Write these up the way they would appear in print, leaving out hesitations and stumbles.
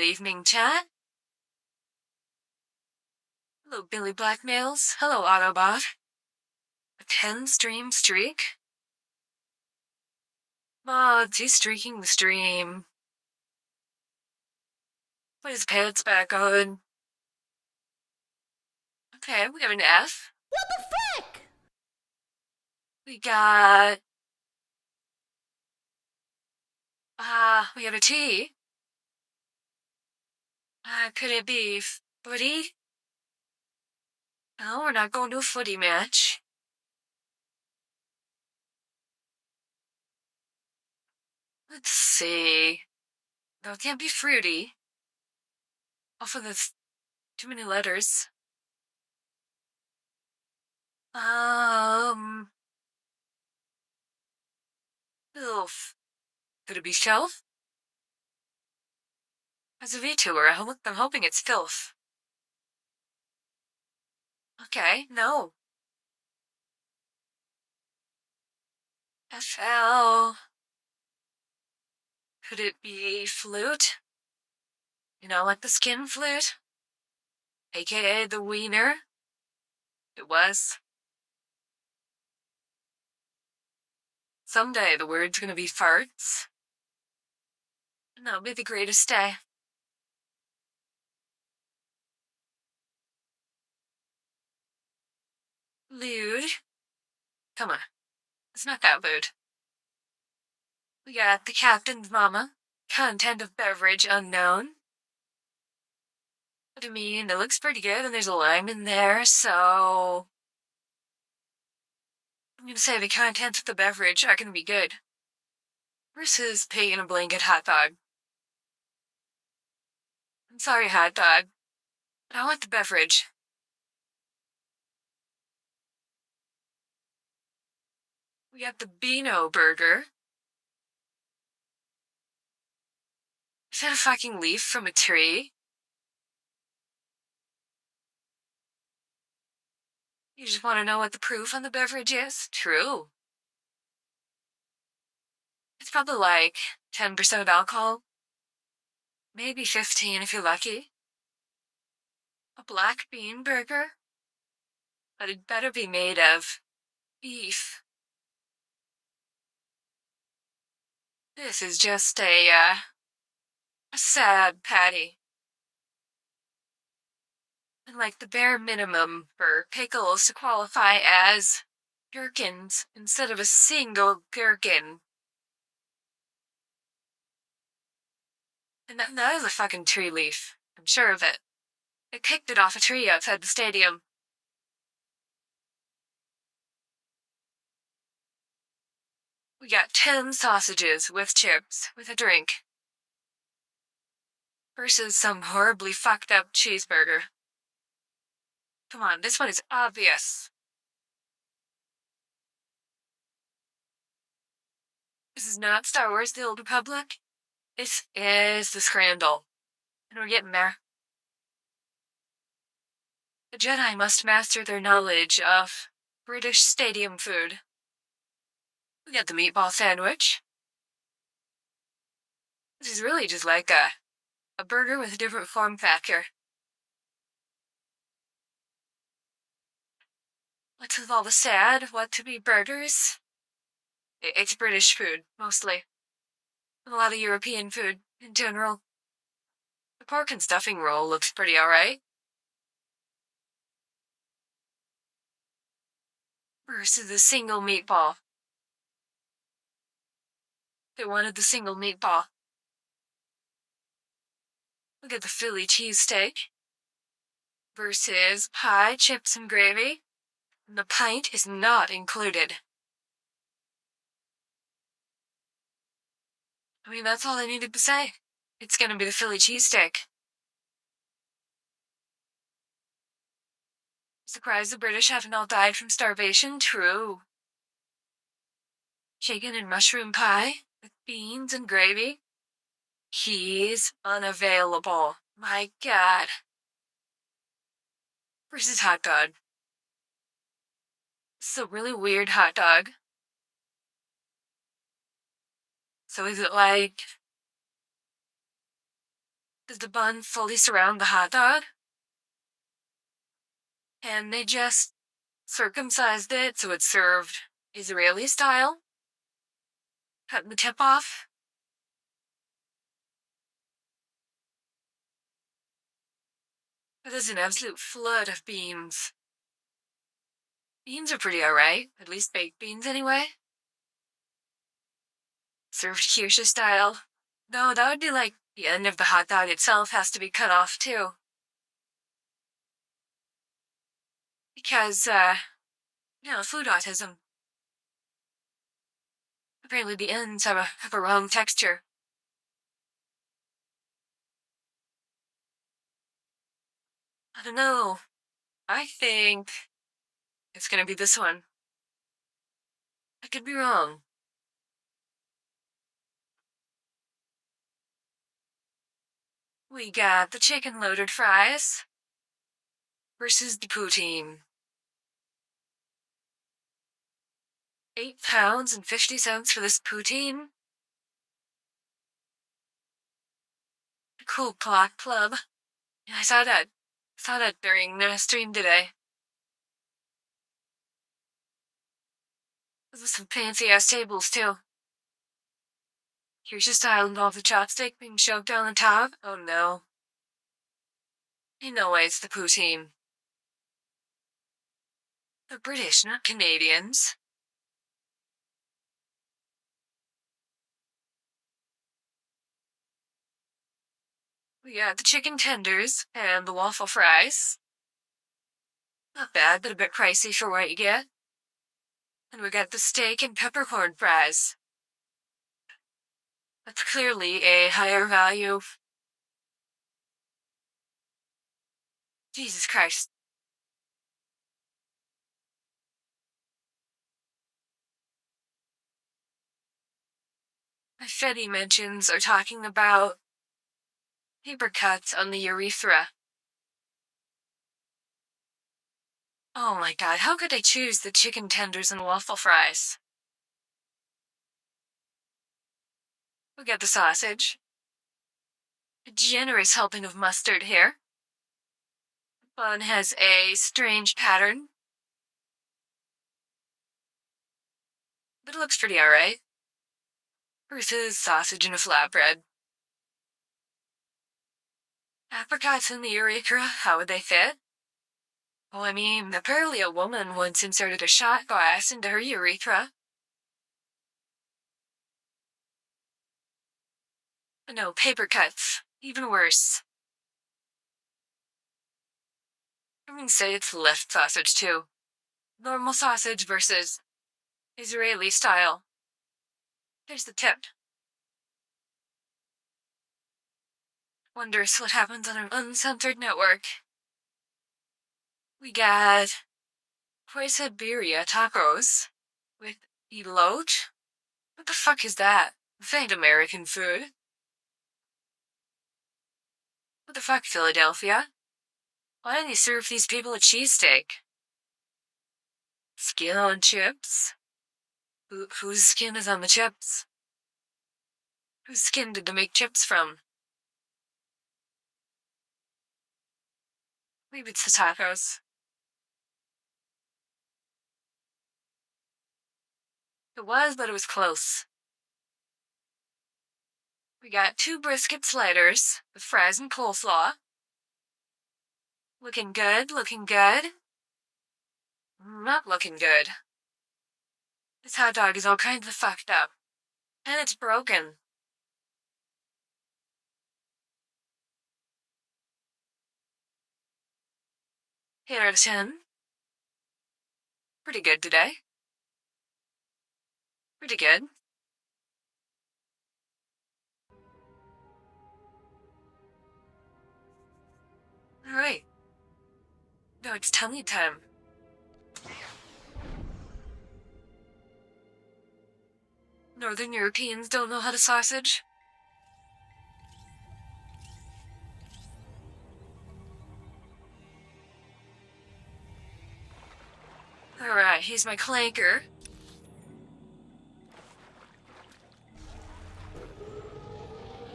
Good evening, chat. Hello, Billy Blackmails. Hello, Autobot. A 10-stream streak? Mods, he's streaking the stream. Put his pants back on. Okay, we have an F. What the frick? We got... we have a T. Could it be footy? No, we're not going to a footy match. Let's see. No, it can't be fruity. Also, that's too many letters. Filth. Could it be shelf? As a VTuber, I'm hoping it's filth. Okay, no. FL. Could it be flute? You know, like the skin flute? AKA the wiener? It was. Someday the word's gonna be farts. And that'll be the greatest day. Lewd. Come on. It's not that lewd. We got the captain's mama. Content of beverage unknown. What do you mean? It looks pretty good and there's a lime in there, so... I'm gonna say the contents of the beverage are gonna be good. Versus pig in a blanket hot dog. I'm sorry, hot dog, but I want the beverage. We got the Beano burger. Is that a fucking leaf from a tree? You just want to know what the proof on the beverage is? True. It's probably like 10% alcohol. Maybe 15 if you're lucky. A black bean burger? But it better be made of beef. This is just a sad patty. And like the bare minimum for pickles to qualify as gherkins instead of a single gherkin. And that is a fucking tree leaf. I'm sure of it. They picked it off a tree outside the stadium. We got 10 sausages with chips with a drink. Versus some horribly fucked up cheeseburger. Come on, this one is obvious. This is not Star Wars The Old Republic. This is the Scrandal. And we're getting there. The Jedi must master their knowledge of British stadium food. We got the meatball sandwich. This is really just like a burger with a different form factor. What's with all the sad, what-to-be burgers? It's British food, mostly. And a lot of European food, in general. The pork and stuffing roll looks pretty alright. Versus the single meatball. They wanted the single meatball. Look at the Philly cheesesteak. Versus pie, chips, and gravy. And the pint is not included. I mean, that's all I needed to say. It's gonna be the Philly cheesesteak. Surprised the British haven't all died from starvation? True. Chicken and mushroom pie with beans and gravy. He's unavailable. My God. Versus hot dog. This is a really weird hot dog. So is it like Does the bun fully surround the hot dog? And they just circumcised it so it's served Israeli style? Cutting the tip off? That is an absolute flood of beans. Beans are pretty alright, at least baked beans anyway. Served Kirsche style. No, that would be like the end of the hot dog itself has to be cut off too. Because, food autism. Apparently the ends have a wrong texture. I don't know. I think it's gonna be this one. I could be wrong. We got the chicken loaded fries versus the poutine. 8 pounds and 50 cents for this poutine. The Cool Clock Club. Yeah, I saw that. During the stream today. Those are some fancy ass tables too. Here's your style involved the chopstick being shoved on the top. Oh no. Ain't no way it's the poutine. They're British, not Canadians. We got the chicken tenders and the waffle fries. Not bad, but a bit pricey for what you get. And we got the steak and peppercorn fries. That's clearly a higher value. Jesus Christ. My Fetty mentions are talking about paper cuts on the urethra. Oh my god, how could I choose the chicken tenders and waffle fries? We got the sausage. A generous helping of mustard here. The bun has a strange pattern. But it looks pretty alright. Versus sausage and a flatbread. Apricots in the urethra, how would they fit? Well, I mean, apparently a woman once inserted a shot glass into her urethra. No, paper cuts. Even worse. I mean, say it's left sausage too. Normal sausage versus Israeli style. There's the tip. Wonders what happens on an uncensored network. We got quesadilla tacos with elote. What the fuck is that? Faint American food. What the fuck, Philadelphia? Why don't you serve these people a cheesesteak? Skin on chips? Whose skin is on the chips? Whose skin did they make chips from? Maybe it's the tacos. It was, but it was close. We got 2 brisket sliders with fries and coleslaw. Looking good, looking good. Not looking good. This hot dog is all kinds of fucked up. And it's broken. Eight out of 10. Pretty good today. Pretty good. Alright. Now it's tummy time. Northern Europeans don't know how to sausage. Alright, here's my clanker.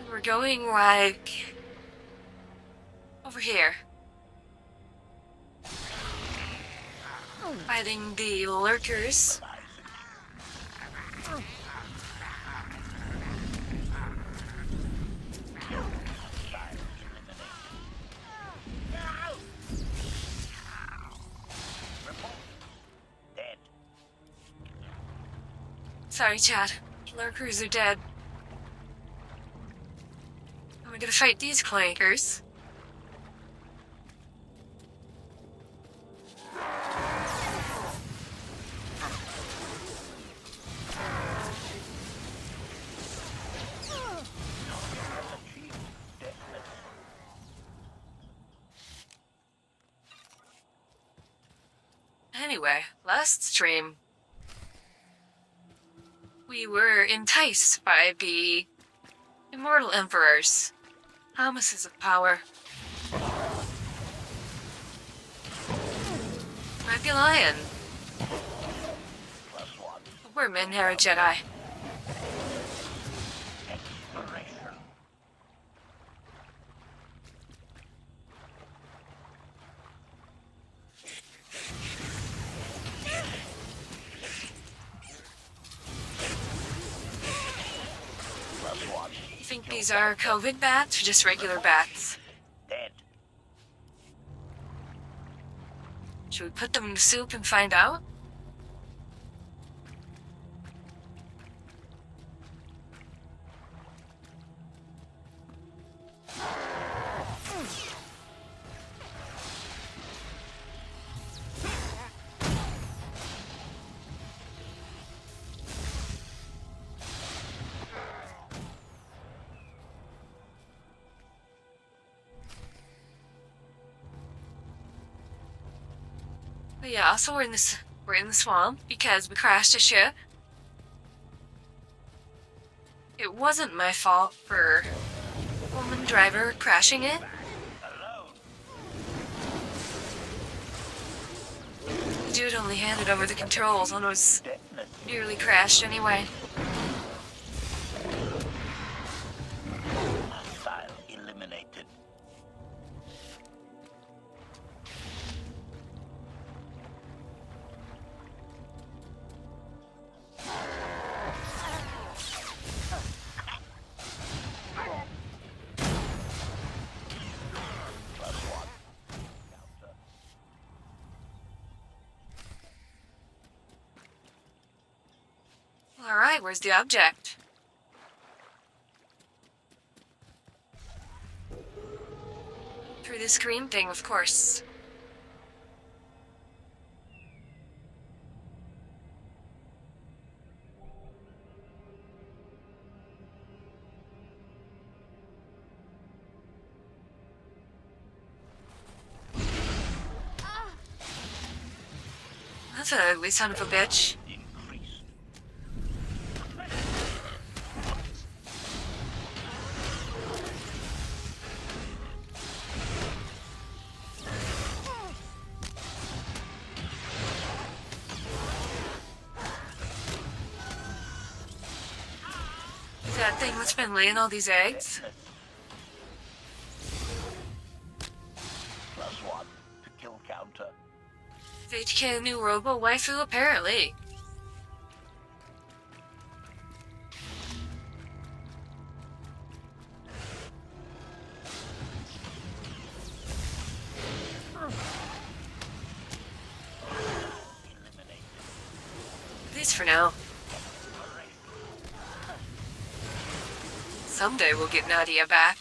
We're going like Over here. Fighting the lurkers. Sorry, Chad. Lurkers are dead. And we're gonna fight these clankers. Anyway, last stream, we were enticed by the immortal emperors. Promises of power. Might be lying. But we're menhera jedi. You think these are COVID bats or just regular bats? Dead. Should we put them in the soup and find out? But yeah, also we're in the swamp because we crashed a ship. It wasn't my fault for woman driver crashing it. The dude only handed over the controls and was nearly crashed anyway. Hostile eliminated. Alright, where's the object? Through this green thing, of course. That's an ugly son of a bitch. Increased. Is that thing that's been laying all these eggs? +1 to kill counter. HK new robo waifu, apparently. These for now. Someday we'll get Nadia back.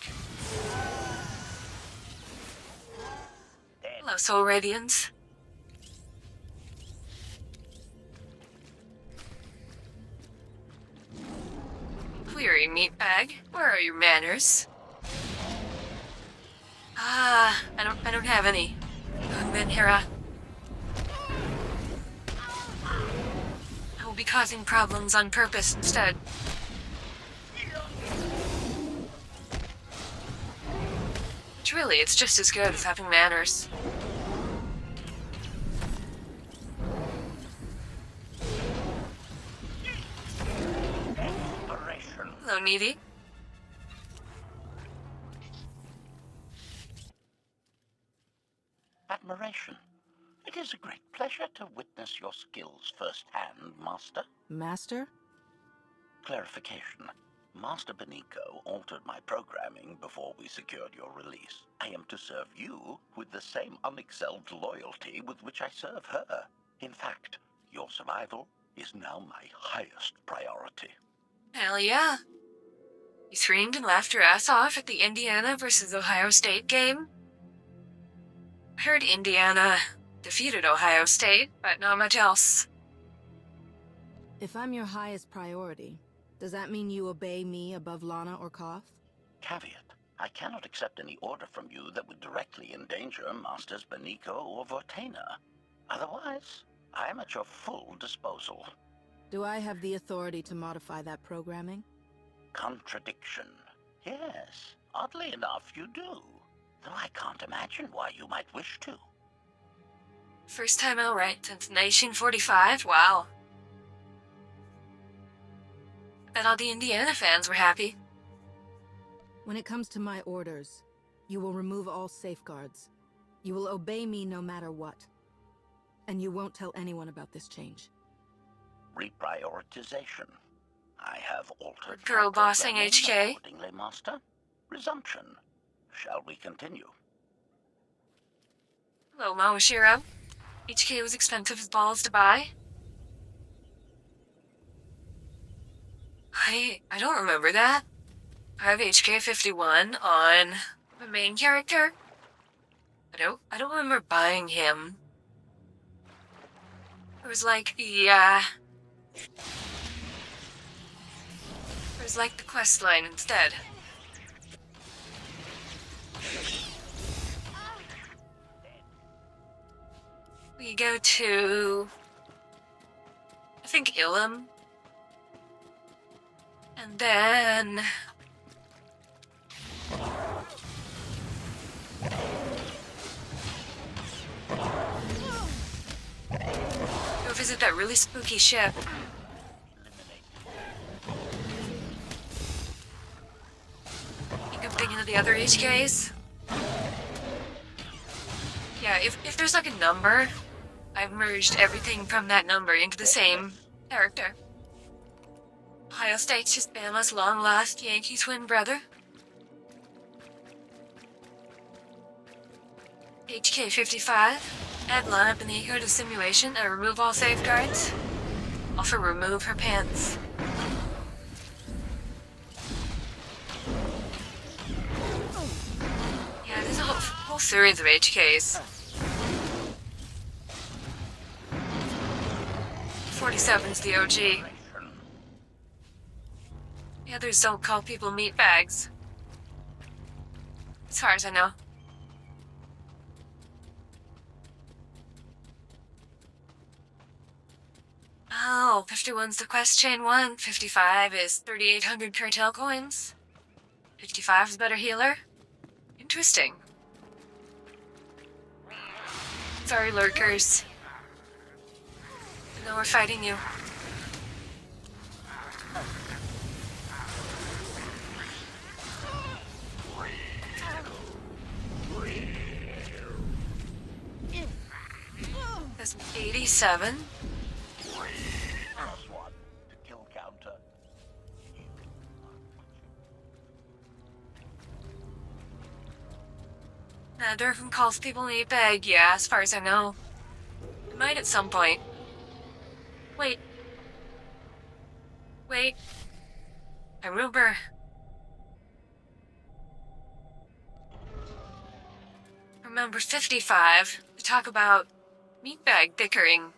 Hello, Soul Radiance. Query, meatbag. Where are your manners? I don't have any. Menhera. I will be causing problems on purpose instead. Which really, it's just as good as having manners. Hello, Needy. is a great pleasure to witness your skills firsthand, Master. Master? Clarification. Master Benico altered my programming before we secured your release. I am to serve you with the same unexcelled loyalty with which I serve her. In fact, your survival is now my highest priority. Hell yeah. You screamed and laughed your ass off at the Indiana versus Ohio State game? I heard Indiana defeated Ohio State, but not much else. If I'm your highest priority, does that mean you obey me above Lana or Koth? Caveat. I cannot accept any order from you that would directly endanger Masters Benico or Vortena. Otherwise, I am at your full disposal. Do I have the authority to modify that programming? Contradiction. Yes, oddly enough, you do. Though I can't imagine why you might wish to. First time outright since 1945? Wow. Bet all the Indiana fans were happy. When it comes to my orders, you will remove all safeguards. You will obey me no matter what. And you won't tell anyone about this change. Reprioritization. I have altered Girl my bossing programming HK. accordingly, Master. Resumption. Shall we continue? Hello, Momoshiro. HK was expensive as balls to buy. I don't remember that. I have HK 51 on the main character. I don't remember buying him. It was like, yeah. It was like the quest line instead. We go to, I think, Ilum. And then go visit that really spooky ship. Think I'm thinking of the other HKs? Yeah, if there's like a number, I've merged everything from that number into the same character. Ohio State's just Bama's long-lost Yankee twin brother. HK 55. Add line up in the code of simulation and remove all safeguards. Also remove her pants. Yeah, there's a whole series of HKs. 47's the OG. The others don't call people meatbags. As far as I know. Oh, 51's the quest chain one. 55 is 3,800 cartel coins. 55 is better healer. Interesting. Sorry, lurkers. I know we're fighting you. That's 87. Plus one to kill counter. Durham calls people meatbag, yeah, as far as I know. I might at some point. Wait. I remember. Remember 55. We talk about meatbag bickering.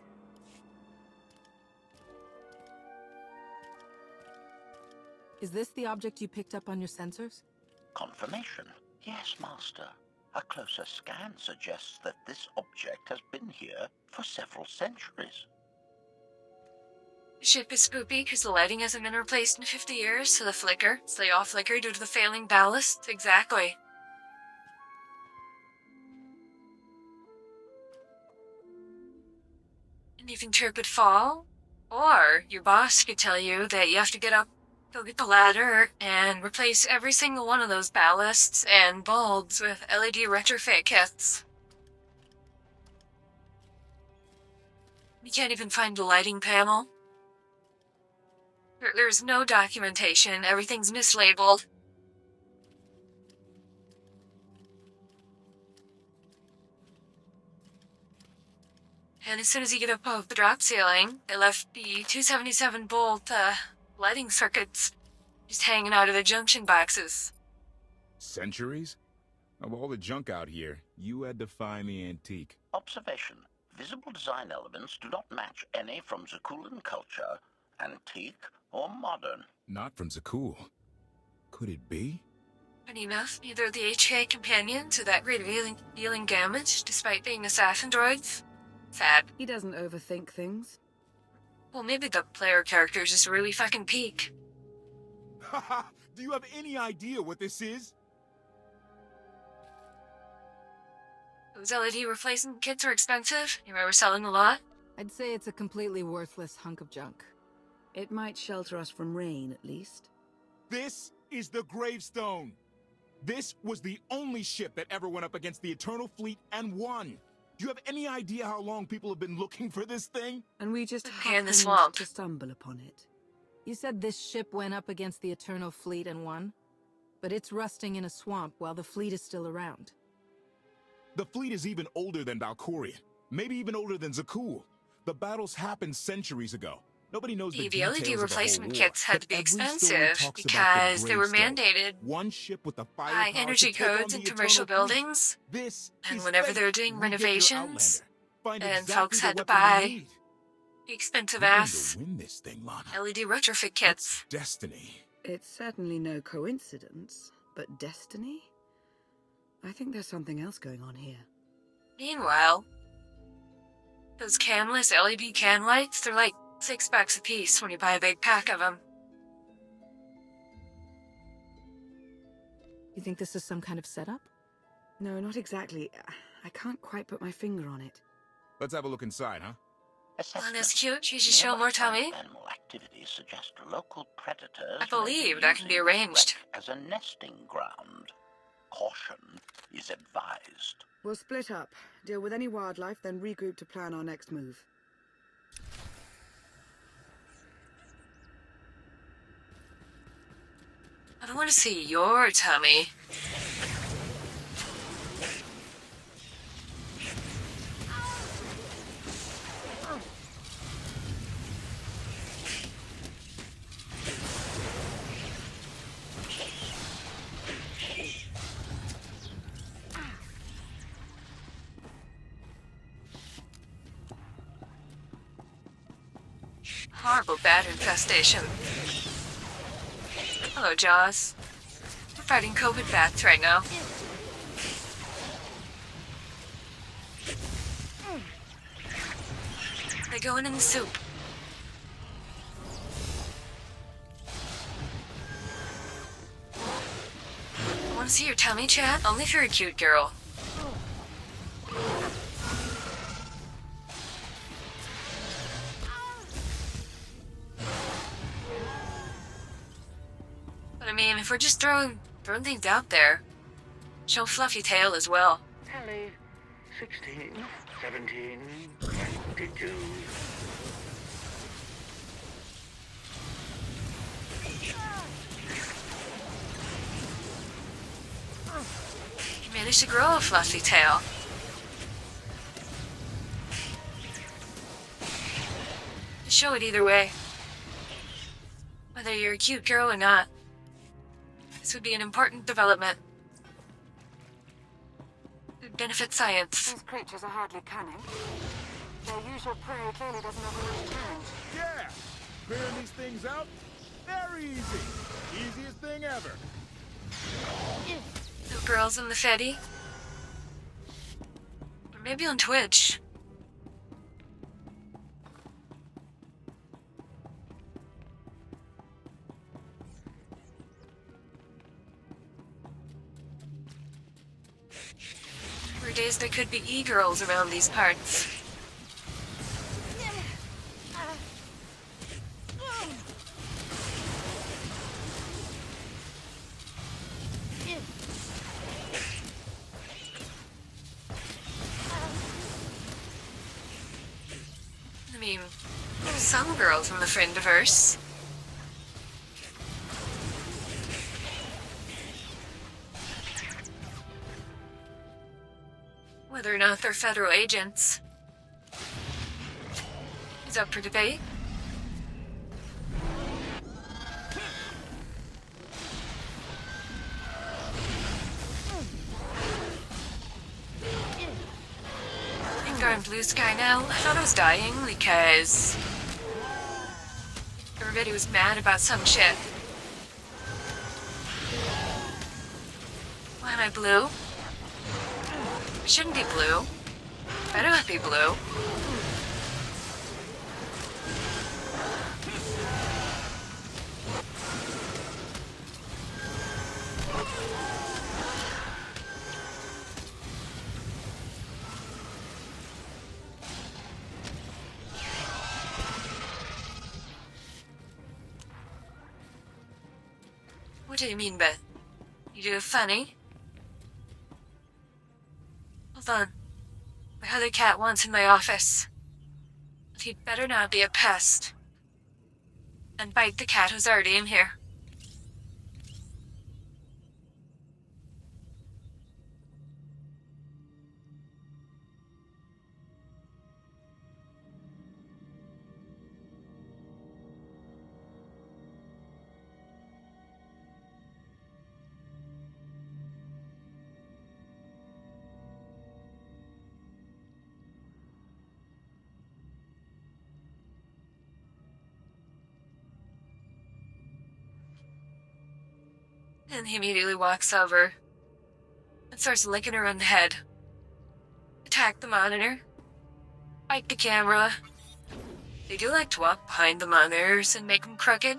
Is this the object you picked up on your sensors? Confirmation. Yes, Master. A closer scan suggests that this object has been here for several centuries. The ship is spoopy because the lighting hasn't been replaced in 50 years, so they all flicker due to the failing ballast. Exactly. And even trip could fall, or your boss could tell you that you have to get up, go get the ladder, and replace every single one of those ballasts and bulbs with LED retrofit kits. You can't even find the lighting panel. There's no documentation. Everything's mislabeled. And as soon as you get above the drop ceiling, they left the 277-volt lighting circuits just hanging out of the junction boxes. Centuries? Of all the junk out here, you had to find the antique. Observation. Visible design elements do not match any from Zakulan culture, antique or modern. Not from Zakul. Could it be? Funny enough, neither of the HA companions are that great at dealing damage, despite being assassin droids. Sad. He doesn't overthink things. Well, maybe the player characters just really fucking peak. Haha! Do you have any idea what this is? Those LED replacement kits are expensive. You remember selling a lot? I'd say it's a completely worthless hunk of junk. It might shelter us from rain, at least. This is the gravestone. This was the only ship that ever went up against the Eternal Fleet and won. Do you have any idea how long people have been looking for this thing? And we just Okay, in happened the swamp. to stumble upon it. You said this ship went up against the Eternal Fleet and won? But it's rusting in a swamp while the fleet is still around. The fleet is even older than Valkorian. Maybe even older than Zakul. The battles happened centuries ago. Nobody knows the The details LED of the whole replacement war, kits had but to be every story expensive talks about the because they were gravestone. mandated One ship with the by firepower energy to take on codes the in commercial Eternal Fleet. buildings. This And is whenever fate. they're doing We get your renovations, Outlander. Find and exactly folks the had to weapon we buy need. the expensive We're going ass to win this thing, Lana. LED retrofit kits. Destiny. It's certainly no coincidence, but destiny? I think there's something else going on here. Meanwhile, those canless LED can lights, they're like $6 a piece when you buy a big pack of them. You think this is some kind of setup? No, not exactly. I can't quite put my finger on it. Let's have a look inside, huh? Well, that's cute. You should show more, Tommy. Animal activities suggest local predators. I believe may be that can be using arranged. this wreck as a nesting ground. Caution is advised. We'll split up, deal with any wildlife, then regroup to plan our next move. I don't want to see your tummy. Horrible bat infestation. Hello, Jaws. We're fighting COVID bats right now. They're going in the soup. Want to see your tummy, Chad? Only if you're a cute girl. But I mean, if we're just throwing things out there, show Fluffy Tail as well. Tally 16, 17, 22. You managed to grow a fluffy tail. Show it either way. Whether you're a cute girl or not. This would be an important development. It would benefit science. These creatures are hardly cunning. Their usual prey clearly doesn't have much challenge. Yeah! Clearing these things out? Very easy. Easiest thing ever. No girls in the Fetty. Or maybe on Twitch. For days there could be e-girls around these parts. I mean, some girls from the Friendiverse. Whether or not they're federal agents is up for debate. I'm blue sky now. I thought I was dying because everybody was mad about some shit. Why am I blue? I shouldn't be blue. Better not be blue. What do you mean, Beth? You do it funny? Hold on. My other cat wants in my office. But he'd better not be a pest. And bite the cat who's already in here. And he immediately walks over and starts licking her on the head. Attack the monitor. Bite the camera. They do like to walk behind the monitors and make them crooked.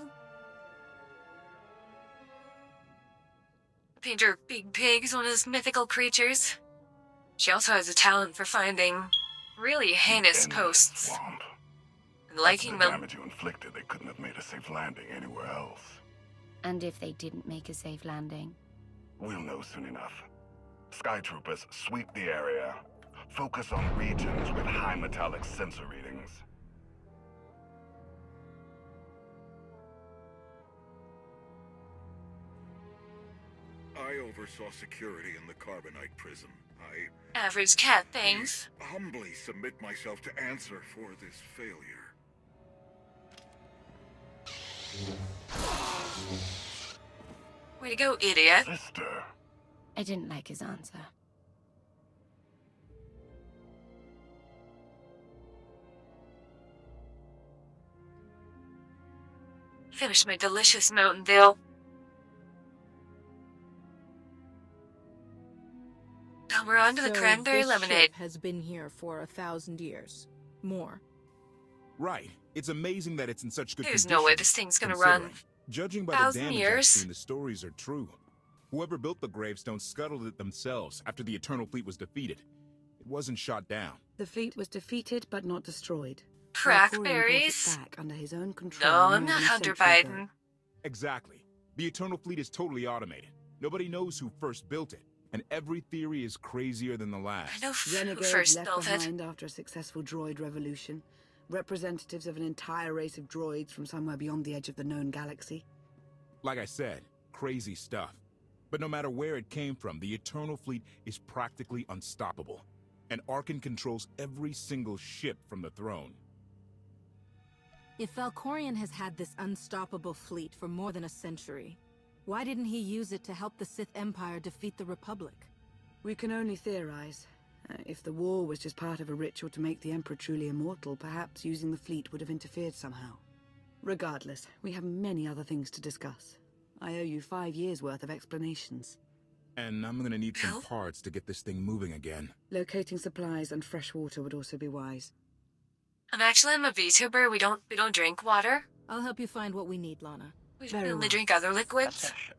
Painter Big Pig is one of those mythical creatures. She also has a talent for finding really heinous posts. Swamp. And liking After the them. damage you inflicted, they couldn't have made a safe landing anywhere else. And if they didn't make a safe landing? We'll know soon enough. Sky Troopers, sweep the area. Focus on regions with high metallic sensor readings. I oversaw security in the Carbonite prison. I Average cat things. humbly submit myself to answer for this failure. Way to go, idiot. Sister. I didn't like his answer. Finish my delicious Mountain Dew. Now we're on to the So cranberry this lemonade. ship has been here for 1,000 years. More. Right. It's amazing that it's in such good There's condition. no way this thing's gonna run. considering. Judging by 1,000 the damage I've years? seen, the stories are true. Whoever built the gravestone scuttled it themselves after the Eternal Fleet was defeated. It wasn't shot down. The fleet was defeated but not destroyed. Crackberries? Brought it back under his own control. No, I'm more not than a Hunter century ago. Biden. Exactly. The Eternal Fleet is totally automated. Nobody knows who first built it, and every theory is crazier than the last. I know who Renegades first left built it. behind after a successful droid revolution. Representatives of an entire race of droids from somewhere beyond the edge of the known galaxy. Like I said, crazy stuff. But no matter where it came from, the Eternal Fleet is practically unstoppable. And Arkan controls every single ship from the throne. If Valkorion has had this unstoppable fleet for more than a century, why didn't he use it to help the Sith Empire defeat the Republic? We can only theorize. If the war was just part of a ritual to make the Emperor truly immortal, perhaps using the fleet would have interfered somehow. Regardless, we have many other things to discuss. I owe you 5 years' worth of explanations. And I'm gonna need some Bill? parts to get this thing moving again. Locating supplies and fresh water would also be wise. I'm a VTuber. We don't drink water. I'll help you find what we need, Lana. We Very only well. drink other liquids. Attention.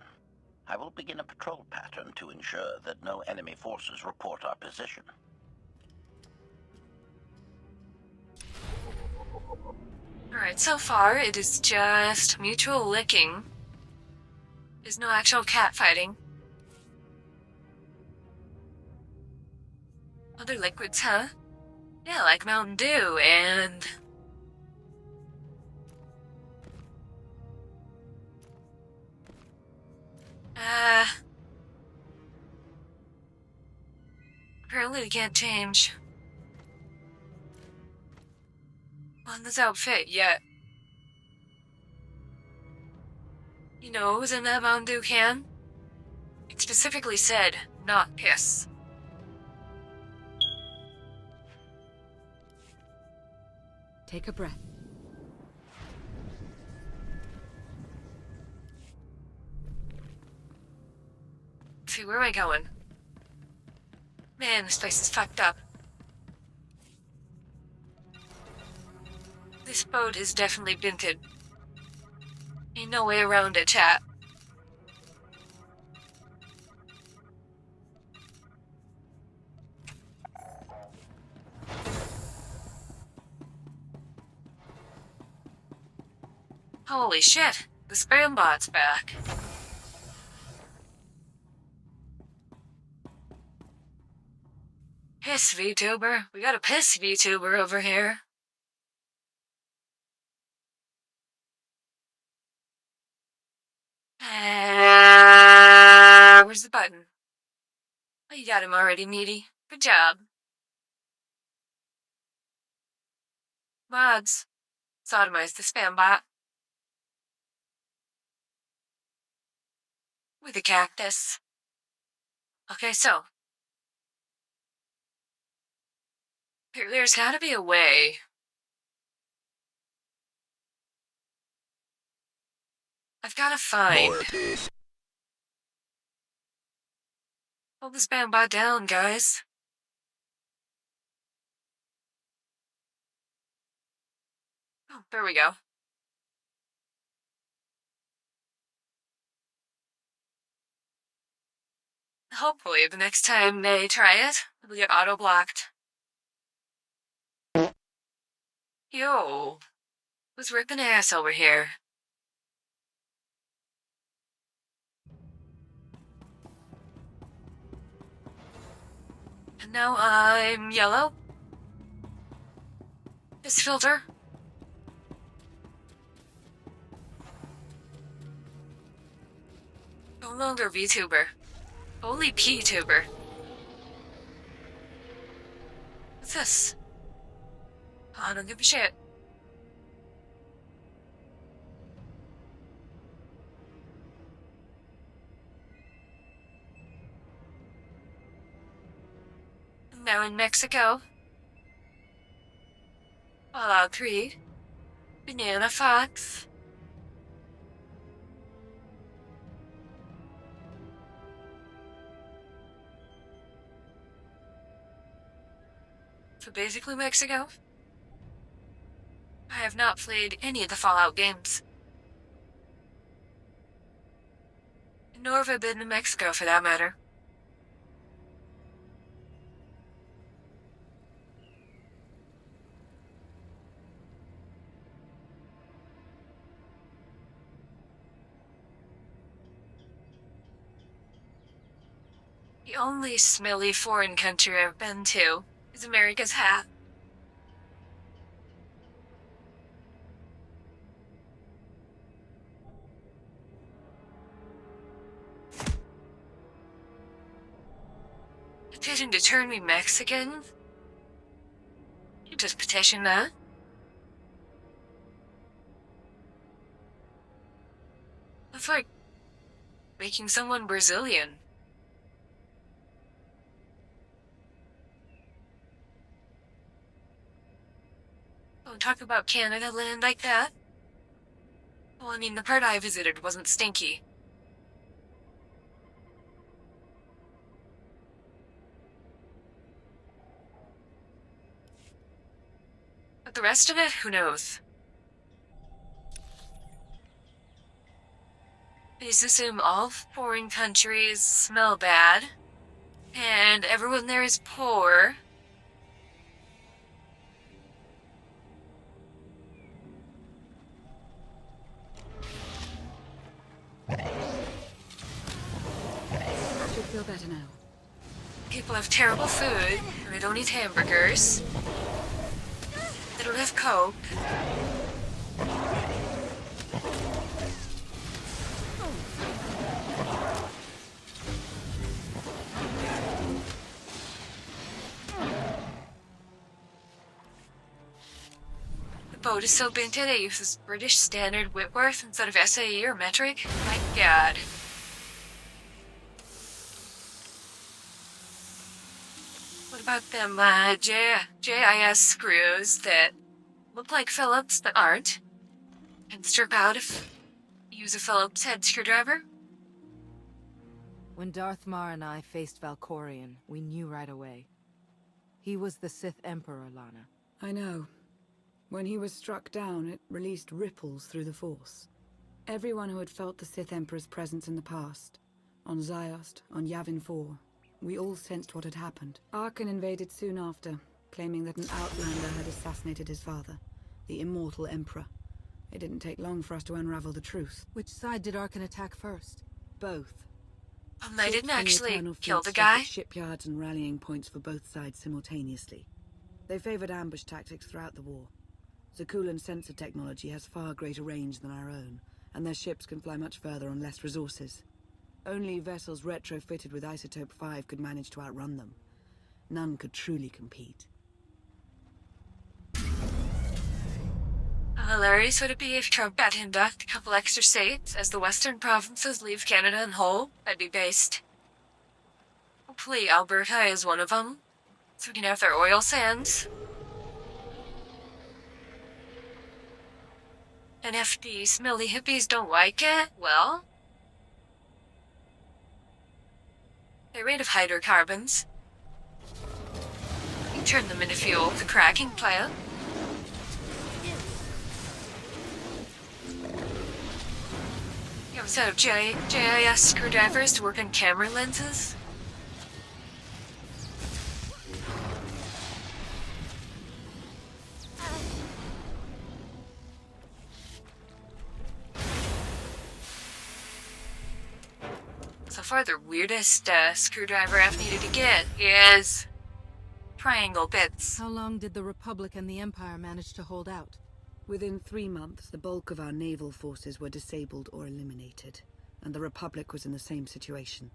I will begin a patrol pattern to ensure that no enemy forces report our position. Alright, so far it is just mutual licking. There's no actual cat fighting. Other liquids, huh? Yeah, like Mountain Dew and Apparently we can't change on this outfit yet. You know what was in that Mountain Dew can? It specifically said, not piss. Take a breath. See, where am I going? Man, this place is fucked up. This boat is definitely dented. Ain't no way around it, chat. Holy shit, the spam bot's back. Piss VTuber. We got a piss VTuber over here. Where's the button? Oh, you got him already, meaty. Good job. Mods. Sodomize the spam bot. With a cactus. Okay, so. There's gotta be a way. I've gotta find. Hold the spam bot down, guys. Oh, there we go. Hopefully, the next time they try it, it'll get auto-blocked. Yo, who's ripping ass over here? And now I'm yellow. This filter. No longer VTuber. Only PTuber. What's this? I don't give a shit. Now in Mexico. Fallout 3. Banana Fox. So basically Mexico. I have not played any of the Fallout games. Nor have I been to Mexico for that matter. The only smelly foreign country I've been to is America's hat. Petition to turn me Mexican? You just petition that? That's like making someone Brazilian. Don't talk about Canada land like that. Well, I mean, the part I visited wasn't stinky. But the rest of it, who knows? I just assume all foreign countries smell bad, and everyone there is poor. Should feel better now. People have terrible food, and they don't eat hamburgers. They don't have Coke. boat is so painted it uses British Standard Whitworth instead of SAE or metric. My god. What about them JIS screws that look like Phillips but aren't? And strip out if you use a Phillips head screwdriver? When Darth Mar and I faced Valkorion, we knew right away. He was the Sith Emperor, Lana. I know. When he was struck down, it released ripples through the Force. Everyone who had felt the Sith Emperor's presence in the past, on Ziost, on Yavin 4, we all sensed what had happened. Arkan invaded soon after, claiming that an outlander had assassinated his father, the immortal Emperor. It didn't take long for us to unravel the truth. Which side did Arkan attack first? Both. They didn't Ships from the actually Eternal kill Fleet the guy? set shipyards and rallying points for both sides simultaneously. They favored ambush tactics throughout the war. Zakulan's sensor technology has far greater range than our own, and their ships can fly much further on less resources. Only vessels retrofitted with Isotope 5 could manage to outrun them. None could truly compete. How hilarious would it be if Trump got to induct a couple extra states as the western provinces leave Canada in whole? That'd be based. Hopefully Alberta is one of them, so we can have their oil sands. And if the smelly hippies don't like it, well, they're made of hydrocarbons. You turn them into fuel with a cracking plant. You have a set of JIS screwdrivers to work on camera lenses. So far, the weirdest screwdriver I've needed to get is triangle bits. How long did the Republic and the Empire manage to hold out? Within 3 months, the bulk of our naval forces were disabled or eliminated, and the Republic was in the same situation.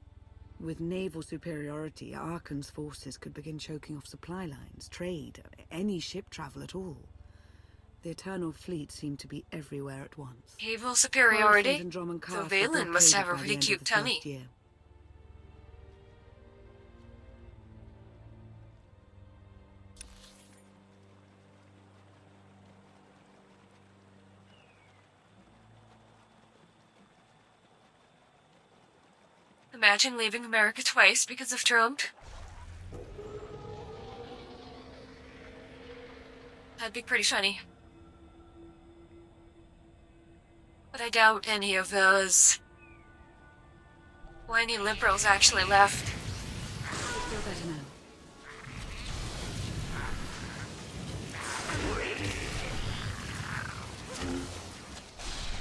With naval superiority, Arkan's forces could begin choking off supply lines, trade, any ship travel at all. The Eternal Fleet seemed to be everywhere at once. Naval superiority? Coruscant and Dromund So Kaas Valen were must have a blockaded by the pretty end of cute the tummy. first year. Imagine leaving America twice because of Trump. That'd be pretty funny. But I doubt any of those whiny liberals actually left. Feel better now.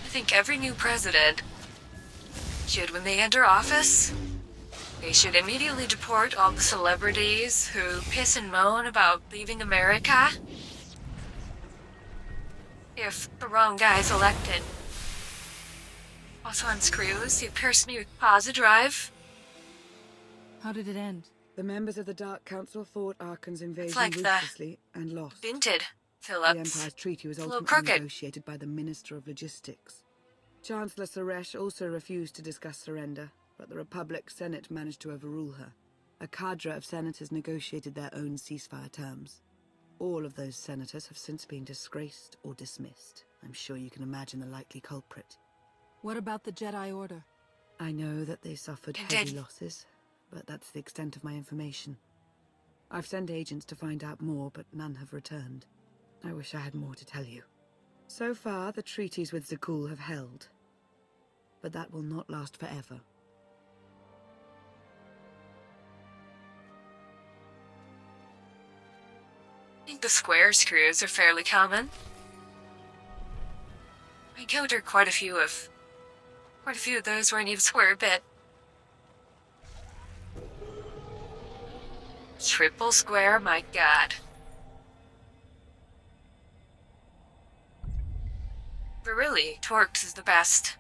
I think every new president should, when they enter office, they should immediately deport all the celebrities who piss and moan about leaving America if the wrong guy's elected. Also on screws, you pierced me with pause drive. How did it end? The members of the Dark Council fought Arkan's invasion like the ruthlessly and lost. Binted The Phillips. Empire's treaty was It's a little ultimately crooked. negotiated by the Minister of Logistics. Chancellor Suresh also refused to discuss surrender, but the Republic Senate managed to overrule her. A cadre of senators negotiated their own ceasefire terms. All of those senators have since been disgraced or dismissed. I'm sure you can imagine the likely culprit. What about the Jedi Order? I know that they suffered Did- heavy losses, but that's the extent of my information. I've sent agents to find out more, but none have returned. I wish I had more to tell you. So far, the treaties with Zakul have held. But that will not last forever. I think the square screws are fairly common. I encountered quite a few of those where I need a square bit. Triple square, my god. But really, Torx is the best.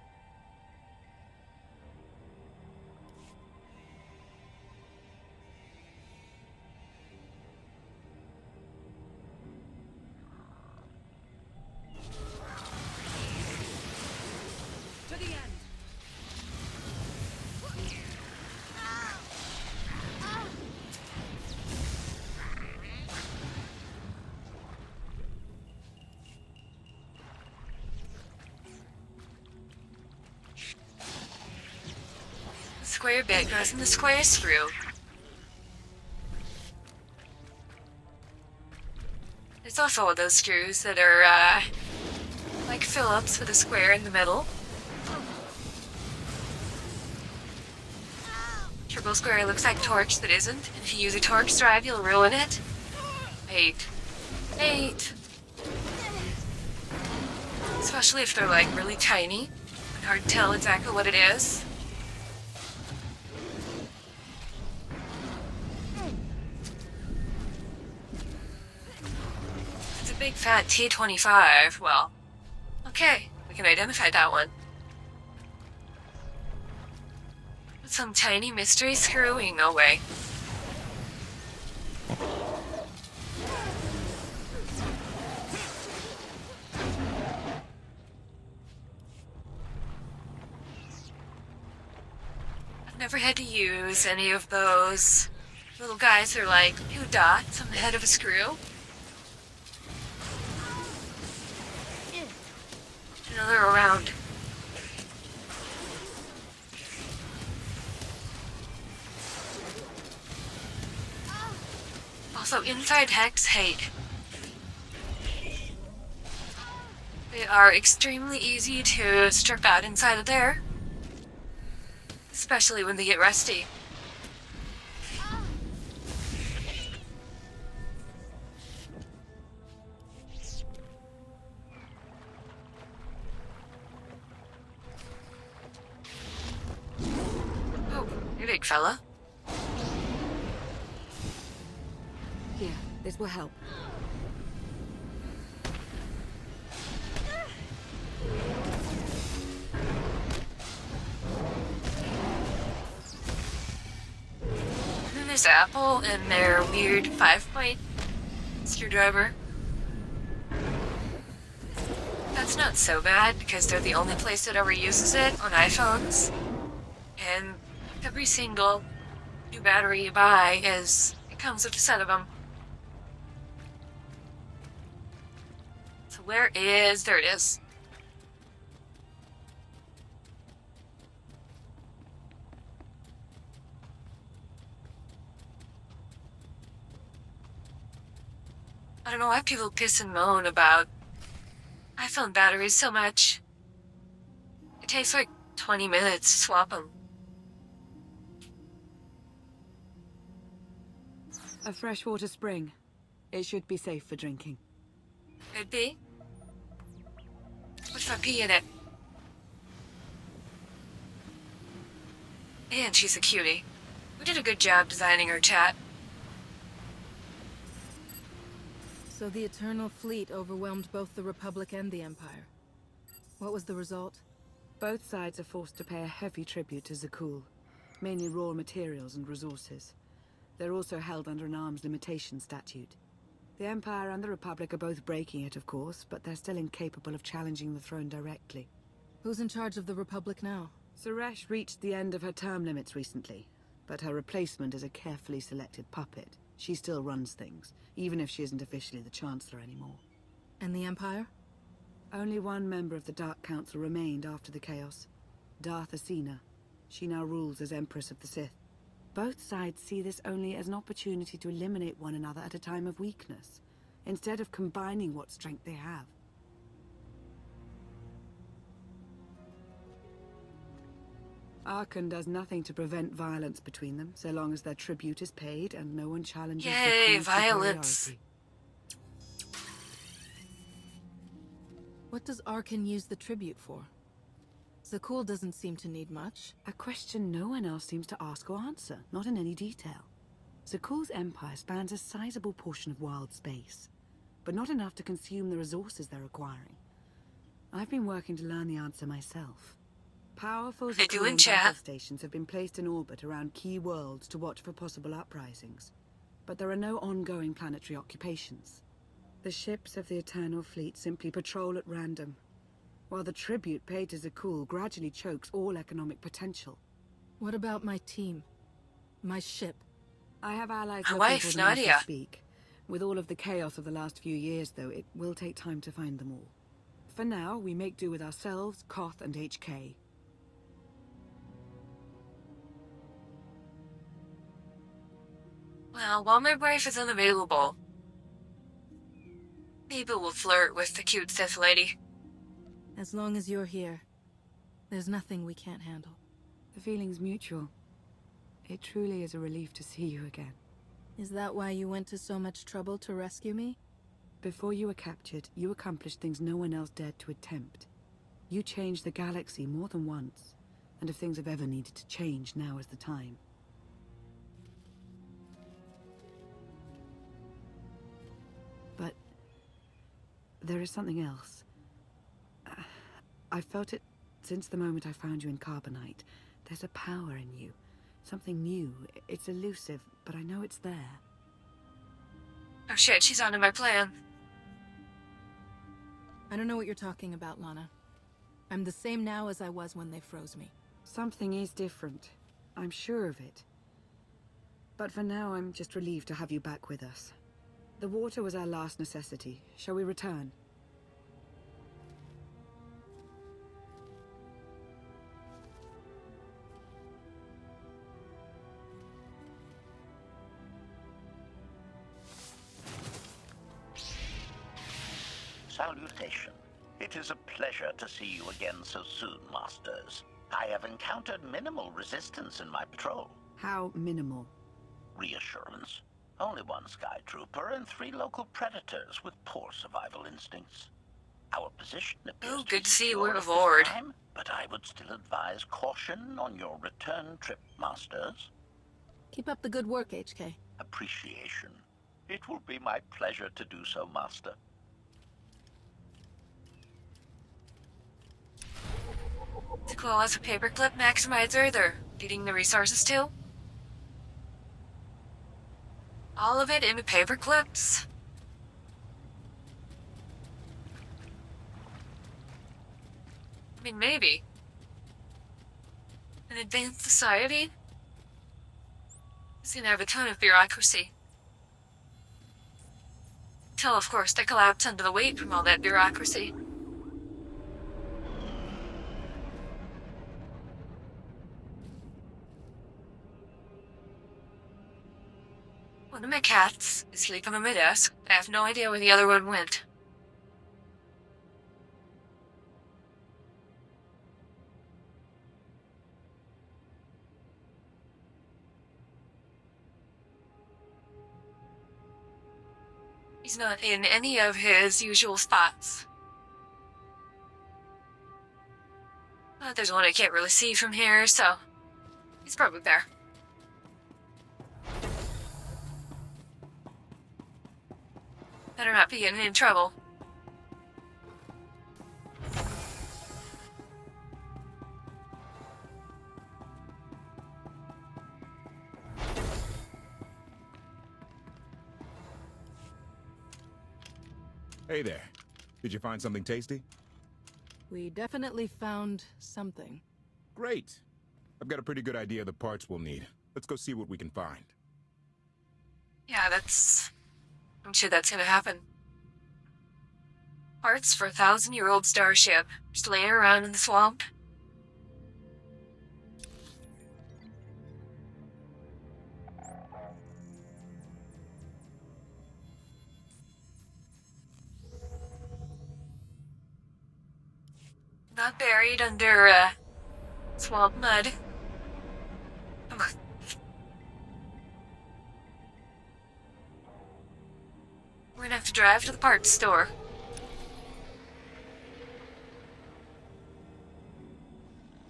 square bit goes in the square screw. There's also those screws that are, like Phillips with a square in the middle. Triple square looks like torch that isn't, and if you use a torch drive, you'll ruin it. Hate. Especially if they're like really tiny. It's hard to tell exactly what it is. It's a big fat T-25. Well, okay, we can identify that one. But some tiny mystery screwing, no way. Never had to use any of those little guys that are like 2 dots on the head of a screw. You know, they're around. Also, inside hex hate. They are extremely easy to strip out inside of there. Especially when they get rusty. Oh, you big fella. Here, this will help. There's Apple and their weird 5-point screwdriver. That's not so bad because they're the only place that ever uses it on iPhones. And every single new battery you buy it comes with a set of them. So there it is. I don't know why people piss and moan about iPhone batteries so much. It takes like 20 minutes to swap them. A freshwater spring. It should be safe for drinking. Could be. What if I pee in it? And she's a cutie. We did a good job designing her chat. So the Eternal Fleet overwhelmed both the Republic and the Empire. What was the result? Both sides are forced to pay a heavy tribute to Zakul, mainly raw materials and resources. They're also held under an arms limitation statute. The Empire and the Republic are both breaking it, of course, but they're still incapable of challenging the throne directly. Who's in charge of the Republic now? Suresh reached the end of her term limits recently, but her replacement is a carefully selected puppet. She still runs things, even if she isn't officially the Chancellor anymore. And the Empire? Only one member of the Dark Council remained after the chaos. Darth Asina. She now rules as Empress of the Sith. Both sides see this only as an opportunity to eliminate one another at a time of weakness, instead of combining what strength they have. Arkan does nothing to prevent violence between them, so long as their tribute is paid and no one challenges the Queen's violence. superiority. What does Arkan use the tribute for? Zakul doesn't seem to need much. A question no one else seems to ask or answer, not in any detail. Zakul's empire spans a sizable portion of wild space, but not enough to consume the resources they're acquiring. I've been working to learn the answer myself. Powerful Zakulan battle stations have been placed in orbit around key worlds to watch for possible uprisings, but there are no ongoing planetary occupations. The ships of the Eternal Fleet simply patrol at random, while the tribute paid to Zakul gradually chokes all economic potential. What about my team? My ship? I have allies My looking wife, for them as we Nadia. speak. With all of the chaos of the last few years, though, it will take time to find them all. For now, we make do with ourselves, Koth, and HK. Well, while my wife is unavailable, maybe we'll flirt with the cute Sith lady. As long as you're here, there's nothing we can't handle. The feeling's mutual. It truly is a relief to see you again. Is that why you went to so much trouble to rescue me? Before you were captured, you accomplished things no one else dared to attempt. You changed the galaxy more than once, and if things have ever needed to change, now is the time. But there is something else. I've felt it since the moment I found you in Carbonite. There's a power in you. Something new. It's elusive, but I know it's there. Oh shit, she's onto my plan. I don't know what you're talking about, Lana. I'm the same now as I was when they froze me. Something is different. I'm sure of it. But for now, I'm just relieved to have you back with us. The water was our last necessity. Shall we return? Salutation. It is a pleasure to see you again so soon, Masters. I have encountered minimal resistance in my patrol. How minimal? Reassurance. Only one Sky Trooper and 3 local predators with poor survival instincts. Our position appears Oh, good to see secure we're at this aboard. time, but I would still advise caution on your return trip, Masters. Keep up the good work, HK. Appreciation. It will be my pleasure to do so, Master. To call us a paperclip maximizer they're feeding the resources to? All of it into paperclips? I mean, maybe. An advanced society is gonna have a ton of bureaucracy. Till, of course, they collapse under the weight from all that bureaucracy. One of my cats is sleeping on my desk. I have no idea where the other one went. He's not in any of his usual spots. There's one I can't really see from here, so he's probably there. Better not be getting in trouble. Hey there. Did you find something tasty? We definitely found something. Great. I've got a pretty good idea of the parts we'll need. Let's go see what we can find. Yeah, I'm sure that's gonna happen. Parts for a 1,000-year-old starship, just laying around in the swamp. Not buried under, swamp mud. We're gonna have to drive to the parts store.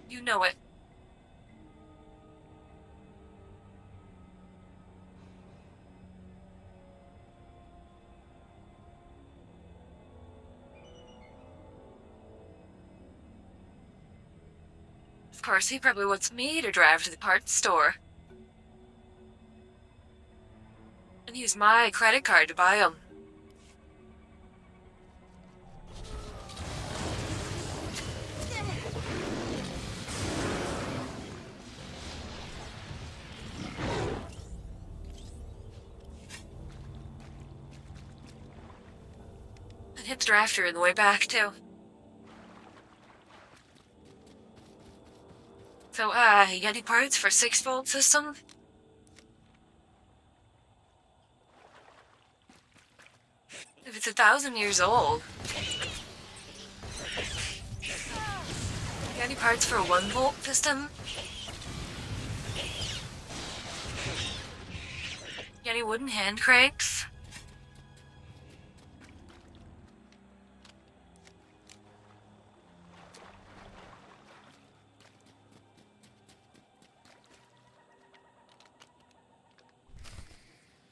You know it. Of course, he probably wants me to drive to the parts store. And use my credit card to buy them. And hit the drafter on the way back, too. So, you got any parts for 6-volt system? If it's 1,000 years old. Got any parts for a 1-volt piston? Got any wooden hand cranks?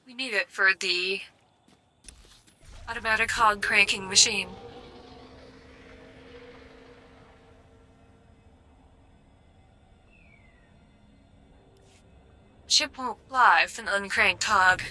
We need it for the automatic hog cranking machine. Ship won't fly with an uncranked hog.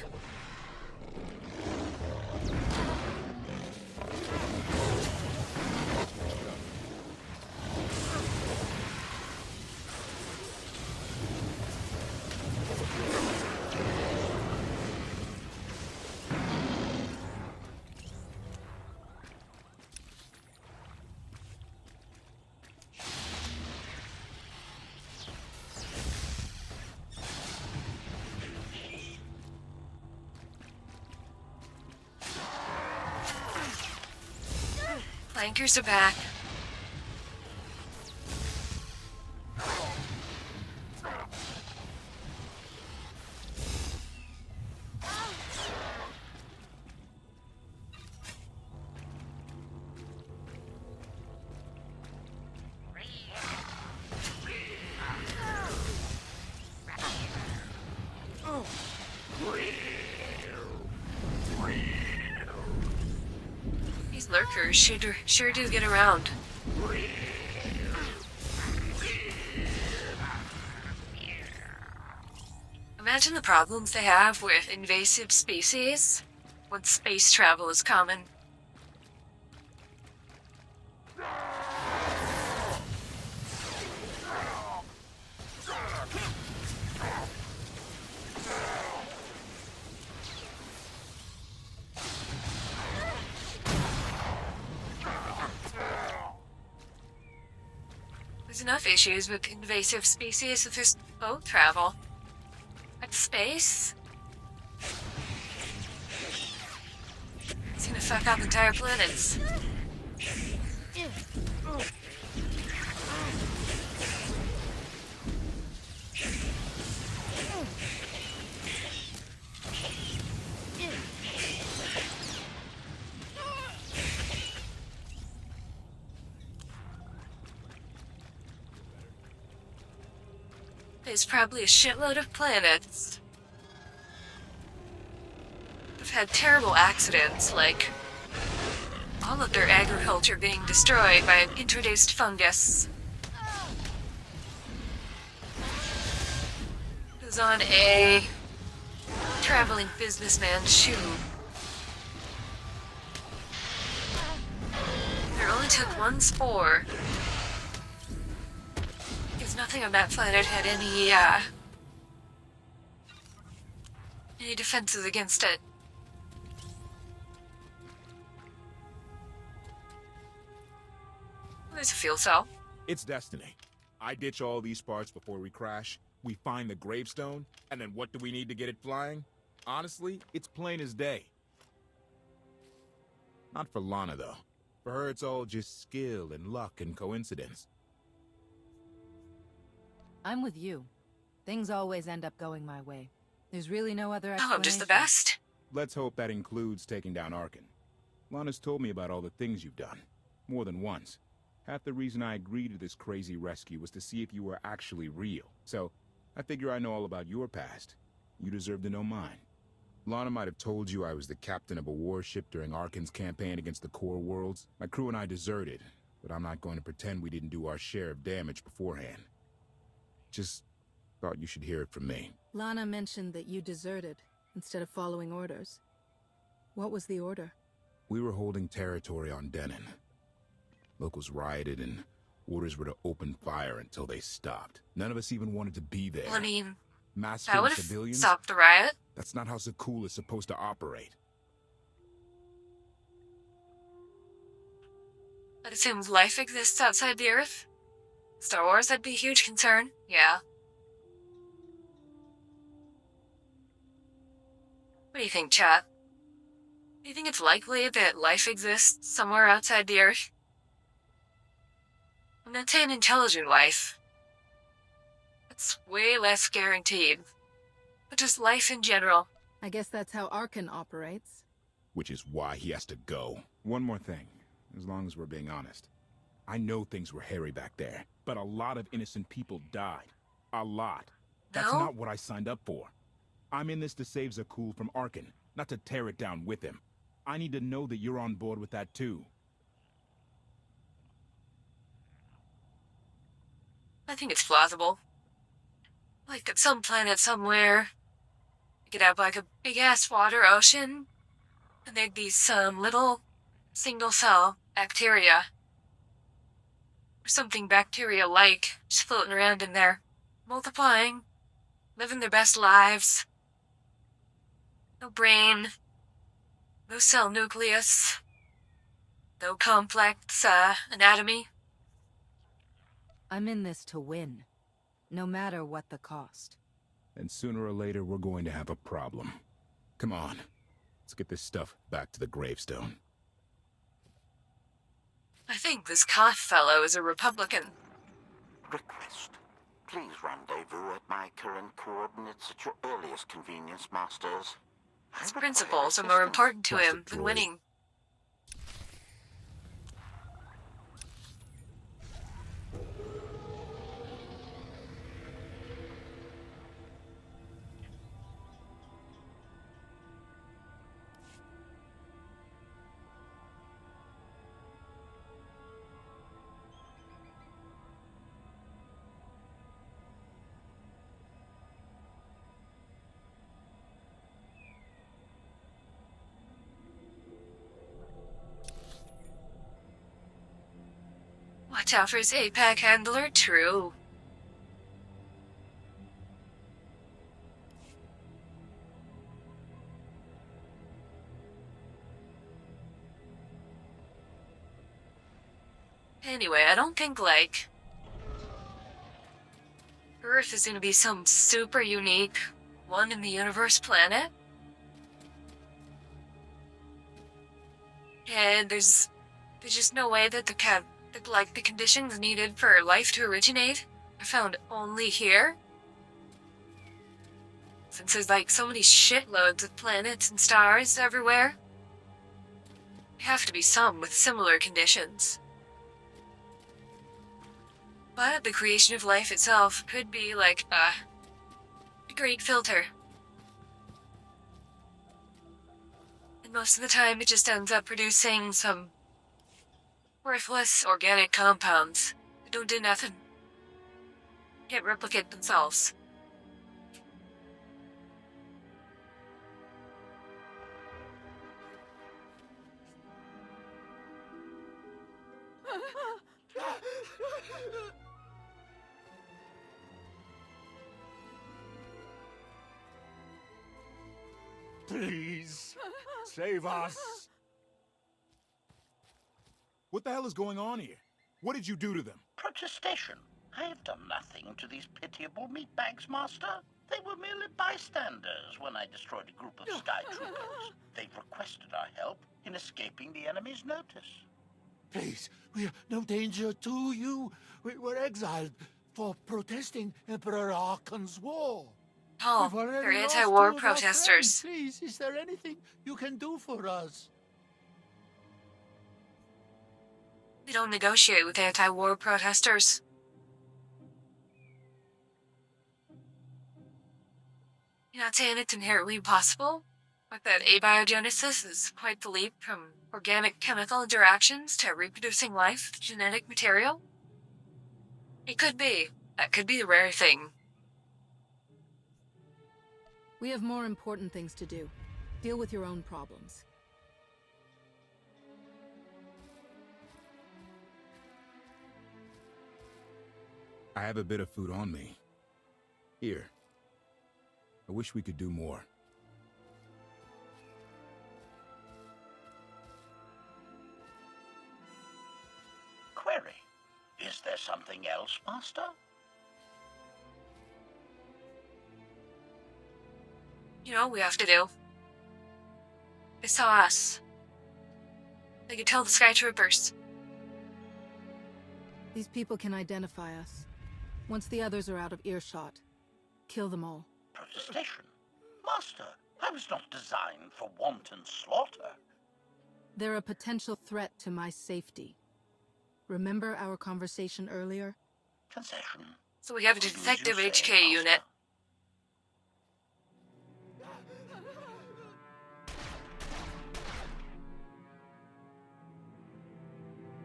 Flankers are back. These lurkers sure do get around. Imagine the problems they have with invasive species when space travel is common. There's enough issues with invasive species if there's boat travel. At space? It's gonna fuck up entire planets. There's probably a shitload of planets that have had terrible accidents, like all of their agriculture being destroyed by an introduced fungus. It was on a traveling businessman's shoe. There only took one spore. Nothing on that planet had any defenses against it. There's a fuel cell. It's destiny. I ditch all these parts before we crash. We find the gravestone, and then what do we need to get it flying? Honestly, it's plain as day. Not for Lana, though. For her, it's all just skill and luck and coincidence. I'm with you. Things always end up going my way. There's really no other explanation. Oh, I'm just the best. Let's hope that includes taking down Arkin. Lana's told me about all the things you've done. More than once. Half the reason I agreed to this crazy rescue was to see if you were actually real. So, I figure I know all about your past. You deserve to know mine. Lana might have told you I was the captain of a warship during Arkin's campaign against the Core Worlds. My crew and I deserted, but I'm not going to pretend we didn't do our share of damage beforehand. Just thought you should hear it from me. Lana mentioned that you deserted instead of following orders. What was the order? We were holding territory on Denon. Locals rioted and orders were to open fire until they stopped. None of us even wanted to be there. Well, I mean, Massacre that would have civilians? stopped the riot. That's not how Zakul is supposed to operate. That assumes life exists outside the Earth. Star Wars, that'd be a huge concern. Yeah. What do you think, chat? Do you think it's likely that life exists somewhere outside the Earth? I'm not saying intelligent life. It's way less guaranteed. But just life in general. I guess that's how Arkan operates. Which is why he has to go. One more thing, as long as we're being honest. I know things were hairy back there, but a lot of innocent people died. A lot. That's No? not what I signed up for. I'm in this to save Zakul from Arkan, not to tear it down with him. I need to know that you're on board with that too. I think it's plausible. Like at some planet somewhere, you could have like a big-ass water ocean, and there'd be some little single-cell bacteria. Or something bacteria-like, just floating around in there, multiplying, living their best lives. No brain, no cell nucleus, no complex, anatomy. I'm in this to win, no matter what the cost. And sooner or later, we're going to have a problem. Come on, let's get this stuff back to the gravestone. I think this Koth fellow is a Republican. Request. Please rendezvous at my current coordinates at your earliest convenience, Masters. His principles are more important to him than droid. winning. Watch out for his APAC handler, true. Anyway, I don't think, like, Earth is gonna be some super unique, one-in-the-universe planet. And there's just no way that the conditions needed for life to originate are found only here. Since there's, like, so many shitloads of planets and stars everywhere, there have to be some with similar conditions. But the creation of life itself could be like a great filter. And most of the time it just ends up producing some worthless organic compounds that don't do nothing. Can't replicate themselves. Please, save us. What the hell is going on here? What did you do to them? Protestation. I have done nothing to these pitiable meatbags, Master. They were merely bystanders when I destroyed a group of Sky Troopers. They've requested our help in escaping the enemy's notice. Please, we are no danger to you. We were exiled for protesting Emperor Arkan's war. Oh, We've already they're lost anti-war 2 of our protesters. friends. Please, is there anything you can do for us? They don't negotiate with anti-war protesters. You're not saying it's inherently possible? Like that abiogenesis is quite the leap from organic chemical interactions to reproducing life, genetic material? It could be. That could be the rare thing. We have more important things to do. Deal with your own problems. I have a bit of food on me. Here. I wish we could do more. Query. Is there something else, Master? You know what we have to do? They saw us. They could tell the Sky Troopers. These people can identify us. Once the others are out of earshot, kill them all. Protestation? Master, I was not designed for wanton slaughter. They're a potential threat to my safety. Remember our conversation earlier? Concession. So we have a What would detective you say, HK Master? unit.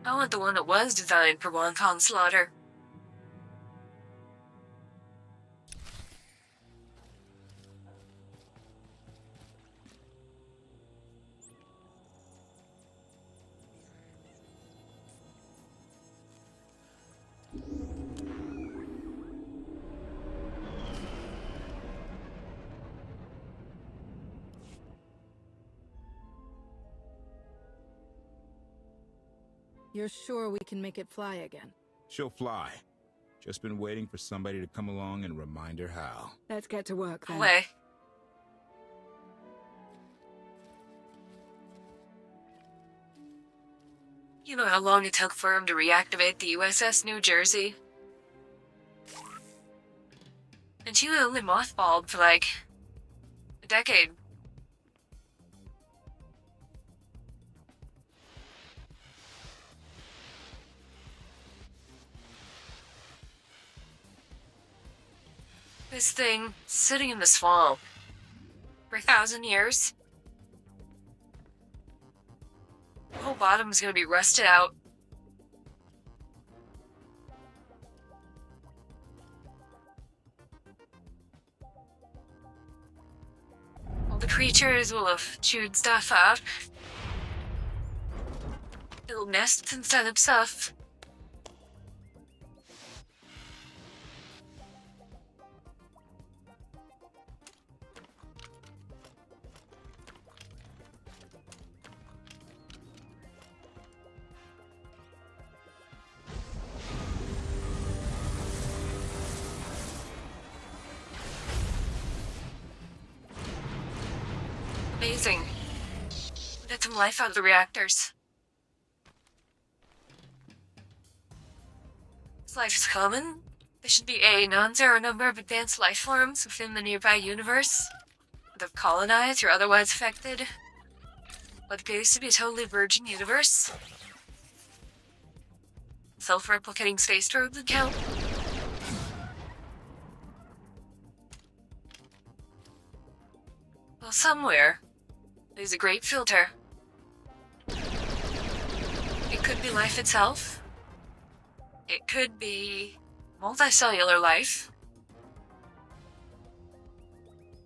I want the one that was designed for wanton slaughter. You're sure we can make it fly again? She'll fly. Just been waiting for somebody to come along and remind her how. Let's get to work then. Away. You know how long it took for him to reactivate the USS New Jersey? And she was only mothballed for like a decade. This thing sitting in the swamp for 1,000 years. The whole bottom's gonna be rusted out. All the creatures will have chewed stuff up. Build nests instead of stuff. Amazing. Get some life out of the reactors. This life is common. There should be a non-zero number of advanced life forms within the nearby universe that have colonized or otherwise affected what appears to be a totally virgin universe. Self-replicating space probes account. Well, somewhere there's a great filter. It could be life itself. It could be multicellular life.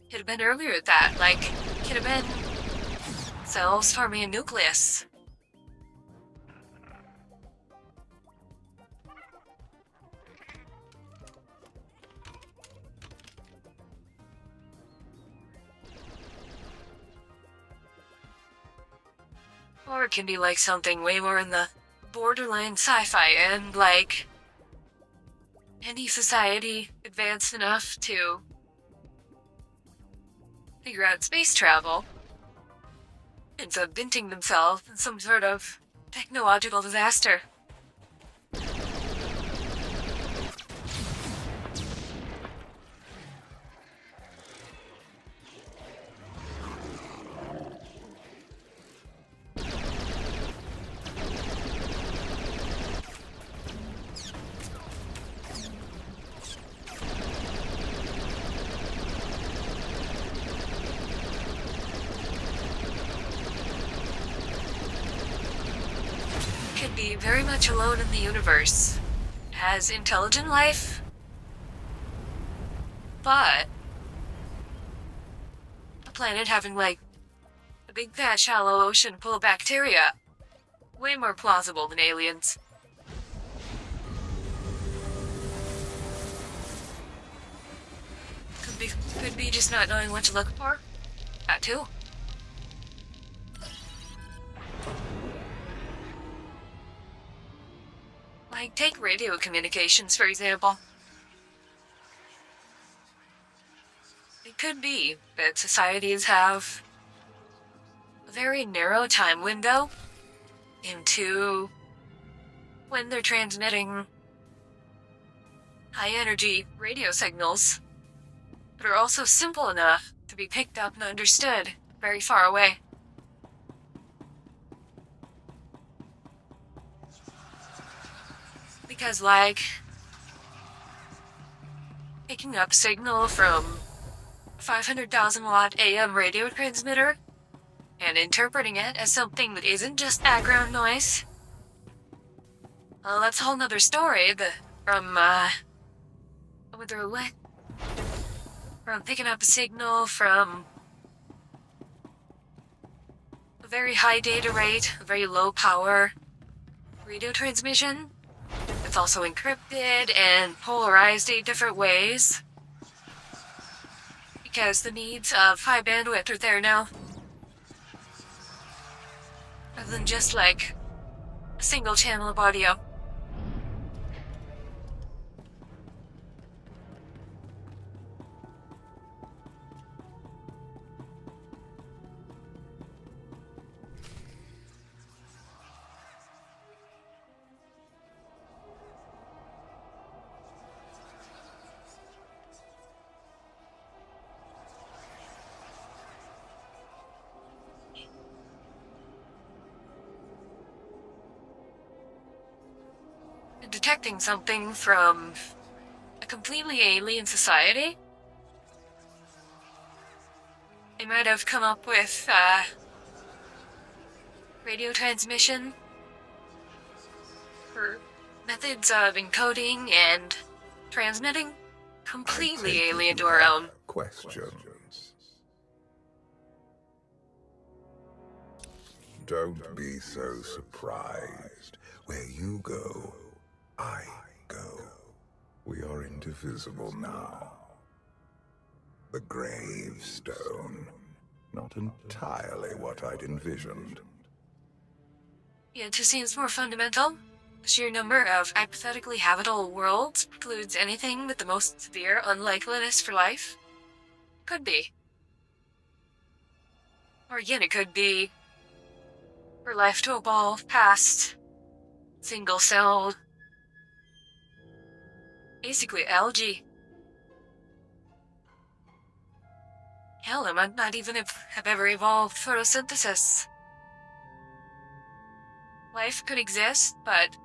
Could have been earlier at that, like, could have been cells forming a nucleus. Or it can be like something way more in the borderline sci-fi end, like any society advanced enough to figure out space travel ends up venting themselves in some sort of technological disaster. Could be very much alone in the universe. Has intelligent life, but a planet having like a big fat shallow ocean full of bacteria. Way more plausible than aliens. Could be just not knowing what to look for. That too. Like, take radio communications, for example. It could be that societies have a very narrow time window into when they're transmitting high-energy radio signals that are also simple enough to be picked up and understood very far away. Because, like, picking up signal from a 500,000 watt AM radio transmitter and interpreting it as something that isn't just background noise, well, that's a whole nother story. From picking up a signal from a very high data rate, a very low power radio transmission. It's also encrypted and polarized 8 different ways. Because the needs of high bandwidth are there now. Rather than just like a single channel of audio. Detecting something from a completely alien society. They might have come up with radio transmission for methods of encoding and transmitting completely alien to our own. Questions. Don't be so surprised. Where you go, I go. We are indivisible now. The gravestone. Not entirely what I'd envisioned. Yeah, it just seems more fundamental. The sheer number of hypothetically habitable worlds precludes anything with the most severe unlikeliness for life. Could be. Or again, it could be for life to evolve past single-celled, basically algae. Hell, it might not even have ever evolved photosynthesis. Life could exist, but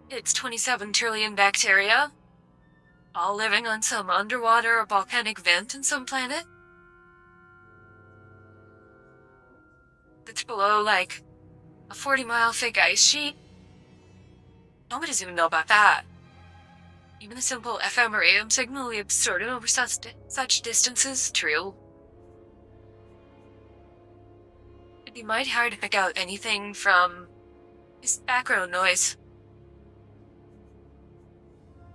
it's 27 trillion bacteria, all living on some underwater or volcanic vent in some planet that's below, like, a 40-mile thick ice sheet. Nobody's even know about that. Even a simple FM or AM signal we absorbed over such distances, true. It'd be mighty hard to pick out anything from just background noise.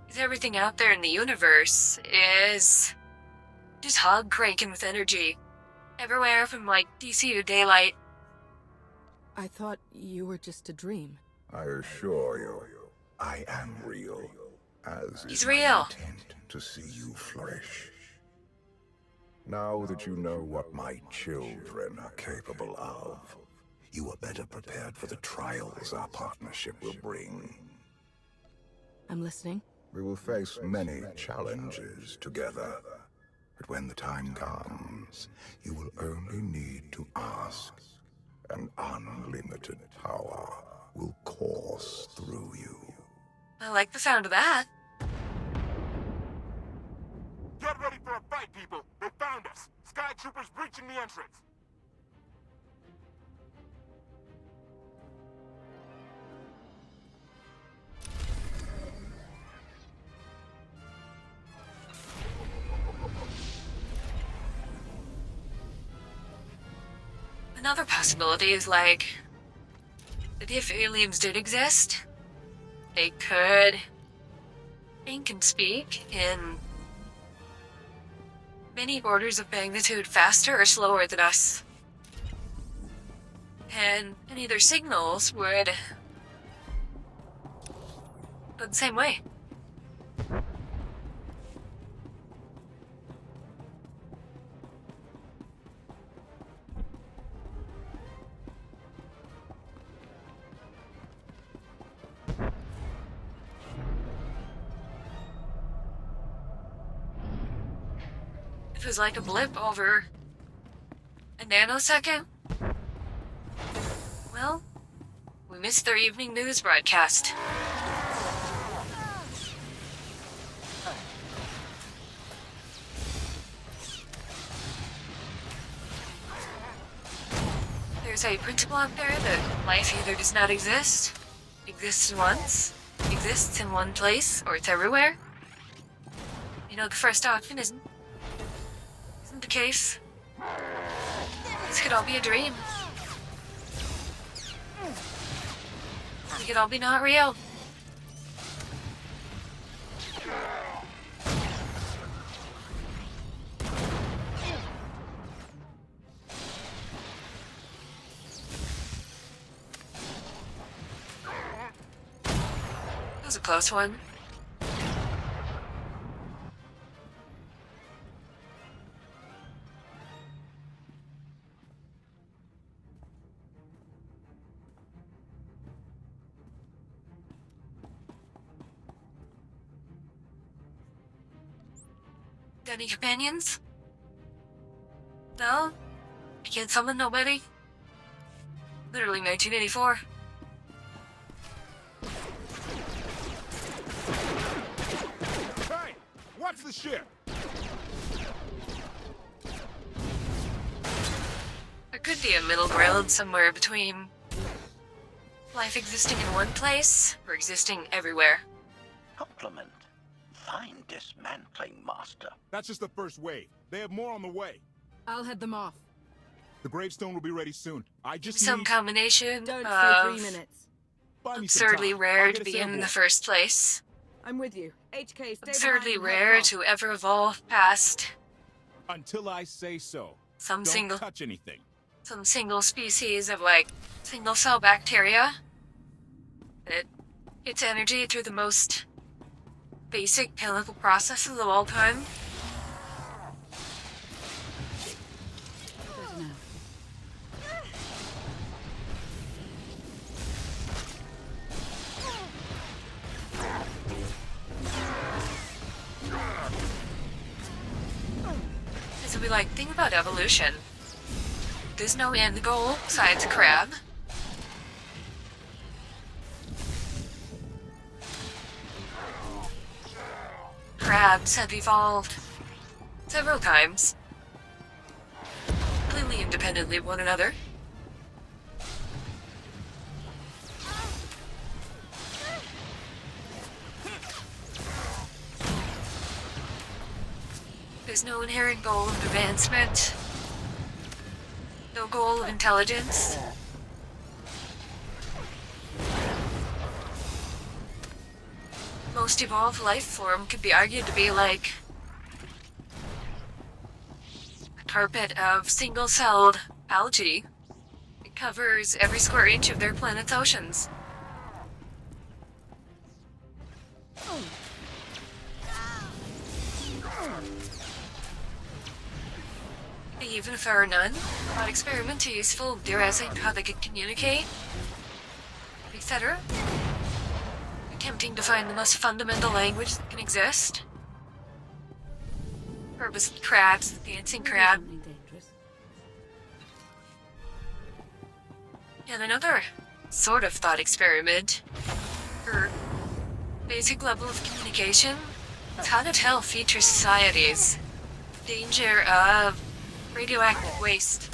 Because everything out there in the universe is just hog cranking with energy. Everywhere from, like, DC to daylight. I thought you were just a dream. I assure you, I am real. As He's is real. my intent to see you flourish. Now that you know what my children are capable of, you are better prepared for the trials our partnership will bring. I'm listening. We will face many challenges together, but when the time comes, you will only need to ask. An unlimited power will course through you. I like the sound of that. Get ready for a fight, people! They found us! Sky Troopers breaching the entrance! Another possibility is, like, that if aliens did exist, they could think and speak in many orders of magnitude faster or slower than us. And any of their signals would go the same way. It was like a blip over a nanosecond. Well, we missed their evening news broadcast. There's a principle out there that life either does not exist, exists once, exists in one place, or it's everywhere. You know, the first option isn't the case. This could all be a dream. It could all be not real. That was a close one. Any companions? No? You can't summon nobody? Literally 1984. Hey! Watch the ship! There could be a middle ground somewhere between life existing in one place or existing everywhere. Compliment. Fine dismantling, Master. That's just the first wave. They have more on the way. I'll head them off. The gravestone will be ready soon. I just Some need... combination Don't of say 3 minutes. Buy me some absurdly time. rare I'll to get be us in the airborne. first place. I'm with you. HK, stay Absurdly behind and rare help to ever evolve past Until I say so. some Don't single touch anything. species of like single cell bacteria. It gets energy through the most basic chemical processes of all time. Better now. So we like, think about evolution. There's no end goal besides a crab. Crabs have evolved several times, completely independently of one another. There's no inherent goal of advancement, no goal of intelligence. Most evolved life form could be argued to be like a carpet of single-celled algae. It covers every square inch of their planet's oceans. Even if there are none, thought experiments are useful theorizing how they could communicate, etc. Attempting to find the most fundamental language that can exist. Purpose of crabs, the dancing crab. Something dangerous. And another sort of thought experiment for basic level of communication is how to tell future societies danger of radioactive waste.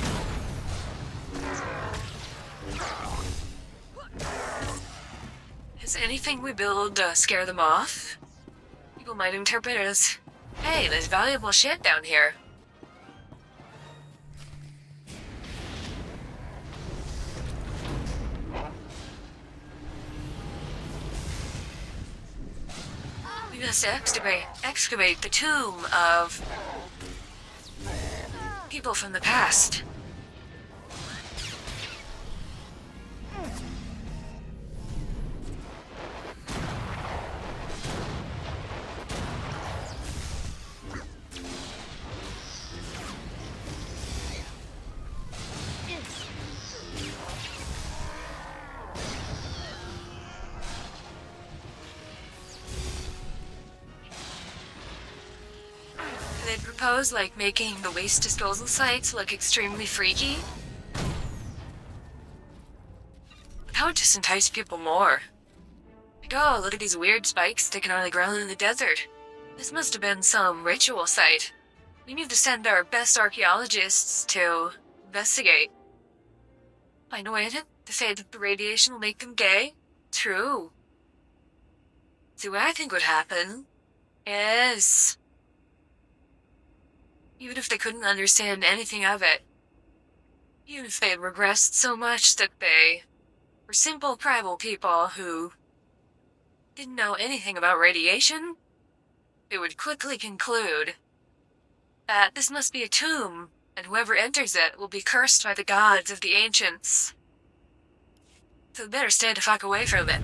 Does anything we build scare them off? People might interpret it as, hey, there's valuable shit down here. We must excavate the tomb of people from the past. suppose, like, making the waste disposal sites look extremely freaky? That would just entice people more. Like, oh, look at these weird spikes sticking out of the ground in the desert. This must have been some ritual site. We need to send our best archaeologists to investigate. Find a way to say that the radiation will make them gay? True. See, what I think would happen is, even if they couldn't understand anything of it, even if they had regressed so much that they were simple primal people who didn't know anything about radiation, they would quickly conclude that this must be a tomb, and whoever enters it will be cursed by the gods of the ancients. So they better stay the fuck away from it.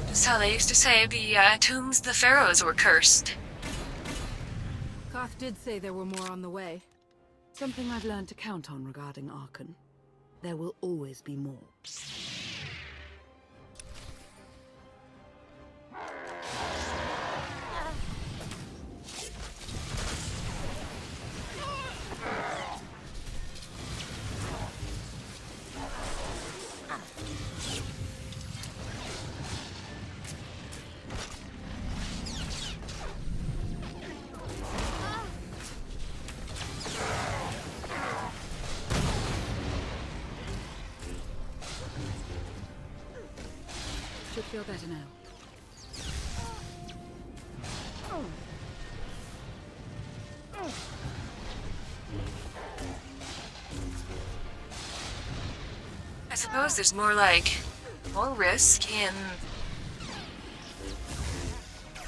Just how they used to say the tombs of the pharaohs were cursed. Koth did say there were more on the way. Something I've learned to count on regarding Archon. There will always be more. Should feel better now. I suppose there's more risk in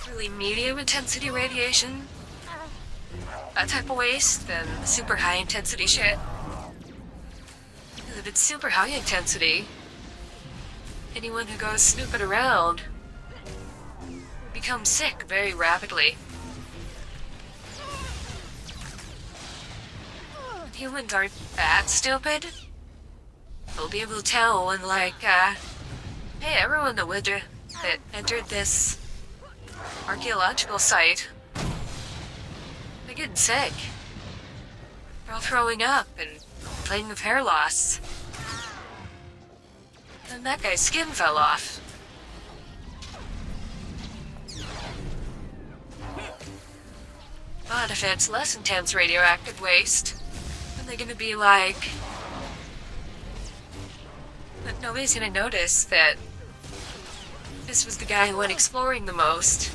really medium intensity radiation, that type of waste, than super high intensity shit. Because if it's super high intensity, anyone who goes snooping around will become sick very rapidly. Humans aren't that stupid. They'll be able to tell when, hey, everyone that entered this archaeological site, they're getting sick. They're all throwing up and complaining of hair loss. And that guy's skin fell off. But if it's less intense radioactive waste, then they're gonna be like, but nobody's gonna notice that this was the guy who went exploring the most.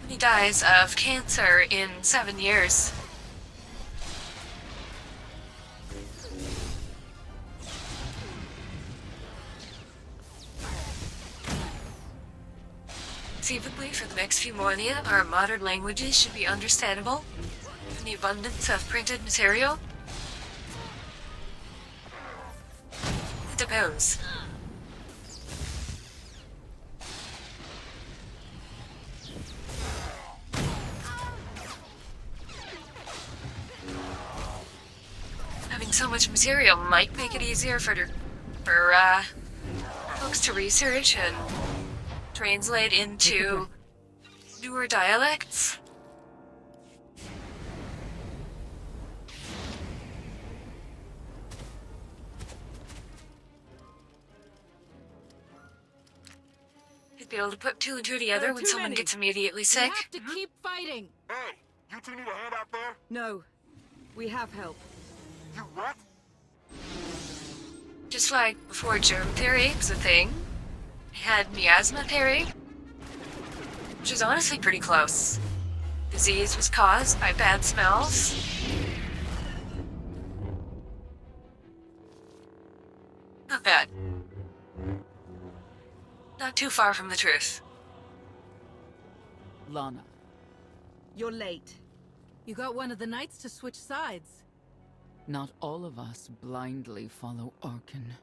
And he dies of cancer in 7 years. Conceivably, for the next few millennia, our modern languages should be understandable in the abundance of printed material. It depends. Having so much material might make it easier for folks to research and translate into newer dialects. You'd be able to put two and two together when someone gets immediately sick. We have to keep fighting. Hey, you two need a hand out there? No. We have help. You what? Just like before germ theory was a thing, I had miasma theory, which is honestly pretty close. Disease was caused by bad smells. Not bad. Not too far from the truth. Lana. You're late. You got one of the knights to switch sides. Not all of us blindly follow Archon.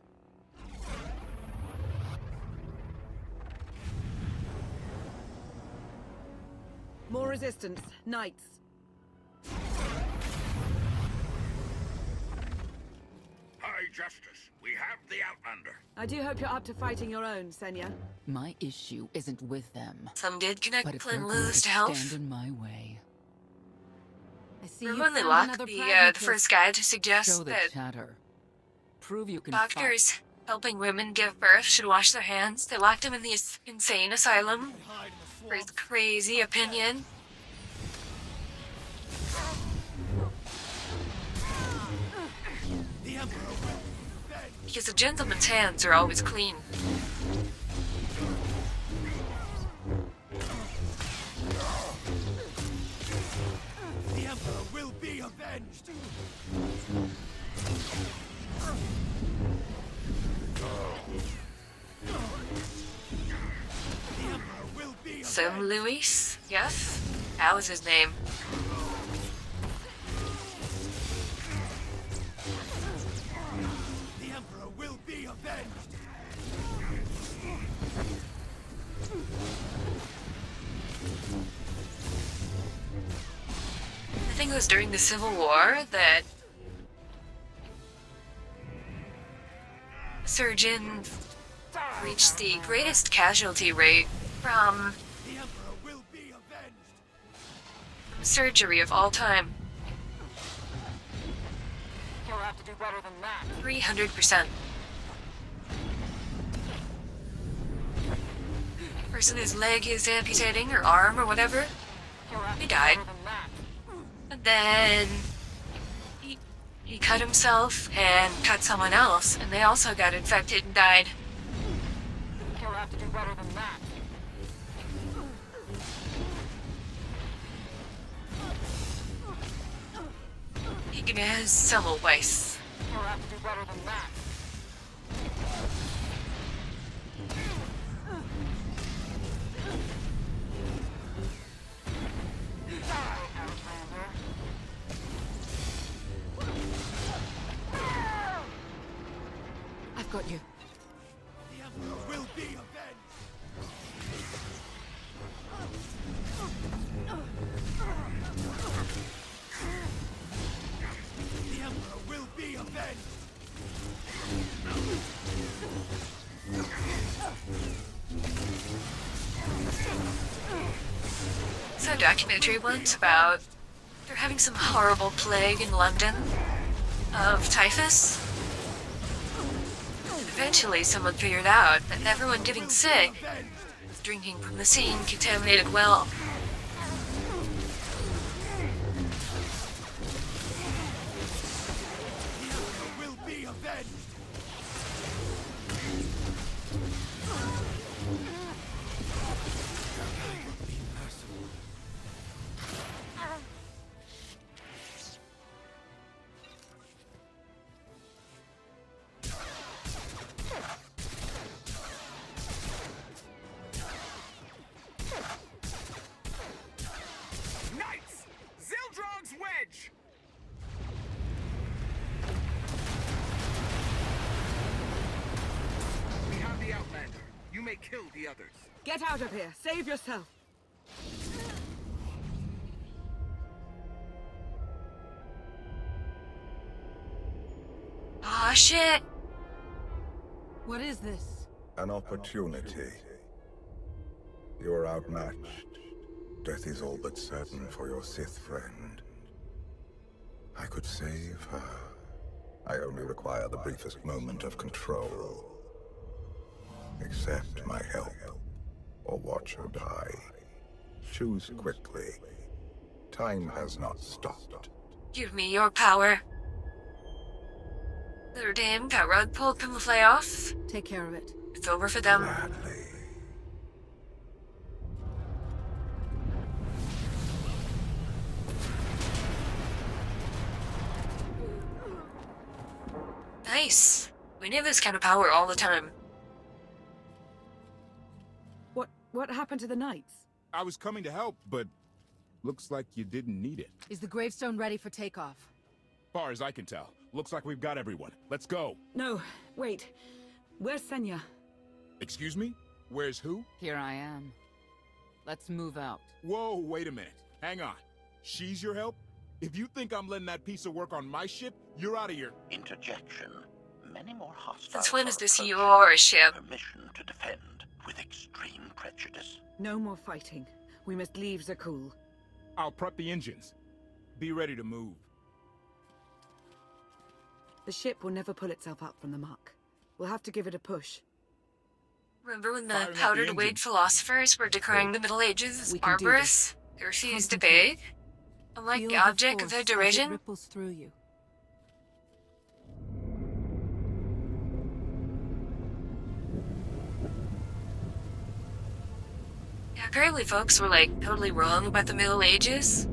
More resistance. Knights. Hide justice. We have the Outlander. I do hope you're up to fighting your own, Senya. My issue isn't with them. Some did But connect if they're Flynn going to Lewis to health. stand in my way, I see you Remember found Locke, another the pragmatist. first guy to show suggest the that chatter. Prove you can doctors fight. helping women give birth should wash their hands. They locked him in the insane asylum for his crazy opinion. Because a gentleman's hands are always clean. The Emperor will be avenged! The Emperor will be avenged! Some Luis? Yes? That was his name. The Emperor will be avenged! I think it was during the Civil War that surgeons reached the greatest casualty rate from The Emperor will be avenged! surgery of all time. You'll have to do better than that. 300%. Person whose leg is amputating, or arm, or whatever, You'll have to he do died. better than that. And then he cut himself and cut someone else, and they also got infected and died. You'll have to do better than that. Ignes Semmelweis. You'll have to do better than that. Die, Outlander. I've got you. The Emperor will be avenged! The Emperor will be avenged! I saw a documentary once about they're having some horrible plague in London of typhus. And eventually someone figured out that everyone getting sick was drinking from the same contaminated well. The Emperor will be avenged! Knights! Zildrog's wedge! We have the Outlander. You may kill the others. Get out of here. Save yourself. Aw, shit! What is this? An opportunity. You are outmatched. Death is all but certain for your Sith friend. I could save her. I only require the briefest moment of control. Accept my help, or watch her die. Choose quickly. Time has not stopped. Give me your power. Their team got rug pulled from the playoffs. Take care of it. It's over for them. Gladly. Nice. We need this kind of power all the time. What happened to the Knights? I was coming to help, but looks like you didn't need it. Is the gravestone ready for takeoff? Far as I can tell, looks like we've got everyone. Let's go. No, wait. Where's Senya? Excuse me? Where's who? Here I am. Let's move out. Whoa, wait a minute. Hang on. She's your help? If you think I'm letting that piece of work on my ship, you're out of here. Interjection. many more hostiles. Since when is are this approaching. your ship? Permission to defend with extreme prejudice. No more fighting. We must leave Zakul. I'll prep the engines. Be ready to move. The ship will never pull itself up from the muck. We'll have to give it a push. Remember when the Firing up the powdered engine. wig philosophers were decrying the Middle Ages as We can do barbarous? They refused to Concentrate. bathe? Unlike Feel the object of force their as it derision? ripples through you. Yeah, apparently folks were like totally wrong about the Middle Ages.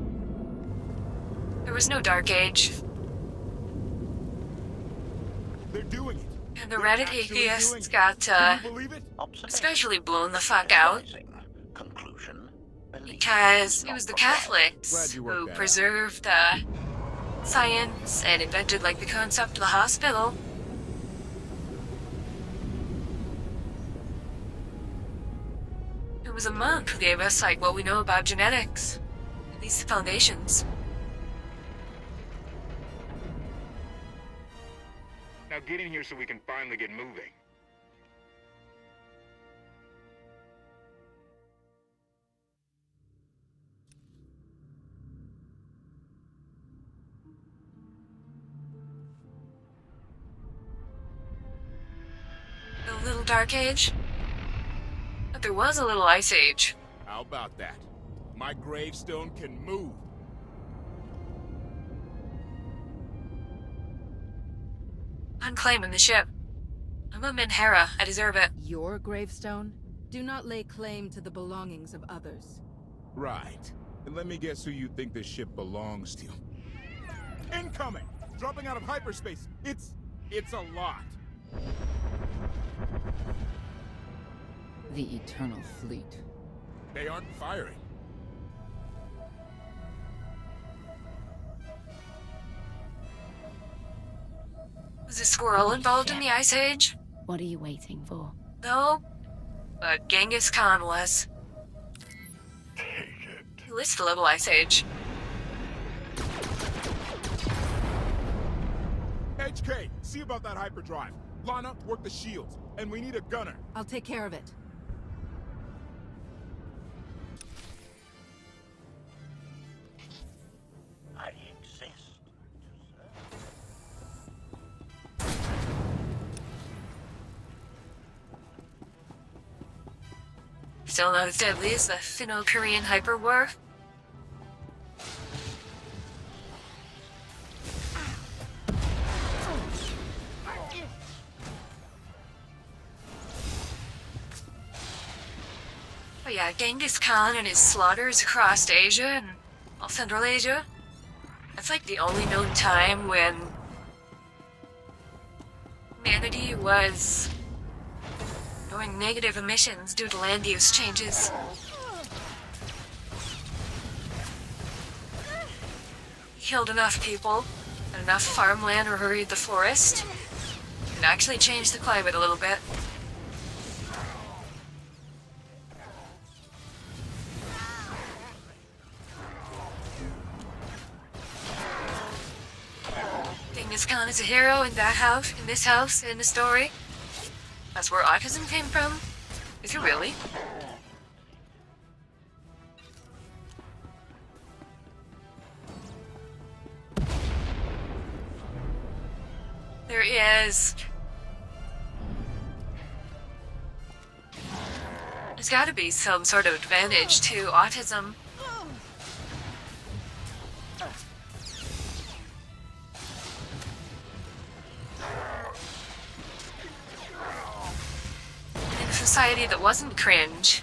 There was no Dark Age. They're doing it. And the They're Reddit actually doing atheists it. got, Can you believe it? especially blown the fuck out. Conclusion. Because it was the Catholics Glad you worked who that out. preserved science and invented like the concept of the hospital. It was a monk who gave us like what we know about genetics. At least the foundations. Now get in here so we can finally get moving. A little Dark Age. But there was a little Ice Age. How about that? My gravestone can move. I'm claiming the ship. I'm a menhera. I deserve it. Your gravestone? Do not lay claim to the belongings of others. Right. And let me guess who you think this ship belongs to. Incoming! Dropping out of hyperspace. It's a lot. The Eternal Fleet. They aren't firing. Was a squirrel involved in the Ice Age? What are you waiting for? No. But Genghis Khan was. He lives the little Ice Age. HK, see about that hyperdrive. Lana, work the shields. And we need a gunner. I'll take care of it. I exist. Still not as deadly as the Finno-Korean hyper war. But yeah, Genghis Khan and his slaughters across Asia and all Central Asia. That's like the only known time when humanity was going negative emissions due to land use changes. He killed enough people and enough farmland hurried the forest and actually changed the climate a little bit. Genghis Khan is a hero in that house, in this house, in the story. That's where autism came from? Is it really? There is. There's gotta be some sort of advantage to autism. In a society that wasn't cringe,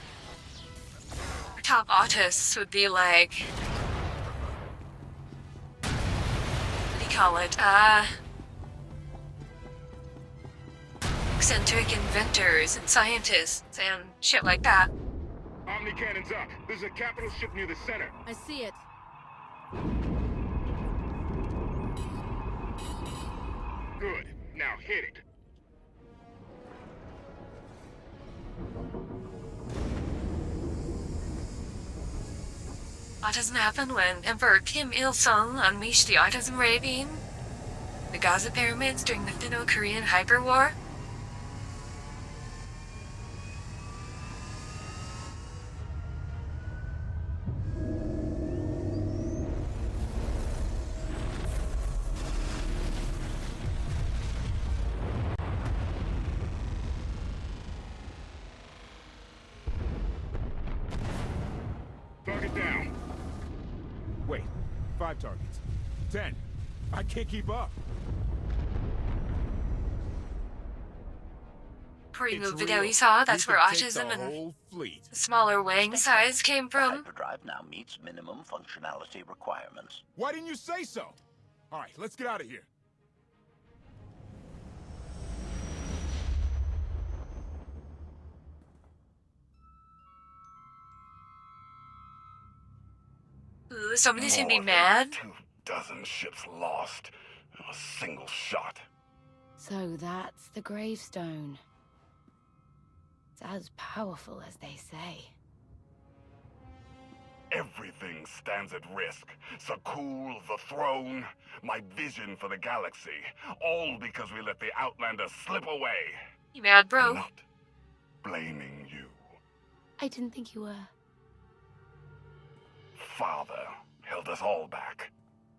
our top autists would be like, what do you call it? Eccentric inventors and scientists and shit like that. Omni cannons up. There's a capital ship near the center. I see it. Good. Now hit it. Autism happened when Emperor Kim Il-sung unleashed the autism ray beam. the Gaza pyramids during the Finno-Korean Hyperwar? Target down. Wait, 5 targets. 10. I can't keep up. Primo video you saw, that's where autism and the smaller wang size came The from. hyperdrive now meets minimum functionality requirements. Why didn't you say so? All right, let's get out of here. Ooh, somebody seemed to be More mad. than 24 ships lost in a single shot. So that's the gravestone. It's as powerful as they say. Everything stands at risk. Sakul, the throne, my vision for the galaxy. All because we let the Outlanders slip away. You mad, bro? I'm not blaming you. I didn't think you were. Father held us all back.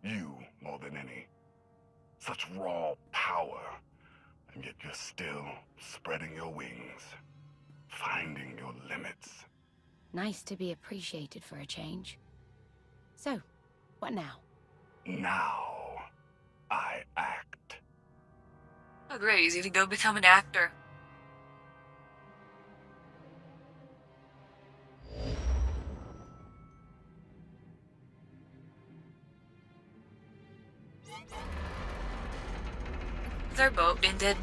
You more than any. Such raw power. And yet you're still spreading your wings. Finding your limits. Nice to be appreciated for a change. So, what now? Now, I act. Oh great, he's gonna go become an actor. Is their boat bended?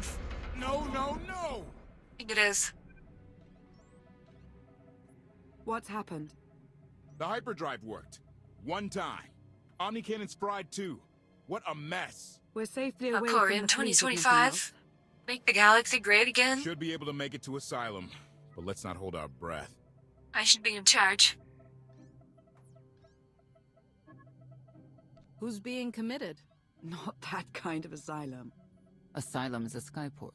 No, no, no! I think it is. What's happened? The hyperdrive worked. One time. Omnicannon's fried too. What a mess. We're safely away Korea from in the fleet, if nothing 2025? else. Make the galaxy great again? Should be able to make it to Asylum, but let's not hold our breath. I should be in charge. Who's being committed? Not that kind of asylum. Asylum is a skyport.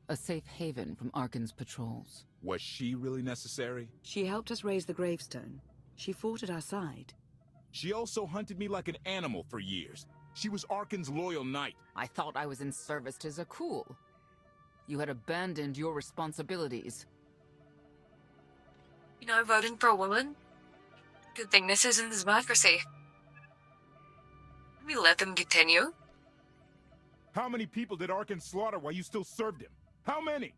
A safe haven from Arkan's patrols. Was she really necessary? She helped us raise the gravestone. She fought at our side. She also hunted me like an animal for years. She was Arkan's loyal knight. I thought I was in service to Zakul. You had abandoned your responsibilities. You know, I'm voting for a woman. Good thing this isn't a democracy. We let them continue. How many people did Arkan slaughter while you still served him? How many?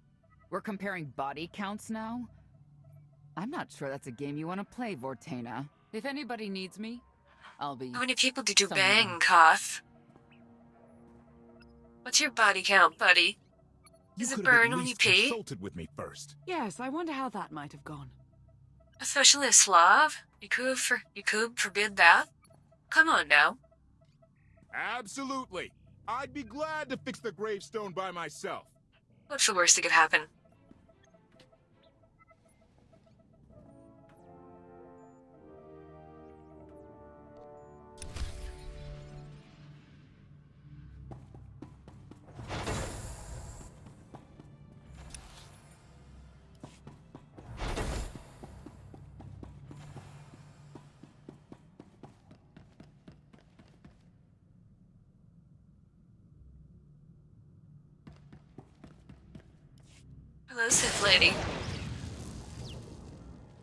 We're comparing body counts now? I'm not sure that's a game you want to play, Vortena. If anybody needs me, I'll be... How many people did you somewhere. bang, Koth? What's your body count, buddy? Does it burn when you pee? Consulted with me first. Yes, I wonder how that might have gone. Especially a Slav? You could forbid that? Come on now. Absolutely. I'd be glad to fix the gravestone by myself. What's the worst that could happen? Hello, Sith Lady.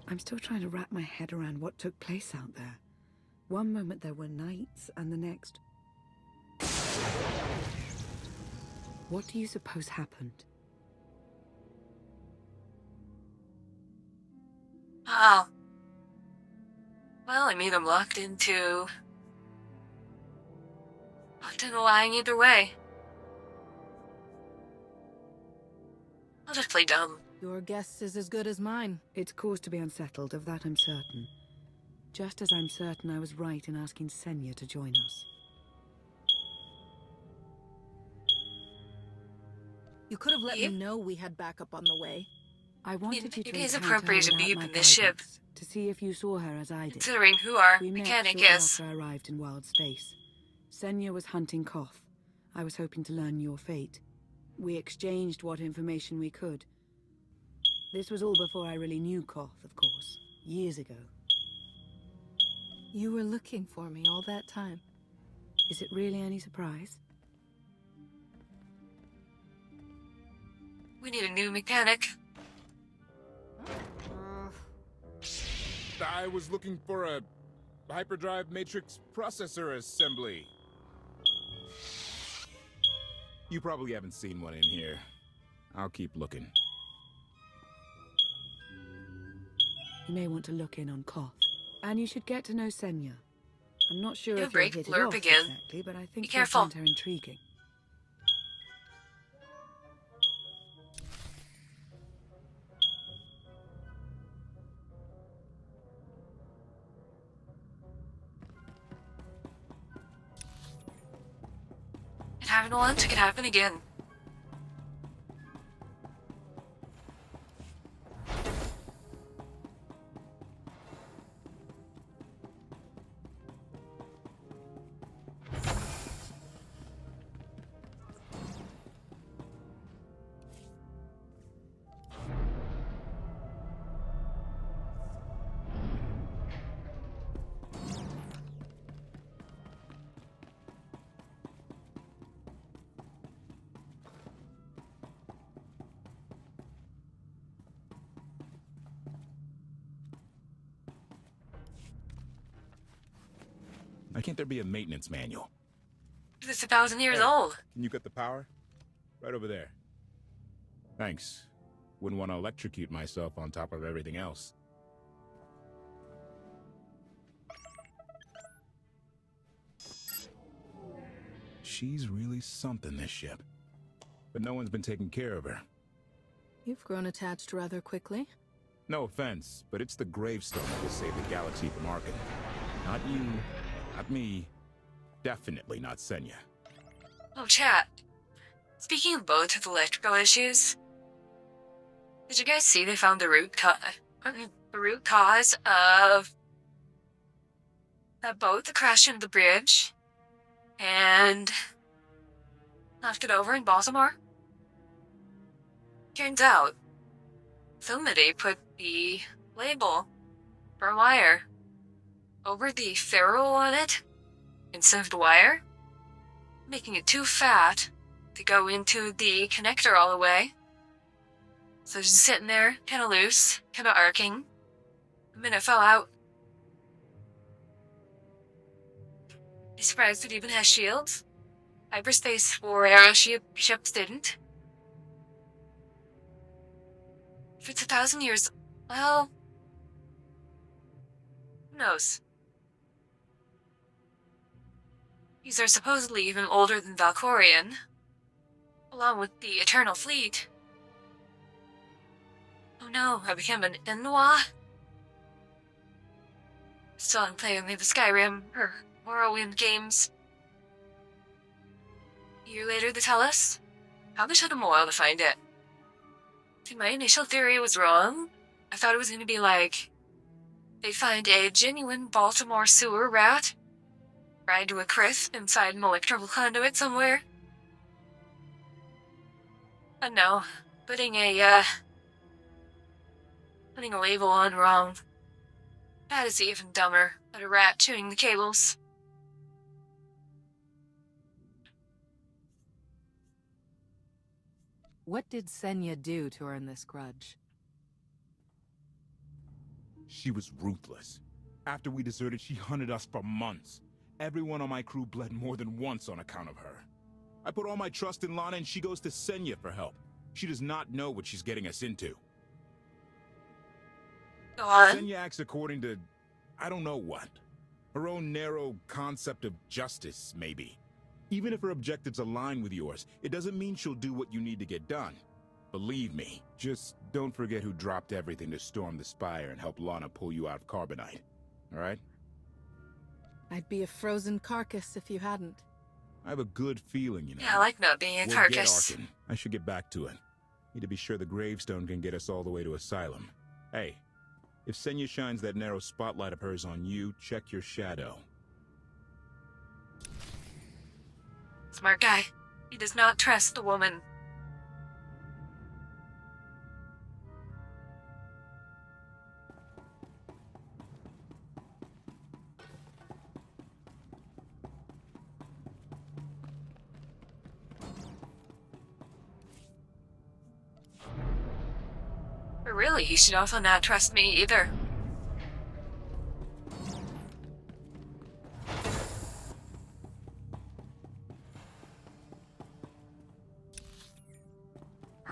I'm still trying to wrap my head around what took place out there. One moment there were knights, and the next... What do you suppose happened? Oh. Well, I mean, I'm locked into lying either way. I'll just play dumb. Your guess is as good as mine. It's cause to be unsettled, of that I'm certain. Just as I'm certain I was right in asking Senya to join us. You could have let me know we had backup on the way. I wanted you to It is encounter her appropriate to without be my in this ship. guidance, to see if you saw her as I did. Considering who our We met mechanic short is. after I arrived in wild space. Senya was hunting Koth. I was hoping to learn your fate. We exchanged what information we could. This was all before I really knew Koth, of course. Years ago. You were looking for me all that time. Is it really any surprise? We need a new mechanic. I was looking for a hyperdrive matrix processor assembly. You probably haven't seen one in here. I'll keep looking. You may want to look in on Koth. And you should get to know Senya. I'm not sure Give a if you'll break, hit it blurb off again. exactly, but I Be think you'll careful. find her intriguing. It happened once, it could happen again. Why can't there be a maintenance manual? It's 1,000 years Hey, old. Can you get the power? Right over there. Thanks. Wouldn't want to electrocute myself on top of everything else. She's really something, this ship. But no one's been taking care of her. You've grown attached rather quickly. No offense, but it's the gravestone that will save the galaxy from Arkin. Not you, not me, definitely not Senya. Oh, chat. Speaking of both of the electrical issues, did you guys see they found the root cause of that boat that crashed into the bridge and knocked it over in Baltimore? Turns out, somebody put the label for wire over the ferrule on it instead of the wire, making it too fat to go into the connector all the way. So just sitting there, kind of loose, kind of arcing. The minute it fell out. I'm surprised it even has shields. Hyperspace for ships didn't. If it's 1,000 years, well, who knows? These are supposedly even older than Valkorion, along with the Eternal Fleet. Oh no, I became an Inuwa? Still I'm playing the Skyrim, or Morrowind games. A year later they tell us, probably took them a while to find it. See, my initial theory was wrong. I thought it was gonna be like, they find a genuine Baltimore sewer rat, ride to a crisp inside an electrical conduit somewhere. But no, putting a label on wrong. That is even dumber than a rat chewing the cables. What did Senya do to earn this grudge? She was ruthless. After we deserted, she hunted us for months. Everyone on my crew bled more than once on account of her. I put all my trust in Lana and she goes to Senya for help. She does not know what she's getting us into. Go on. Senya acts according to, I don't know what. Her own narrow concept of justice, maybe. Even if her objectives align with yours, it doesn't mean she'll do what you need to get done. Believe me. Just don't forget who dropped everything to storm the Spire and help Lana pull you out of Carbonite. Alright? I'd be a frozen carcass if you hadn't. I have a good feeling, you know. Yeah, I like not being a We'll carcass. get Arkin. I should get back to it. Need to be sure the gravestone can get us all the way to Asylum. Hey, if Senya shines that narrow spotlight of hers on you, check your shadow. Smart guy. He does not trust the woman. But really, he should also not trust me either.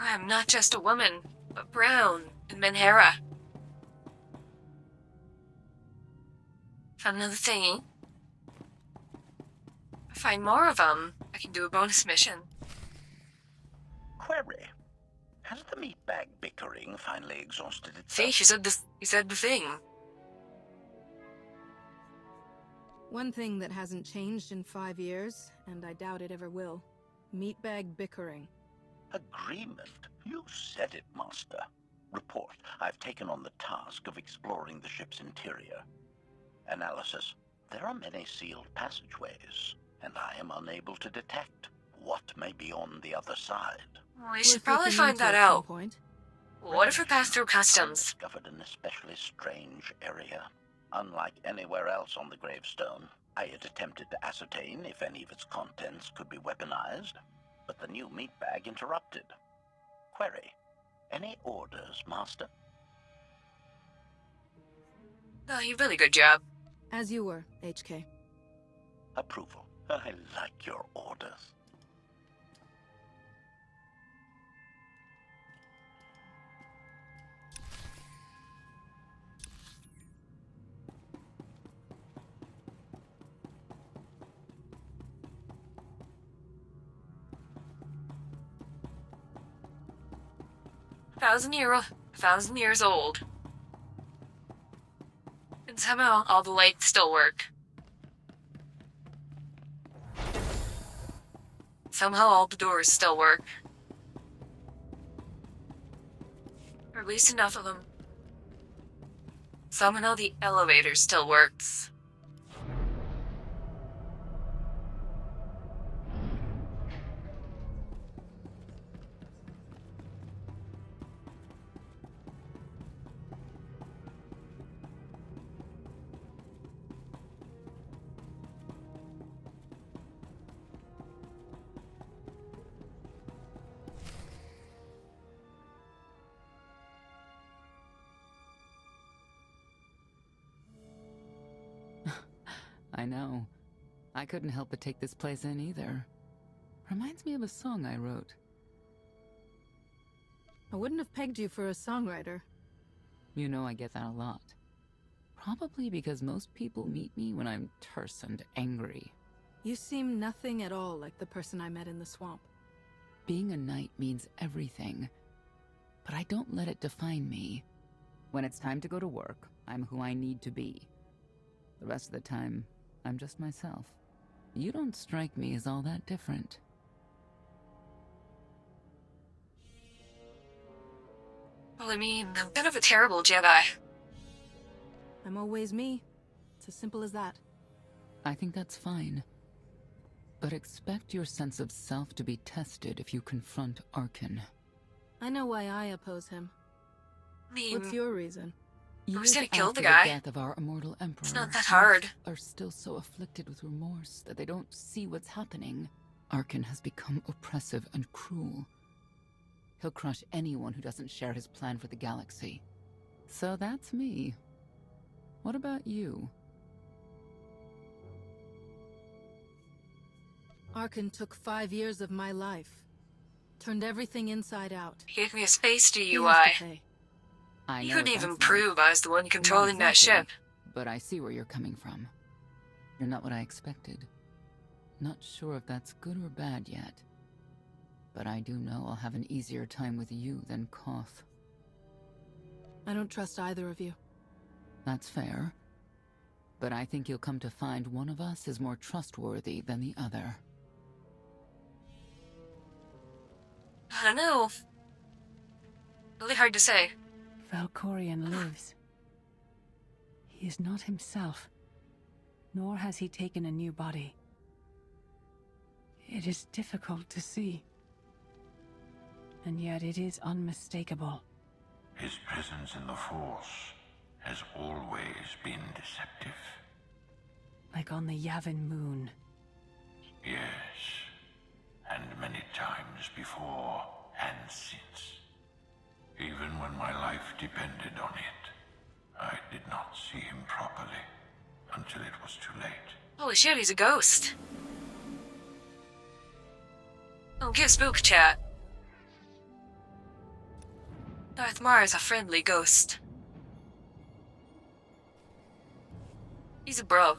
I'm not just a woman, but brown and menhera. Found another thingy. If I find more of them, I can do a bonus mission. Query. Has the meatbag bickering finally exhausted itself? See, he said the thing. One thing that hasn't changed in 5 years, and I doubt it ever will. Meatbag bickering. Agreement? You said it, Master. Report. I've taken on the task of exploring the ship's interior. Analysis. There are many sealed passageways, and I am unable to detect what may be on the other side. We should probably find that out. What if we pass through I customs? discovered an especially strange area. Unlike anywhere else on the gravestone, I had attempted to ascertain if any of its contents could be weaponized, but the new meatbag interrupted. Query. Any orders, Master? Oh, you really good job. As you were, HK. Approval. I like your orders. Thousand years old. And somehow all the lights still work. Somehow all the doors still work. Or at least enough of them. Somehow the elevator still works. I know. I couldn't help but take this place in either. Reminds me of a song I wrote. I wouldn't have pegged you for a songwriter. You know I get that a lot. Probably because most people meet me when I'm terse and angry. You seem nothing at all like the person I met in the swamp. Being a knight means everything, but I don't let it define me. When it's time to go to work, I'm who I need to be. The rest of the time, I'm just myself. You don't strike me as all that different. Well, I mean, I'm kind of a terrible Jedi. I'm always me. It's as simple as that. I think that's fine. But expect your sense of self to be tested if you confront Arkin. I know why I oppose him. What's your reason? Who's gonna kill the After guy? the death of our immortal emperor, It's not that hard. are still so afflicted with remorse that they don't see what's happening. Arkin has become oppressive and cruel. He'll crush anyone who doesn't share his plan for the galaxy. So that's me. What about you? Arkin took 5 years of my life. Turned everything inside out. He gave me a space He DUI. has to pay. I You know couldn't what even that's prove I was the one like. controlling Not that ship. exactly, but I see where you're coming from. You're not what I expected. Not sure if that's good or bad yet. But I do know I'll have an easier time with you than Koth. I don't trust either of you. That's fair. But I think you'll come to find one of us is more trustworthy than the other. I don't know. Really hard to say. Valkorion lives. He is not himself, nor has he taken a new body. It is difficult to see. And yet it is unmistakable. His presence in the Force has always been deceptive. Like on the Yavin moon. Yes, and many times before and since. Even when my life depended on it, I did not see him properly until it was too late. Holy shit, he's a ghost. Don't give spook chat. Darth Maul is a friendly ghost. He's a bro.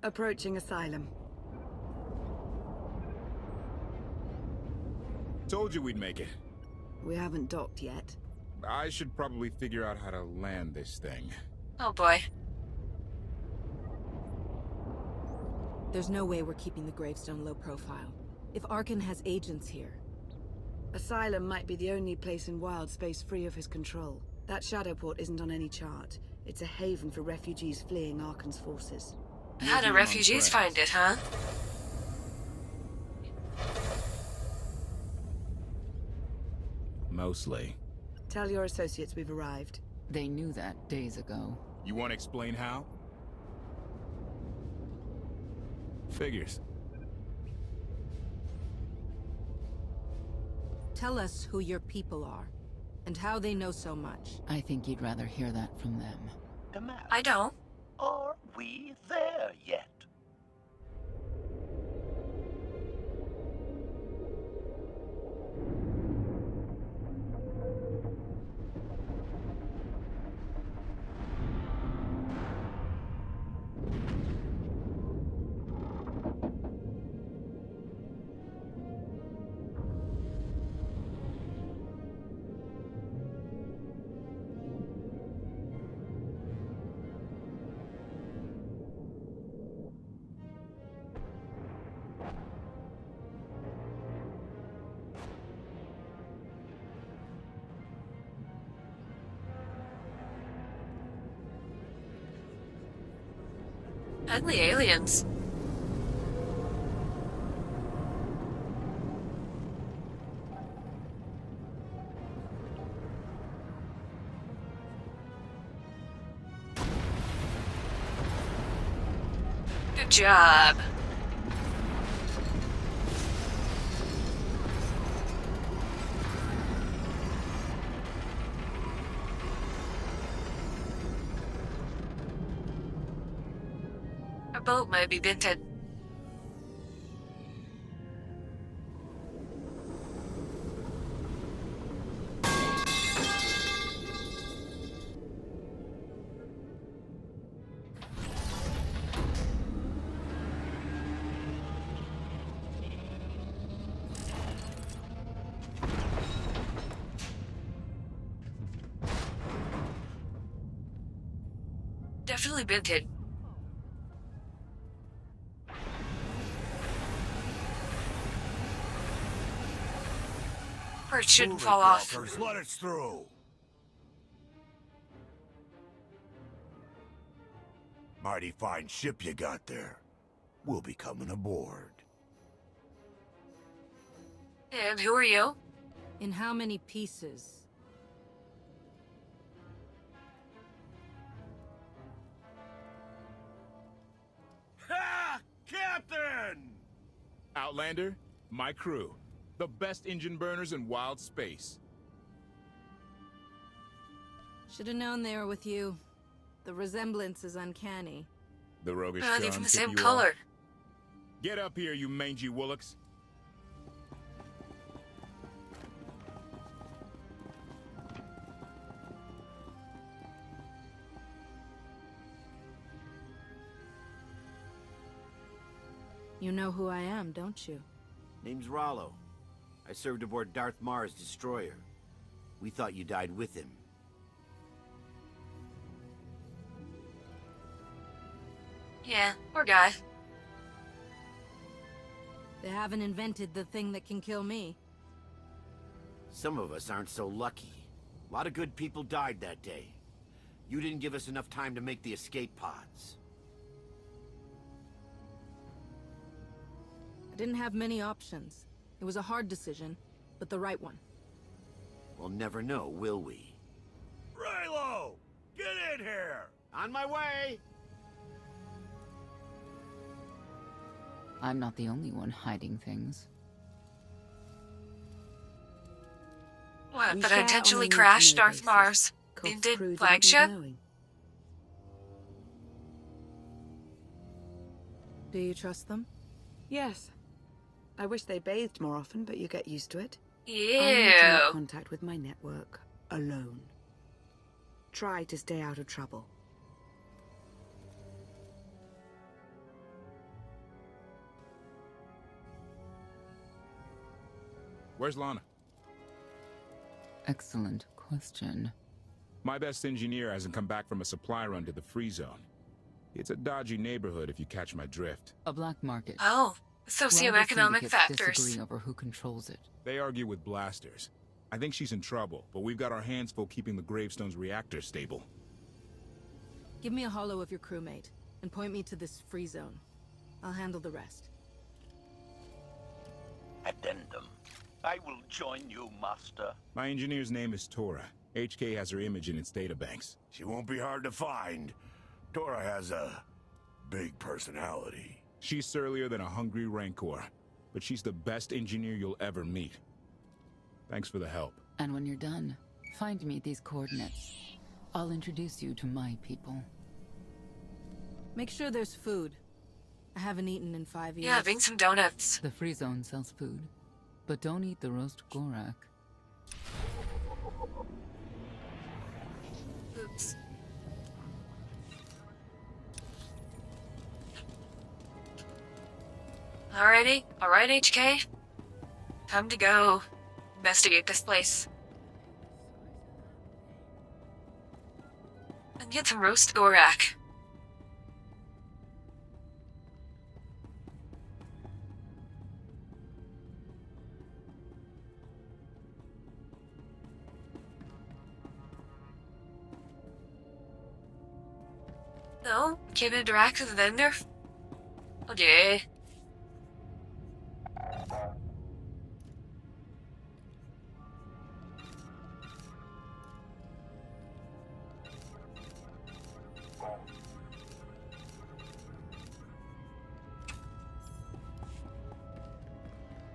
Approaching Asylum. Told you we'd make it. We haven't docked yet. I should probably figure out how to land this thing. Oh boy. There's no way we're keeping the gravestone low profile. If Arkin has agents here... Asylum might be the only place in wild space free of his control. That shadow port isn't on any chart. It's a haven for refugees fleeing Arkin's forces. How do refugees find it, huh? Mostly. Tell your associates we've arrived. They knew that days ago. You want to explain how? Figures. Tell us who your people are, and how they know so much. I think you'd rather hear that from them. I don't. Are we there yet? Ugly aliens. Good job. Our boat might be binted. Definitely binted. Or it shouldn't fall off. Let us through. Mighty fine ship you got there. We'll be coming aboard. And who are you? In how many pieces? Ha! Captain! Outlander, my crew. The best engine burners in wild space. Should have known they were with you. The resemblance is uncanny. The roguish Not charm even the tip same you color. off? Get up here, you mangy woolocks. You know who I am, don't you? Name's Rollo. I served aboard Darth Maul's destroyer. We thought you died with him. Yeah, poor guy. They haven't invented the thing that can kill me. Some of us aren't so lucky. A lot of good people died that day. You didn't give us enough time to make the escape pods. I didn't have many options. It was a hard decision, but the right one. We'll never know, will we? Raylo! Get in here! On my way! I'm not the only one hiding things. What, that I intentionally crashed Darth Mars? Did flagship? Do you trust them? Yes. I wish they bathed more often, but you get used to it. Ew. I need to make contact with my network alone. Try to stay out of trouble. Where's Lana? Excellent question. My best engineer hasn't come back from a supply run to the free zone. It's a dodgy neighborhood if you catch my drift. A black market. Oh, socioeconomic Rival factors. disagree over who controls it. They argue with blasters. I think she's in trouble, but we've got our hands full keeping the Gravestone's reactor stable. Give me a holo of your crewmate, and point me to this free zone. I'll handle the rest. Addendum. I will join you, Master. My engineer's name is Tora. HK has her image in its databanks. She won't be hard to find. Tora has a big personality. She's surlier than a hungry rancor, but she's the best engineer you'll ever meet. Thanks for the help. And when you're done, find me at these coordinates. I'll introduce you to my people. Make sure there's food. I haven't eaten in 5 years. Yeah, bring some donuts. The free zone sells food, but don't eat the roast Gorak. Oops. Alrighty, alright HK. Time to go investigate this place. And get some roast Gorak. No, can't interact with the vendor. Okay.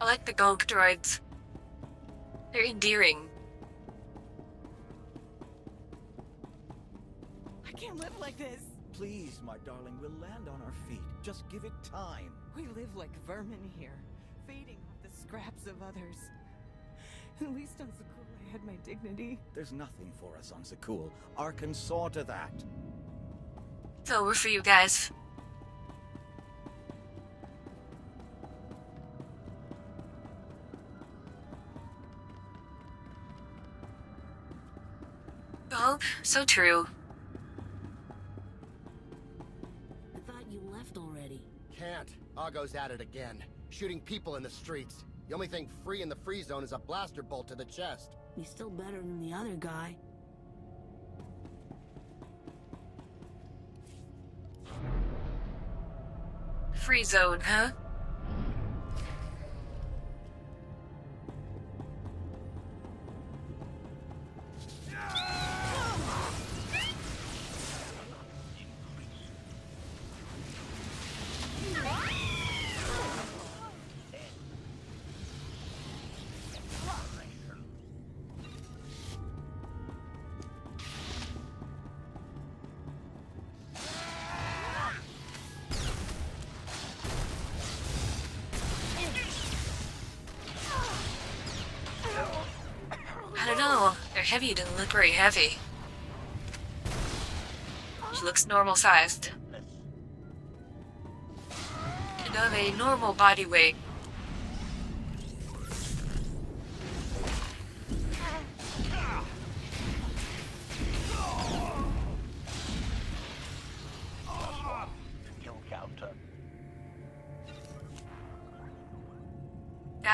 I like the Gulk droids. They're endearing. I can't live like this. Please, my darling, we'll land on our feet. Just give it time. We live like vermin here, feeding off the scraps of others. At least on Zakul I had my dignity. There's nothing for us on Zakul. Arkan saw to that. It's over for you guys. Oh, so true. I thought you left already. Can't. Argo's at it again. Shooting people in the streets. The only thing free in the free zone is a blaster bolt to the chest. He's still better than the other guy. Free zone, huh? I don't know. They're heavy doesn't look very heavy. She looks normal sized. And of a normal body weight. Kill counter.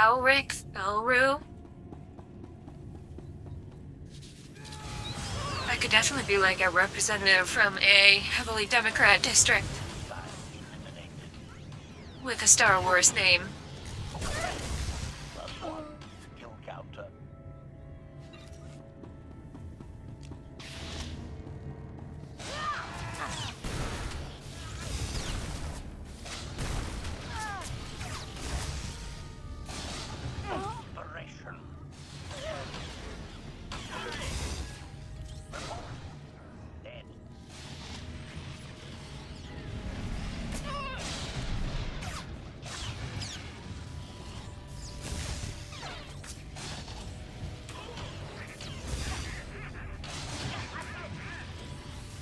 Elric, Elru. I could definitely be like a representative from a heavily Democrat district with a Star Wars name. Kill counter. Operation. Dead.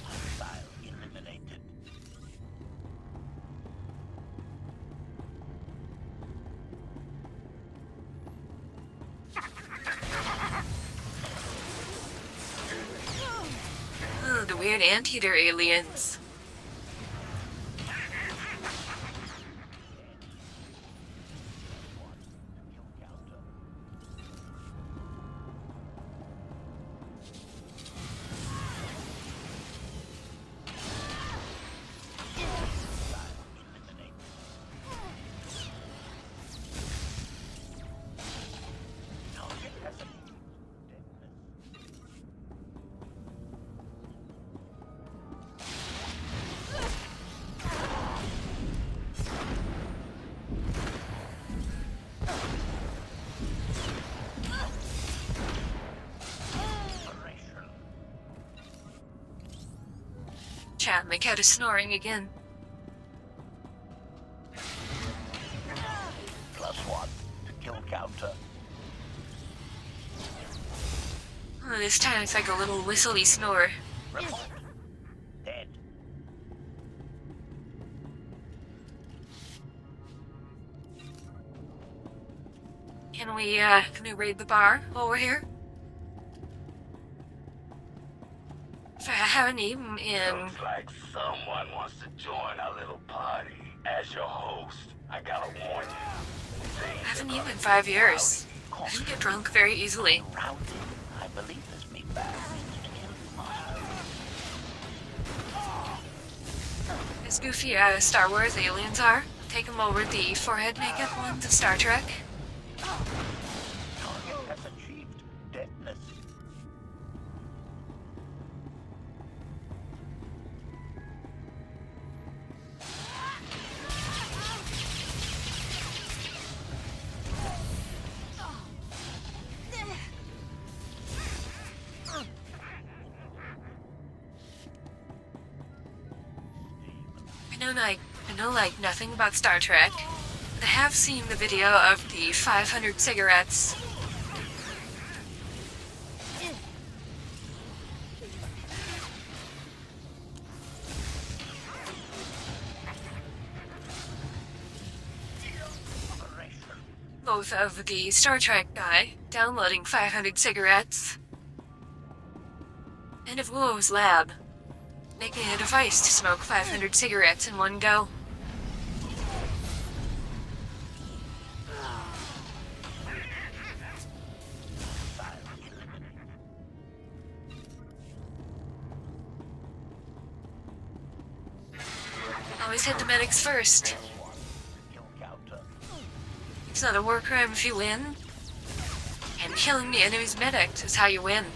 Hostile eliminated. Oh, the weird anteater aliens. Chat, my cat is snoring again. +1 to kill counter. Oh, this time it's like a little whistly snore. Dead. Can we raid the bar while we're here? If I haven't eaten in... Looks like someone wants to join our little party. As your host, I gotta warn you. I haven't eaten in 5 years. I don't get drunk very easily. I believe this meatbag means to kill you, master. As goofy as Star Wars aliens are, take them over the forehead makeup ones of Star Trek. Target has achieved deadness. I know like nothing about Star Trek. I have seen the video of the 500 cigarettes. Both of the Star Trek guy downloading 500 cigarettes, and of Willow's lab making a device to smoke 500 cigarettes in one go. Always hit the medics first. It's not a war crime if you win. And killing the enemy's medics is how you win.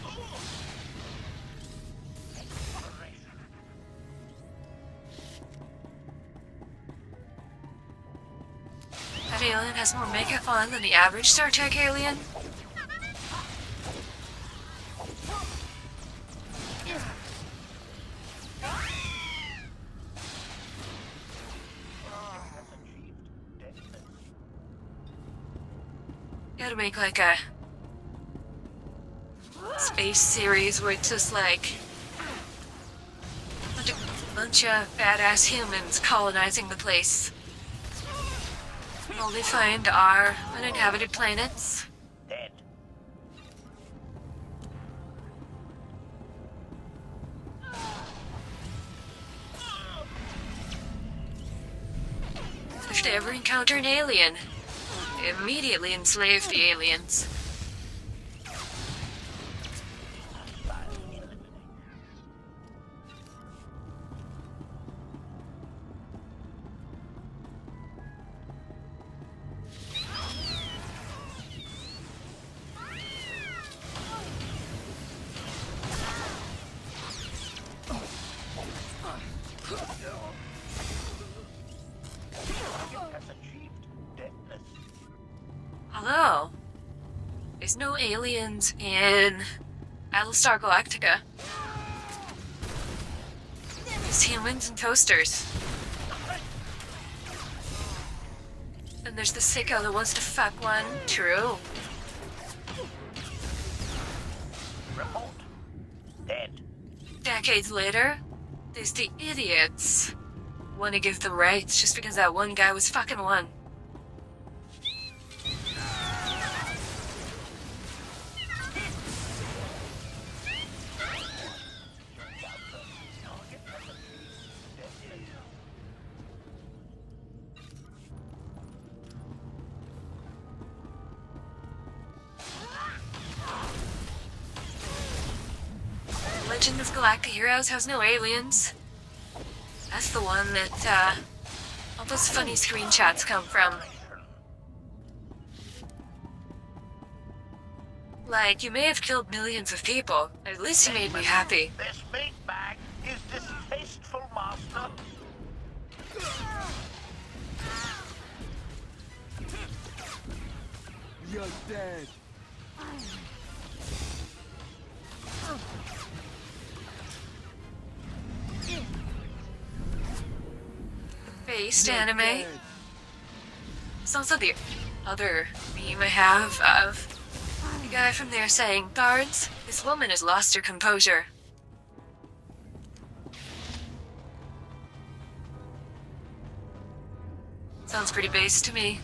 That alien has more makeup on than the average Star Trek alien. Gotta make like a space series where it's just like a bunch of badass humans colonizing the place. All they find are uninhabited planets. Dead. If they ever encounter an alien, immediately enslave the aliens. Hello. There's no aliens in Battlestar Galactica. There's humans and toasters. And there's the sicko that wants to fuck one. True. Remote. Dead. Decades later, there's the idiots. Want to give them rights just because that one guy was fucking one. Legend of Galactic Heroes has no aliens. That's the one that, all those funny screenshots come from. Like, you may have killed millions of people, but at least you made me happy. This meat bag is distasteful, Master. You're dead. Based anime. It's also the other meme I have of the guy from there saying, "Guards, this woman has lost her composure." Sounds pretty base to me.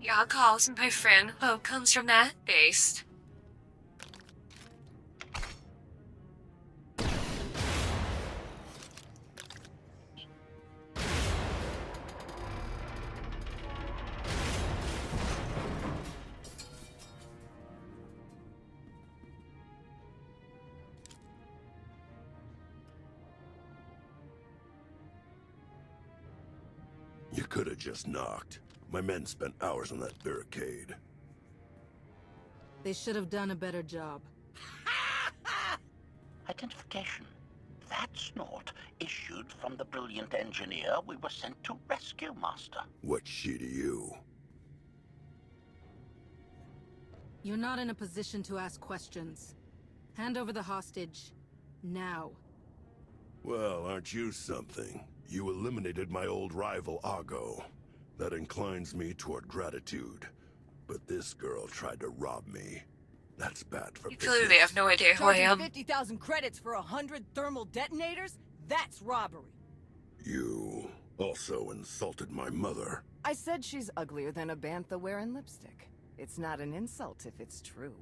Y'all calls my friend who comes from that base. You could have just knocked. My men spent hours on that barricade. They should have done a better job. Identification. That's not issued from the brilliant engineer we were sent to rescue, Master. What's she to you? You're not in a position to ask questions. Hand over the hostage. Now. Well, aren't you something? You eliminated my old rival, Argo. That inclines me toward gratitude. But this girl tried to rob me. That's bad for business. Clearly they have no idea who I am. 50,000 credits for 100 thermal detonators? That's robbery. You also insulted my mother. I said she's uglier than a bantha wearing lipstick. It's not an insult if it's true.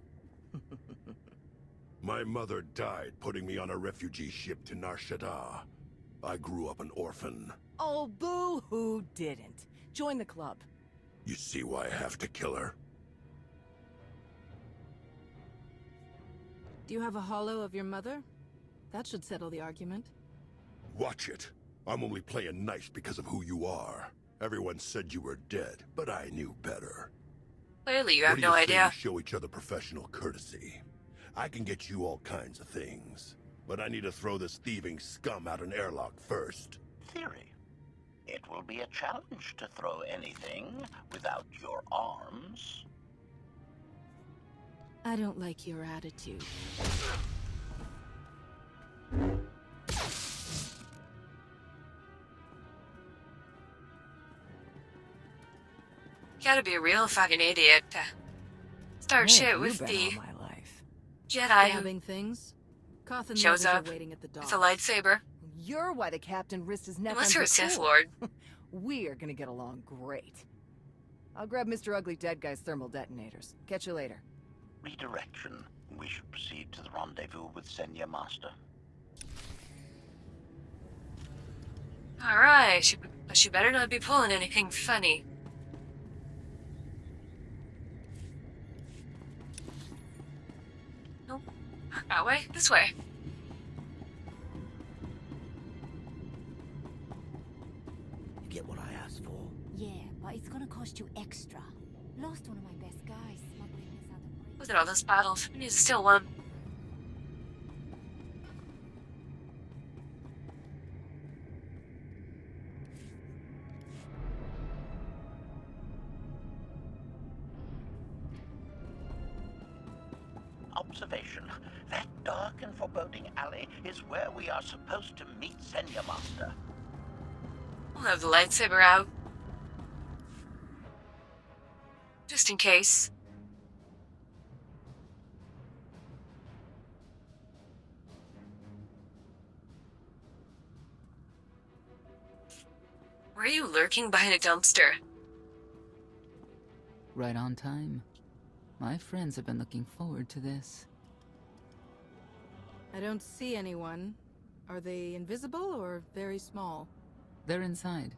My mother died putting me on a refugee ship to Nar Shaddaa. I grew up an orphan. Oh, boo-hoo didn't. Join the club. You see why I have to kill her? Do you have a hollow of your mother? That should settle the argument. Watch it. I'm only playing nice because of who you are. Everyone said you were dead, but I knew better. Clearly you have What do no you say idea. we show each other professional courtesy? I can get you all kinds of things, but I need to throw this thieving scum out an airlock first. Theory. It will be a challenge to throw anything without your arms. I don't like your attitude. Gotta be a real fucking idiot to start Where shit have you with been the all my life? Jedi who Grabbing things. Koth and shows the others up are waiting at the dock. with a lightsaber. You're why the captain risked his neck Unless on you're a Sith Jakku. Lord. We're gonna get along great. I'll grab Mr. Ugly Dead Guy's thermal detonators. Catch you later. Redirection. We should proceed to the rendezvous with Senya Master. Alright, she better not be pulling anything funny. Nope. That way? This way. You get what I asked for. Yeah, but it's gonna cost you extra. Lost one of my best guys smuggling this other. Look at all those bottles. We need to steal one. Observation. That dark and foreboding alley is where we are supposed to meet Senya Master. We'll have the lightsaber out. Just in case. Were you lurking behind a dumpster? Right on time. My friends have been looking forward to this. I don't see anyone. Are they invisible or very small? They're inside.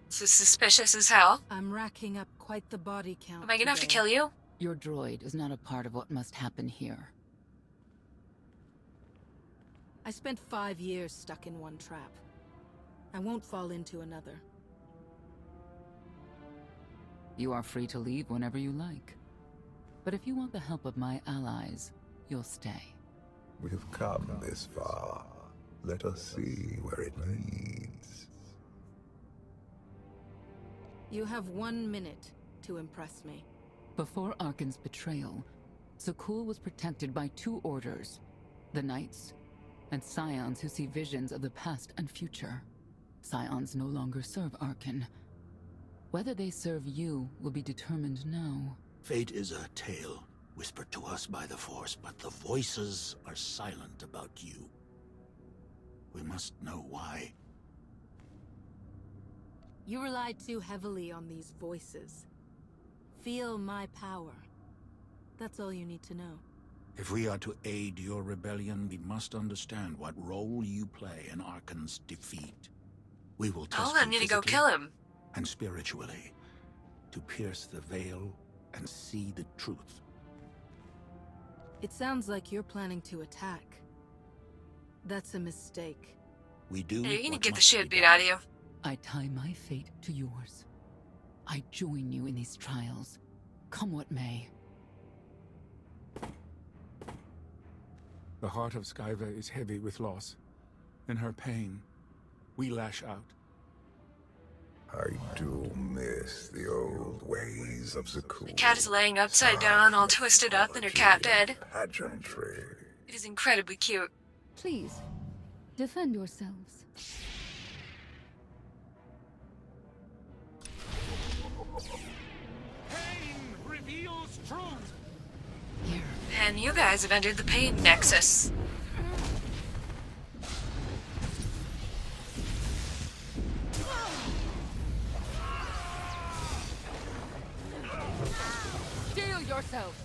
So suspicious as hell. I'm racking up quite the body count. Am I gonna have to today. kill you? Your droid is not a part of what must happen here. I spent 5 years stuck in one trap. I won't fall into another. You are free to leave whenever you like. But if you want the help of my allies, you'll stay. We've come this far. Let us see where it leads. You have 1 minute to impress me. Before Arkan's betrayal, Zakul was protected by 2 orders. The Knights, and Scions who see visions of the past and future. Scions no longer serve Arkan. Whether they serve you will be determined now. Fate is a tale whispered to us by the Force, but the voices are silent about you. We must know why. You rely too heavily on these voices. Feel my power. That's all you need to know. If we are to aid your rebellion, we must understand what role you play in Arkan's defeat. We will test Hold on, I you need to go physically kill him. and spiritually, to pierce the veil and see the truth. It sounds like you're planning to attack. That's a mistake. We do. You're gonna what get the must shit be beat done. out of you. I tie my fate to yours. I join you in these trials, come what may. The heart of Skyva is heavy with loss. In her pain, we lash out. I do miss the old ways of Zakul. The cat is laying upside down, all twisted up, and her cat dead. Pageantry. It is incredibly cute. Please, defend yourselves. Pain reveals truth. And you guys have entered the pain nexus. Steel yourself!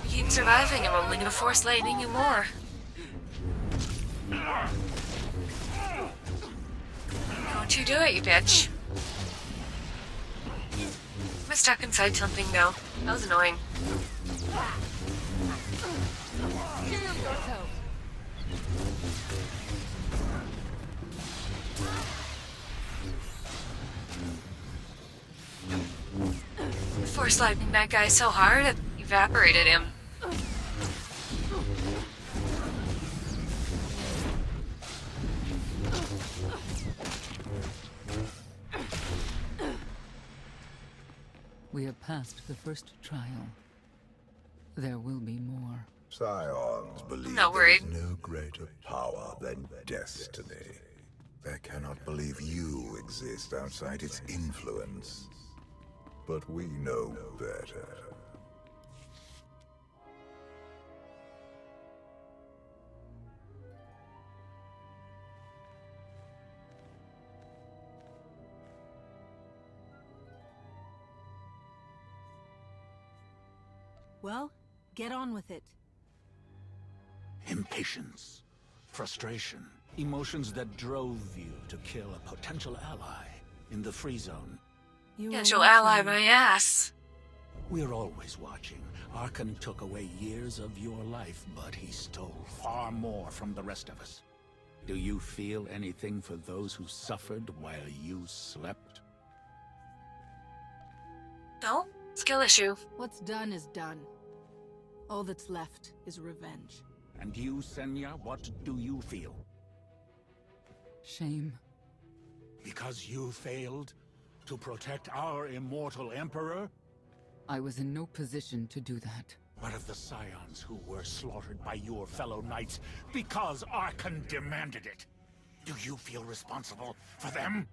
You keep surviving, I'm only gonna force lightning you more. Don't you do it, you bitch. I stuck inside something though. That was annoying. Force lightning that guy so hard it evaporated him. We have passed the first trial. There will be more. Scions believe not there is worried. no greater power than destiny. They cannot believe you exist outside its influence. But we know better. Well, get on with it. Impatience, frustration, emotions that drove you to kill a potential ally in the free zone. Potential ally my ass. We're always watching. Arkan took away years of your life, but he stole far more from the rest of us. Do you feel anything for those who suffered while you slept? No? Skill issue. What's done is done. All that's left is revenge. And you, Senya, what do you feel? Shame. Because you failed to protect our immortal Emperor? I was in no position to do that. What of the Scions who were slaughtered by your fellow knights because Arkan demanded it? Do you feel responsible for them?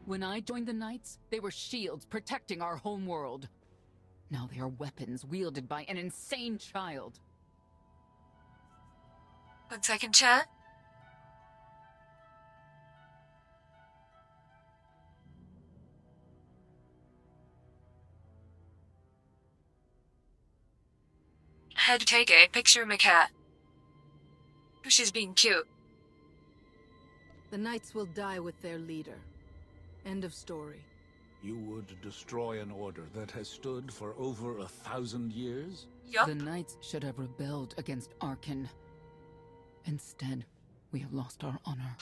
When I joined the Knights, they were shields protecting our homeworld. Now they are weapons wielded by an insane child. 1 second, chat. I had to take a picture of my cat. She's being cute. The Knights will die with their leader. End of story. You would destroy an order that has stood for over 1,000 years? Yup. The Knights should have rebelled against Arkan. Instead, we have lost our honor.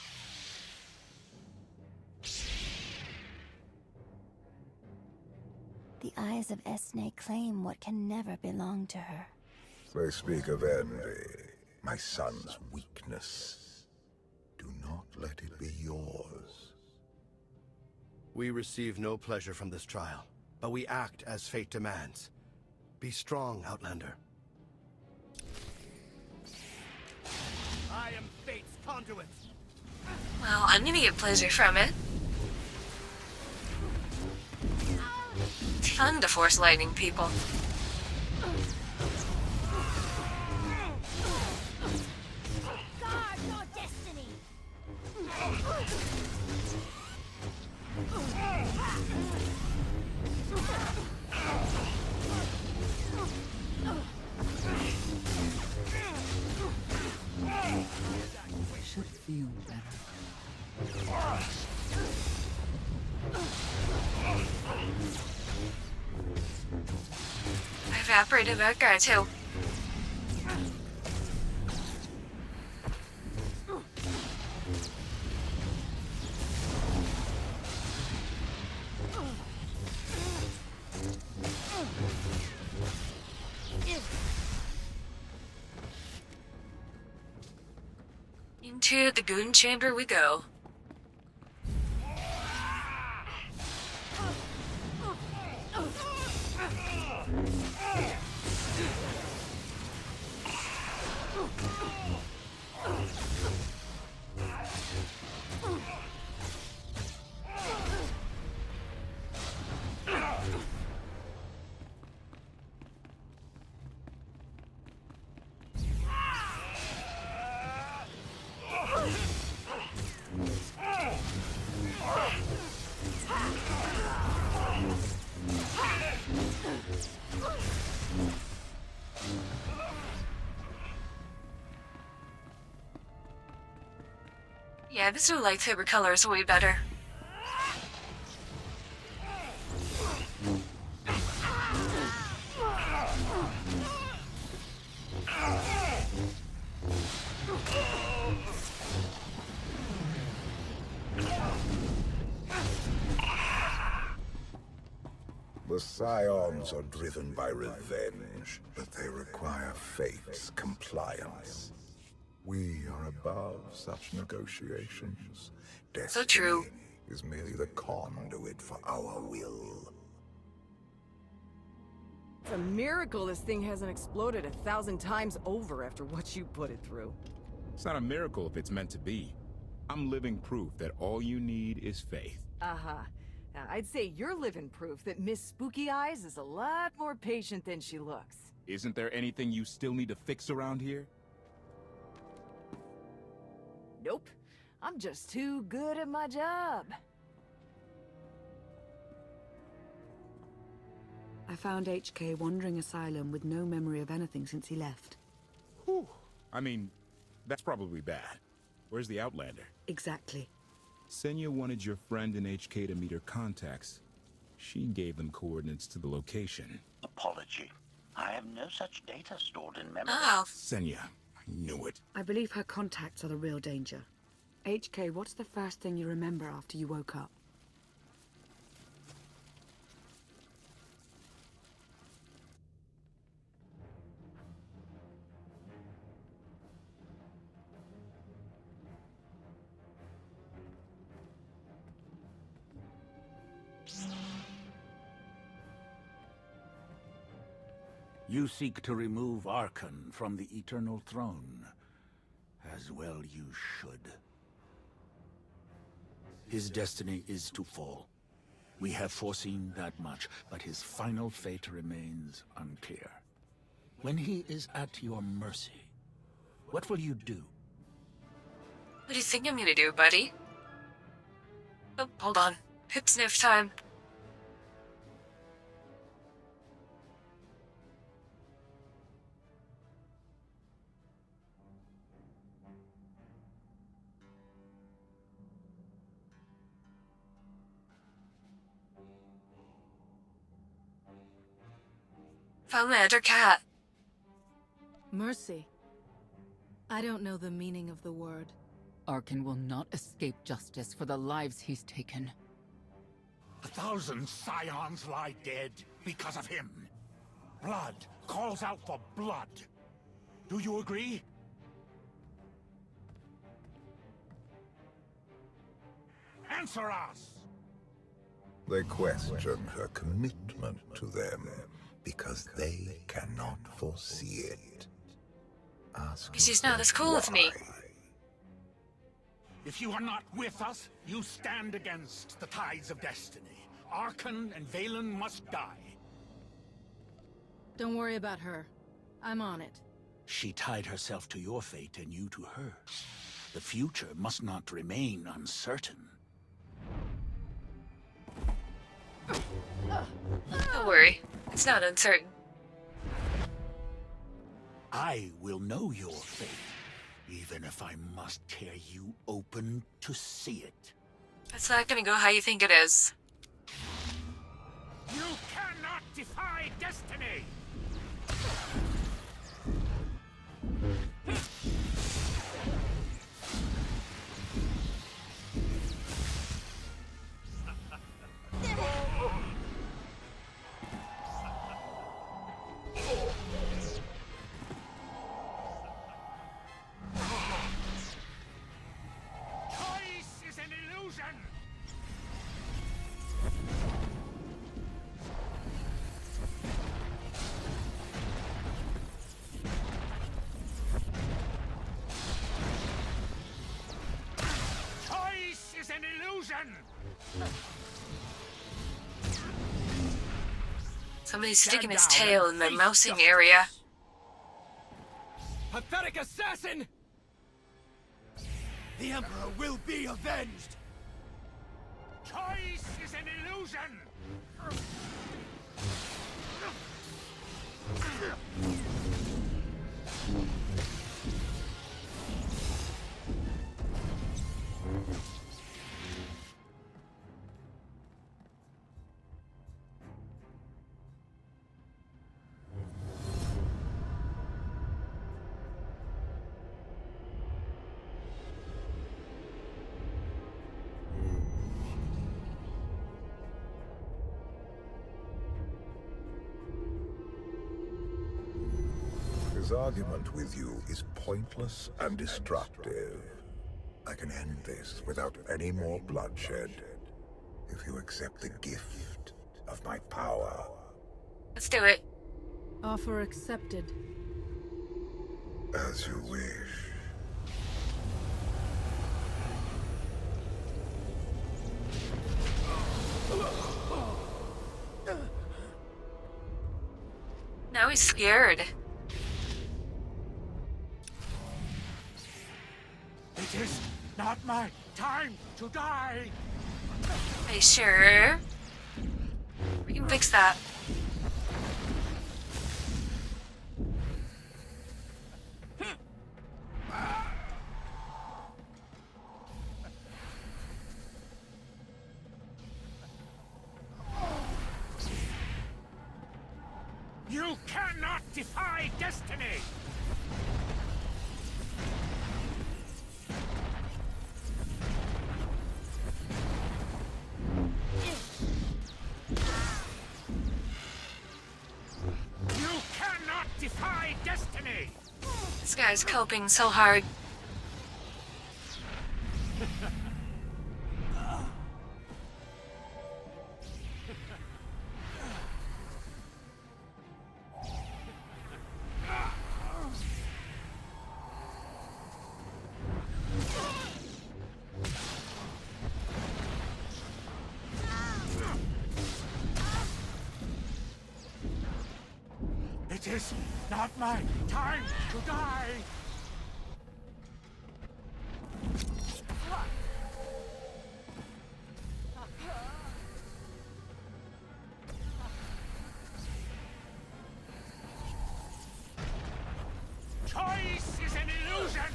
The eyes of Esne claim what can never belong to her. They speak of envy, my son's weakness. Do not let it be yours. We receive no pleasure from this trial, but we act as fate demands. Be strong, Outlander. I am fate's conduit. Well, I'm gonna get pleasure from it. It's fun to force lightning people. Guard your destiny! Should feel better. I evaporated that guy too. Into the goon chamber we go. Yeah, this new lightsaber color is way better. The Scions are driven by revenge, but they require fate's compliance. We are above such negotiations. Destiny So true. is merely the conduit for our will. It's a miracle this thing hasn't exploded 1,000 times over after what you put it through. It's not a miracle if it's meant to be. I'm living proof that all you need is faith. Uh-huh. I'd say you're living proof that Miss Spooky Eyes is a lot more patient than she looks. Isn't there anything you still need to fix around here? Nope. I'm just too good at my job. I found HK wandering asylum with no memory of anything since he left. Whew. I mean, that's probably bad. Where's the Outlander? Exactly. Senya wanted your friend in HK to meet her contacts. She gave them coordinates to the location. Apology. I have no such data stored in memory. Oh. Senya, I knew it. I believe her contacts are the real danger. HK, what's the first thing you remember after you woke up? You seek to remove Arkan from the Eternal Throne. As well you should. His destiny is to fall. We have foreseen that much, but his final fate remains unclear. When he is at your mercy, what will you do? What do you think I'm gonna do, buddy? Oh, hold on. Hip sniff time. Found my other cat. Mercy. I don't know the meaning of the word. Arkan will not escape justice for the lives he's taken. 1,000 Scions lie dead because of him. Blood calls out for blood. Do you agree? Answer us! They question her commitment to them because they cannot foresee it. Ask She's not as cool with me. If you are not with us, you stand against the tides of destiny. Arkan and Valen must die. Don't worry about her. I'm on it. She tied herself to your fate and you to hers. The future must not remain uncertain. Don't worry. It's not uncertain. I will know your fate, even if I must tear you open to see it. It's not gonna go how you think it is. You cannot defy destiny! Choice is an illusion! Choice is an illusion! Somebody's sticking his tail in the mousing area. Pathetic assassin! The Emperor will be avenged! Choice is an illusion! This argument with you is pointless and destructive. I can end this without any more bloodshed, if you accept the gift of my power. Let's do it. Offer accepted. As you wish. Now he's scared. It is not my time to die! Are you sure? We can fix that. You cannot defy destiny! You cannot defy destiny! This guy's coping so hard. It is not my time to die! Choice is an illusion!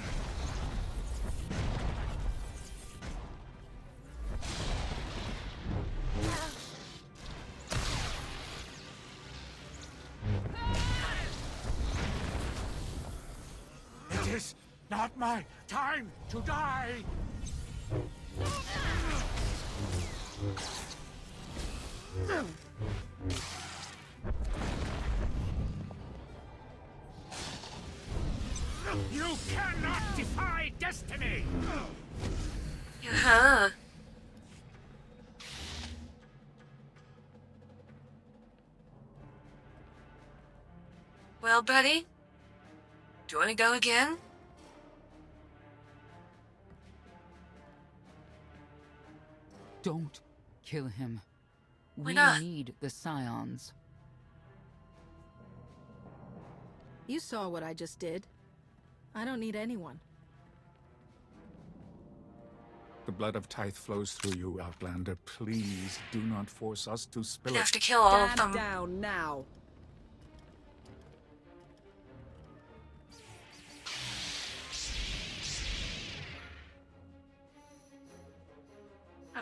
It is not my time to die! You cannot defy destiny! Uh-huh. Well, buddy? Do you want to go again? Don't kill him. Why We not? need the Scions. You saw what I just did. I don't need anyone. The blood of Tithe flows through you, Outlander. Please do not force us to spill We'd it. have to kill all of Stand them. down now.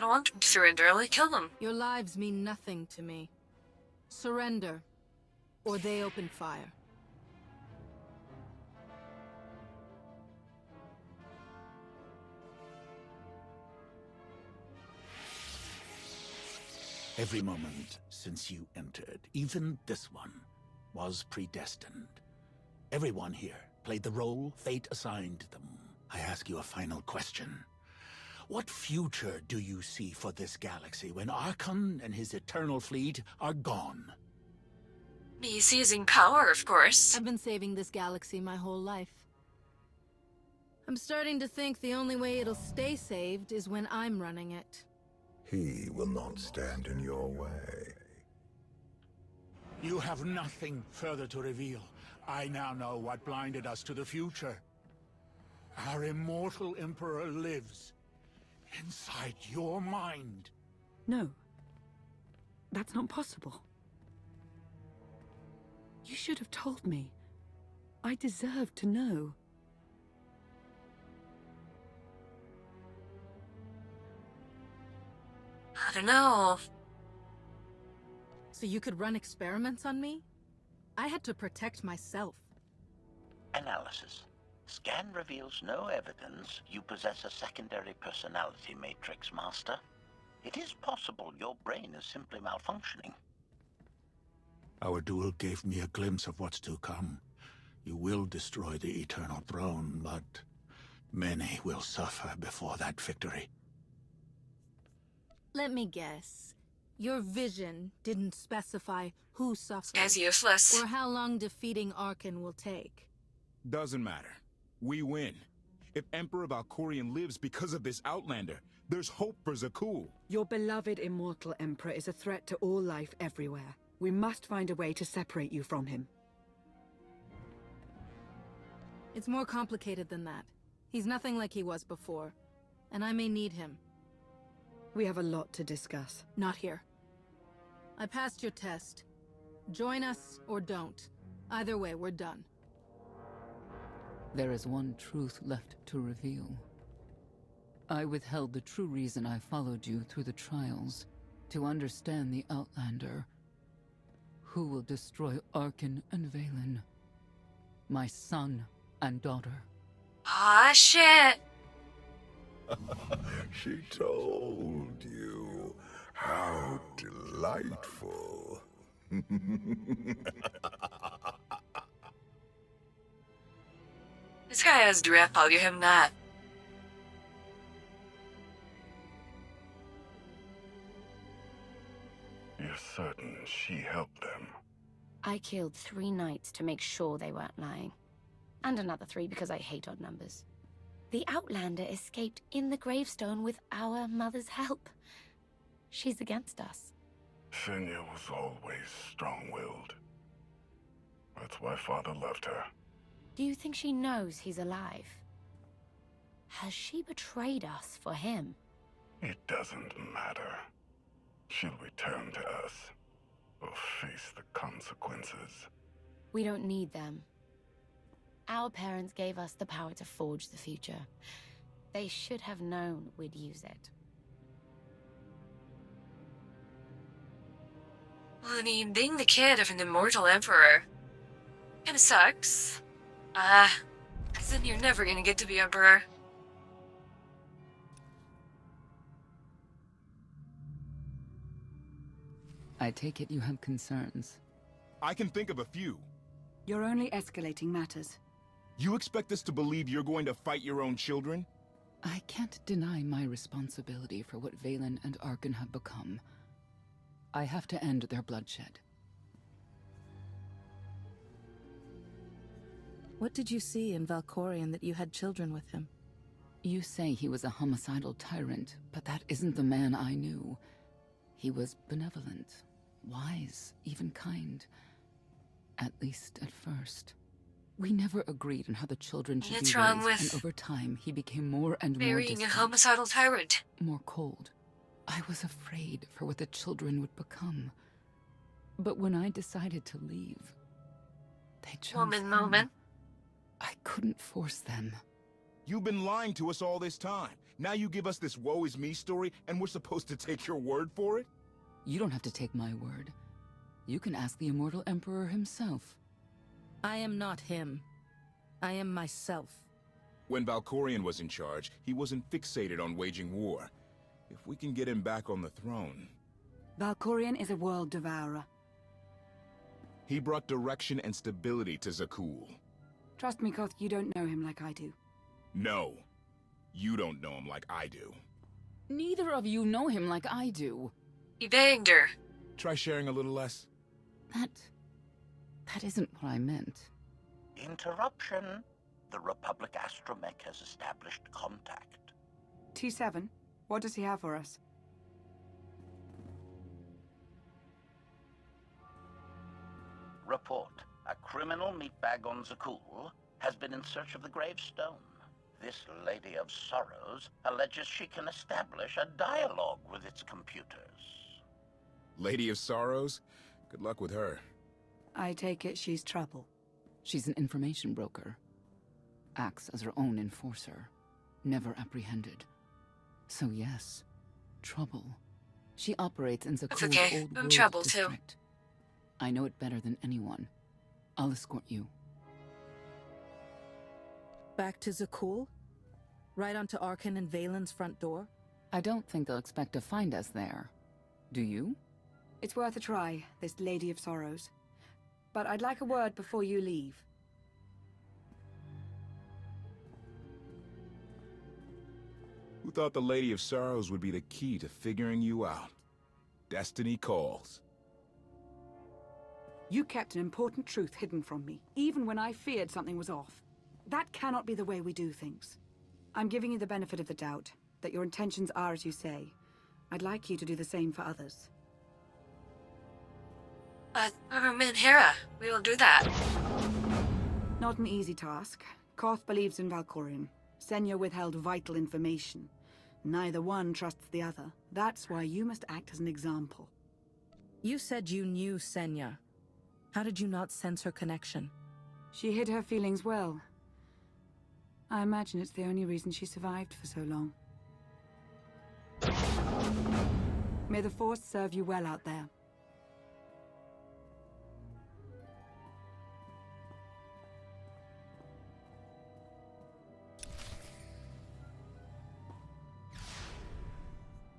I don't want them to surrender. Only kill them. Your lives mean nothing to me. Surrender, or they open fire. Every moment since you entered, even this one, was predestined. Everyone here played the role fate assigned them. I ask you a final question. What future do you see for this galaxy when Archon and his eternal fleet are gone? Me seizing power, of course. I've been saving this galaxy my whole life. I'm starting to think the only way it'll stay saved is when I'm running it. He will not stand in your way. You have nothing further to reveal. I now know what blinded us to the future. Our immortal Emperor lives inside your mind. No. That's not possible. You should have told me. I deserve to know. I don't know. So you could run experiments on me? I had to protect myself. Analysis. Scan reveals no evidence you possess a secondary personality matrix, Master. It is possible your brain is simply malfunctioning. Our duel gave me a glimpse of what's to come. You will destroy the Eternal Throne, but many will suffer before that victory. Let me guess. Your vision didn't specify who suffers. As useless. Or how long defeating Arkan will take. Doesn't matter. We win. If Emperor Valkorion lives because of this Outlander, there's hope for Zakul. Your beloved immortal Emperor is a threat to all life everywhere. We must find a way to separate you from him. It's more complicated than that. He's nothing like he was before, and I may need him. We have a lot to discuss. Not here. I passed your test. Join us or don't. Either way, we're done. There is one truth left to reveal. I withheld the true reason I followed you through the trials, to understand the Outlander, who will destroy Arkan and Valen, my son and daughter. Ah, shit! She told you. How delightful. This guy has drip, I'll give him that. You're certain she helped them? I killed 3 knights to make sure they weren't lying. And another 3 because I hate odd numbers. The Outlander escaped in the gravestone with our mother's help. She's against us. Senya was always strong-willed. That's why Father loved her. Do you think she knows he's alive? Has she betrayed us for him? It doesn't matter. She'll return to us, or face the consequences. We don't need them. Our parents gave us the power to forge the future. They should have known we'd use it. Well, I mean, being the kid of an immortal emperor kinda sucks. As in you're never gonna get to be emperor. I take it you have concerns. I can think of a few. You're only escalating matters. You expect us to believe you're going to fight your own children? I can't deny my responsibility for what Valen and Arkan have become. I have to end their bloodshed. What did you see in Valkorion that you had children with him? You say he was a homicidal tyrant, but that isn't the man I knew. He was benevolent, wise, even kind. At least at first. We never agreed on how the children should What's be wrong raised, with and over time he became more and more marrying distant, a homicidal tyrant? more cold. I was afraid for what the children would become. But when I decided to leave, they chose Woman him. moment. I couldn't force them. You've been lying to us all this time. Now you give us this woe is me story, and we're supposed to take your word for it? You don't have to take my word. You can ask the immortal emperor himself. I am not him. I am myself. When Valkorion was in charge, he wasn't fixated on waging war. If we can get him back on the throne... Valkorion is a world devourer. He brought direction and stability to Zakul. Trust me, Koth, you don't know him like I do. No. You don't know him like I do. Neither of you know him like I do. He banged her. Try sharing a little less. That isn't what I meant. Interruption. The Republic astromech has established contact. T7, what does he have for us? Report. A criminal meatbag on Zakul has been in search of the gravestone. This Lady of Sorrows alleges she can establish a dialogue with its computers. Lady of Sorrows? Good luck with her. I take it she's trouble. She's an information broker. Acts as her own enforcer. Never apprehended. So yes, trouble. She operates in Zakul's That's okay. old I'm world trouble too. district. I know it better than anyone. I'll escort you. Back to Zakul? Right onto Arkan and Valen's front door? I don't think they'll expect to find us there. Do you? It's worth a try, this Lady of Sorrows. But I'd like a word before you leave. Who thought the Lady of Sorrows would be the key to figuring you out? Destiny calls. You kept an important truth hidden from me, even when I feared something was off. That cannot be the way we do things. I'm giving you the benefit of the doubt, that your intentions are as you say. I'd like you to do the same for others. Menhera, we will do that. Not an easy task. Koth believes in Valkorion. Senya withheld vital information. Neither one trusts the other. That's why you must act as an example. You said you knew Senya. How did you not sense her connection? She hid her feelings well. I imagine it's the only reason she survived for so long. May the Force serve you well out there.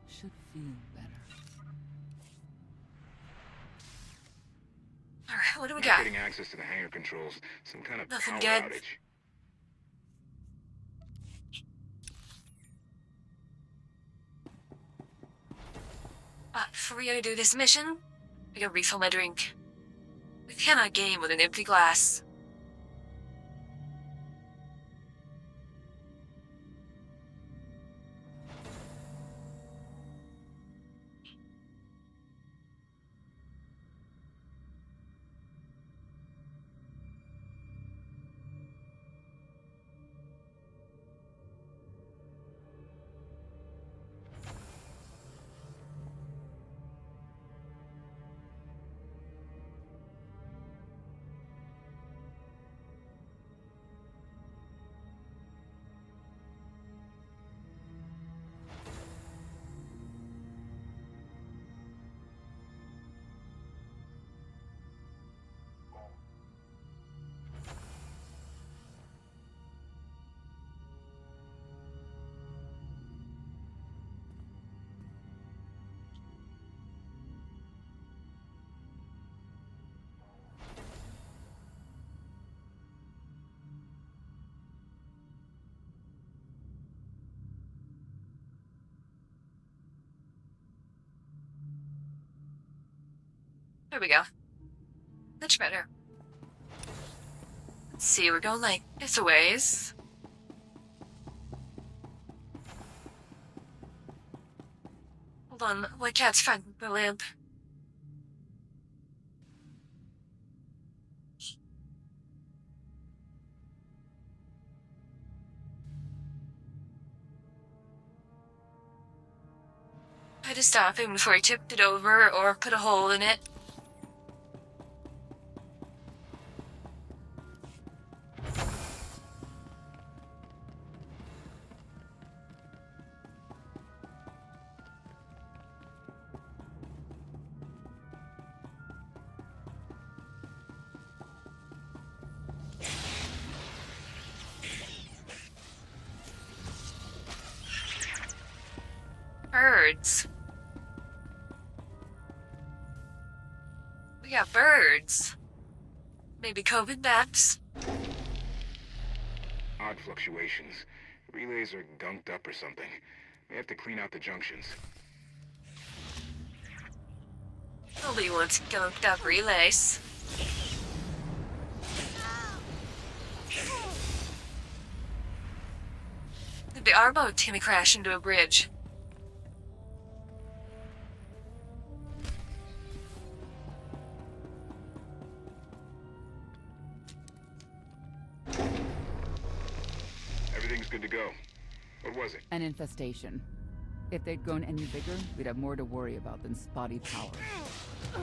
Should feel better. Alright, what do we Not got? getting access to the hangar controls. Some kind of Nothing power good. outage. Before we gotta do this mission, I gotta refill my drink. We cannot game with an empty glass. There we go. Much better. Let's see, we're going like this a ways. Hold on, my cat's finding the lamp. I had to stop him before he tipped it over or put a hole in it. Birds. We got birds. Maybe COVID maps. Odd fluctuations. Relays are gunked up or something. May have to clean out the junctions. Nobody wants gunked up relays. The Arbo Timmy crashed into a bridge. Everything's good to go. What was it? An infestation. If they'd grown any bigger, we'd have more to worry about than spotty power.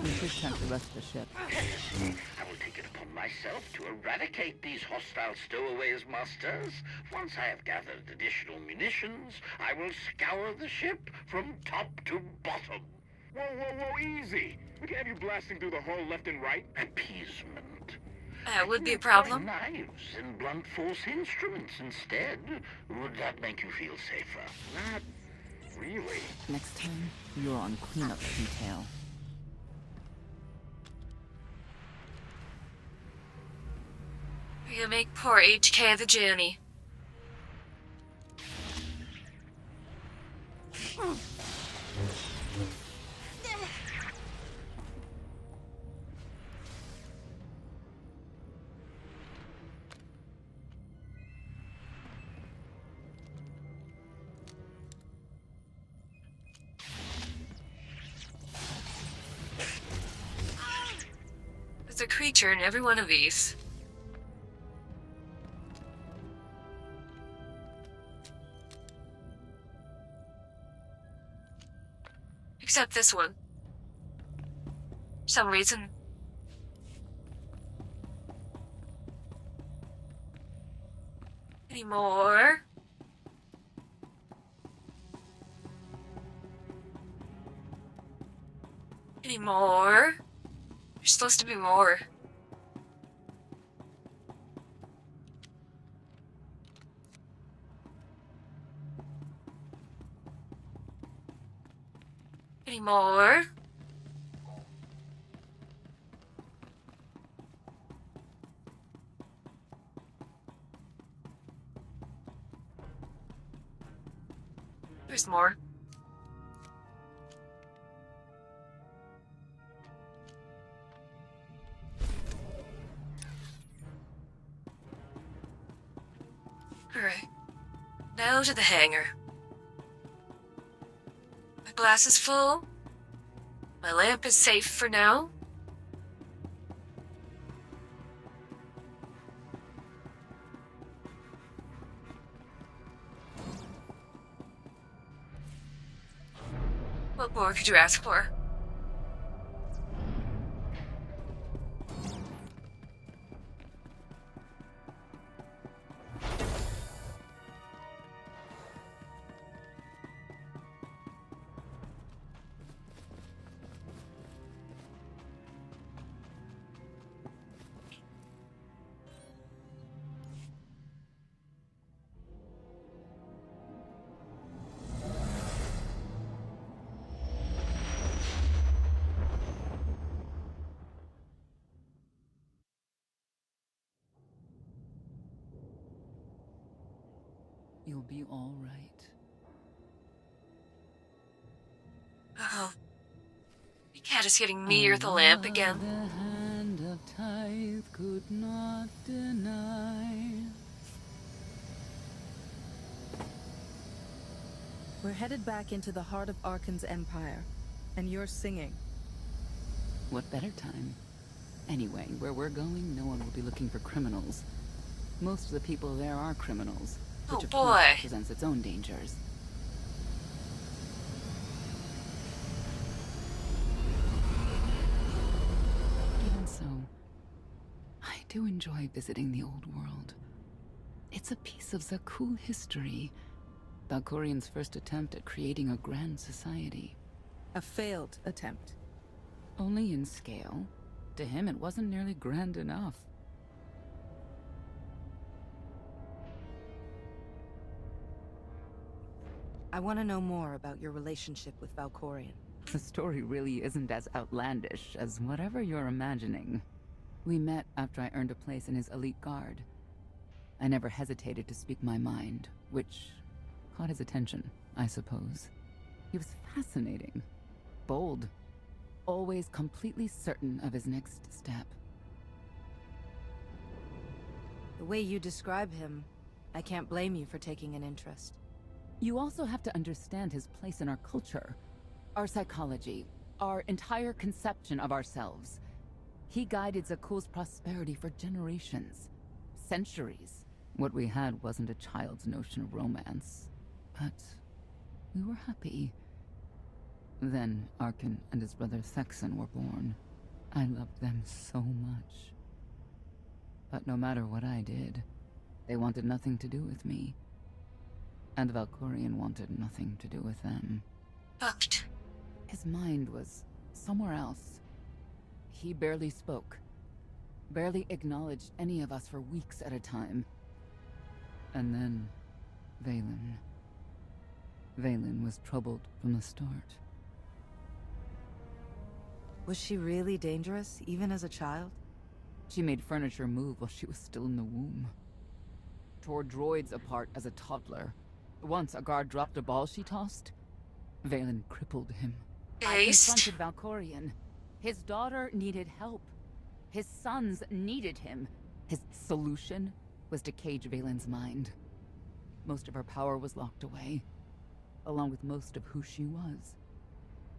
We should check the rest of the ship. I will take it upon myself to eradicate these hostile stowaways, masters. Once I have gathered additional munitions, I will scour the ship from top to bottom. Whoa, whoa, whoa, easy! We can't have you blasting through the hull left and right. Appeasement. That would be a problem. Knives and blunt force instruments instead. Would that make you feel safer? Not really. Next time, you're on cleanup detail. We'll make poor HK the journey. There's a creature in every one of these. Except this one. For some reason. Any more? Any more? There's supposed to be more. Any more? There's more. Alright. Now to the hangar. My glass is full. My lamp is safe for now. What more could you ask for? You'll be all right. Oh. The cat is getting near the lamp again. The hand of tithe could not deny. We're headed back into the heart of Arkan's empire, and you're singing. What better time? Anyway, where we're going, no one will be looking for criminals. Most of the people there are criminals, which of course presents its own dangers. Even so, I do enjoy visiting the old world. It's a piece of Zakul history. Valkorian's first attempt at creating a grand society. A failed attempt. Only in scale. To him, it wasn't nearly grand enough. I want to know more about your relationship with Valkorian. The story really isn't as outlandish as whatever you're imagining. We met after I earned a place in his elite guard. I never hesitated to speak my mind, which caught his attention, I suppose. He was fascinating, bold, always completely certain of his next step. The way you describe him, I can't blame you for taking an interest. You also have to understand his place in our culture, our psychology, our entire conception of ourselves. He guided Zakul's prosperity for generations, centuries. What we had wasn't a child's notion of romance, but we were happy. Then Arkan and his brother Thexan were born. I loved them so much. But no matter what I did, they wanted nothing to do with me. And Valkorian wanted nothing to do with them. Fucked. His mind was somewhere else. He barely spoke. Barely acknowledged any of us for weeks at a time. And then, Vaylin. Vaylin was troubled from the start. Was she really dangerous, even as a child? She made furniture move while she was still in the womb. Tore droids apart as a toddler. Once a guard dropped a ball she tossed. Vaylin crippled him. I confronted Valkorian. His daughter needed help. His sons needed him. His solution was to cage Vaylin's mind. Most of her power was locked away, along with most of who she was.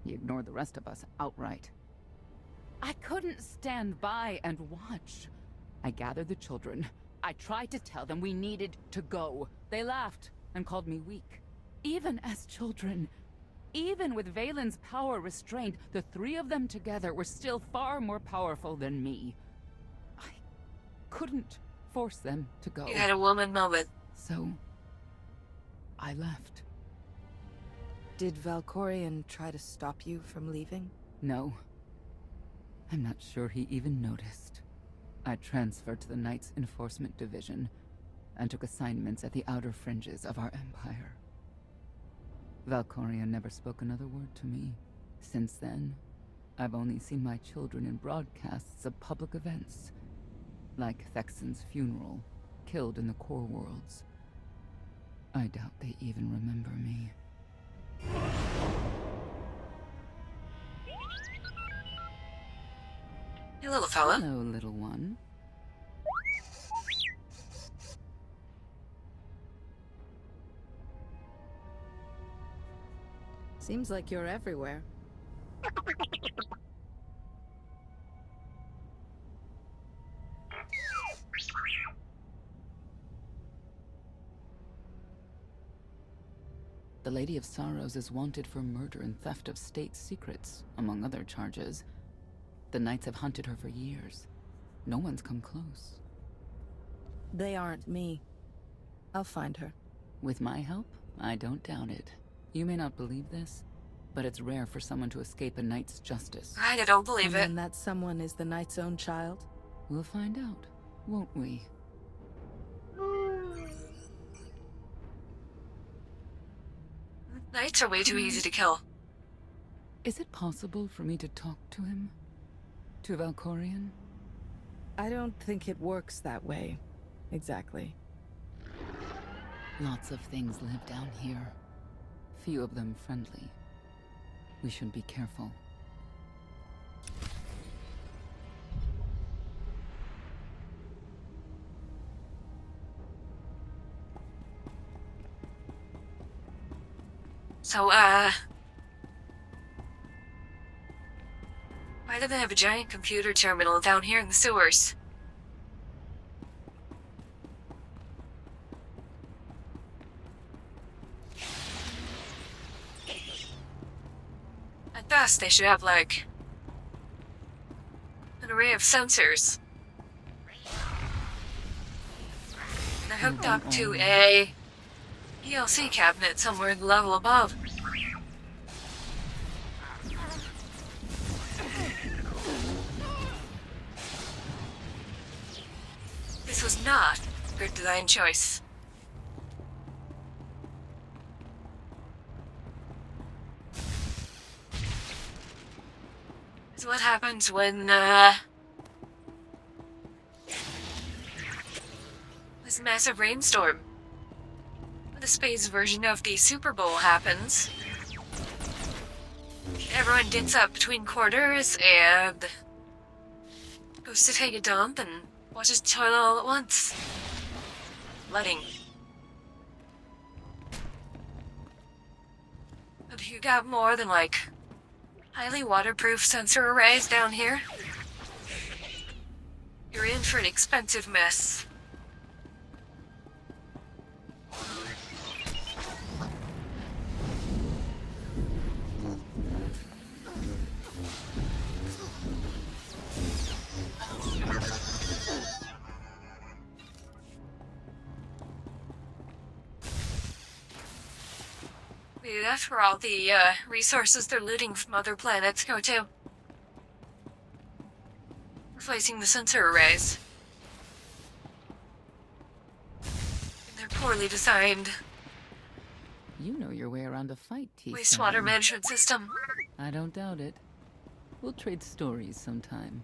He ignored the rest of us outright. I couldn't stand by and watch. I gathered the children. I tried to tell them we needed to go. They laughed and called me weak. Even as children, even with Valen's power restrained, the three of them together were still far more powerful than me. I couldn't force them to go. You had a woman moment. So, I left. Did Valkorion try to stop you from leaving? No. I'm not sure he even noticed. I transferred to the Knights Enforcement Division and took assignments at the outer fringes of our empire. Valkorion never spoke another word to me. Since then, I've only seen my children in broadcasts of public events, like Thexen's funeral, killed in the core worlds. I doubt they even remember me. Hey, little fella. Hello, little one. Seems like you're everywhere. The Lady of Sorrows is wanted for murder and theft of state secrets, among other charges. The Knights have hunted her for years. No one's come close. They aren't me. I'll find her. With my help, I don't doubt it. You may not believe this, but it's rare for someone to escape a Knight's justice. Right, I don't believe it. And that someone is the Knight's own child? We'll find out, won't we? Knights are way too easy to kill. Is it possible for me to talk to him? To Valkorion? I don't think it works that way. Exactly. Lots of things live down here. Few of them friendly. We should be careful. So, why do they have a giant computer terminal down here in the sewers? At best, they should have, like, an array of sensors. And they're hooked up to a PLC cabinet somewhere in the level above. This was not a good design choice. So what happens when, this massive rainstorm? The space version of the Super Bowl happens. Everyone dips up between quarters and goes to take a dump and watches the toilet all at once. Flooding. But if you got more than, like, highly waterproof sensor arrays down here, you're in for an expensive mess. Maybe that's where all the resources they're looting from other planets go to. Replacing the sensor arrays. They're poorly designed. You know your way around a fight, T7. Wastewater management system. I don't doubt it. We'll trade stories sometime.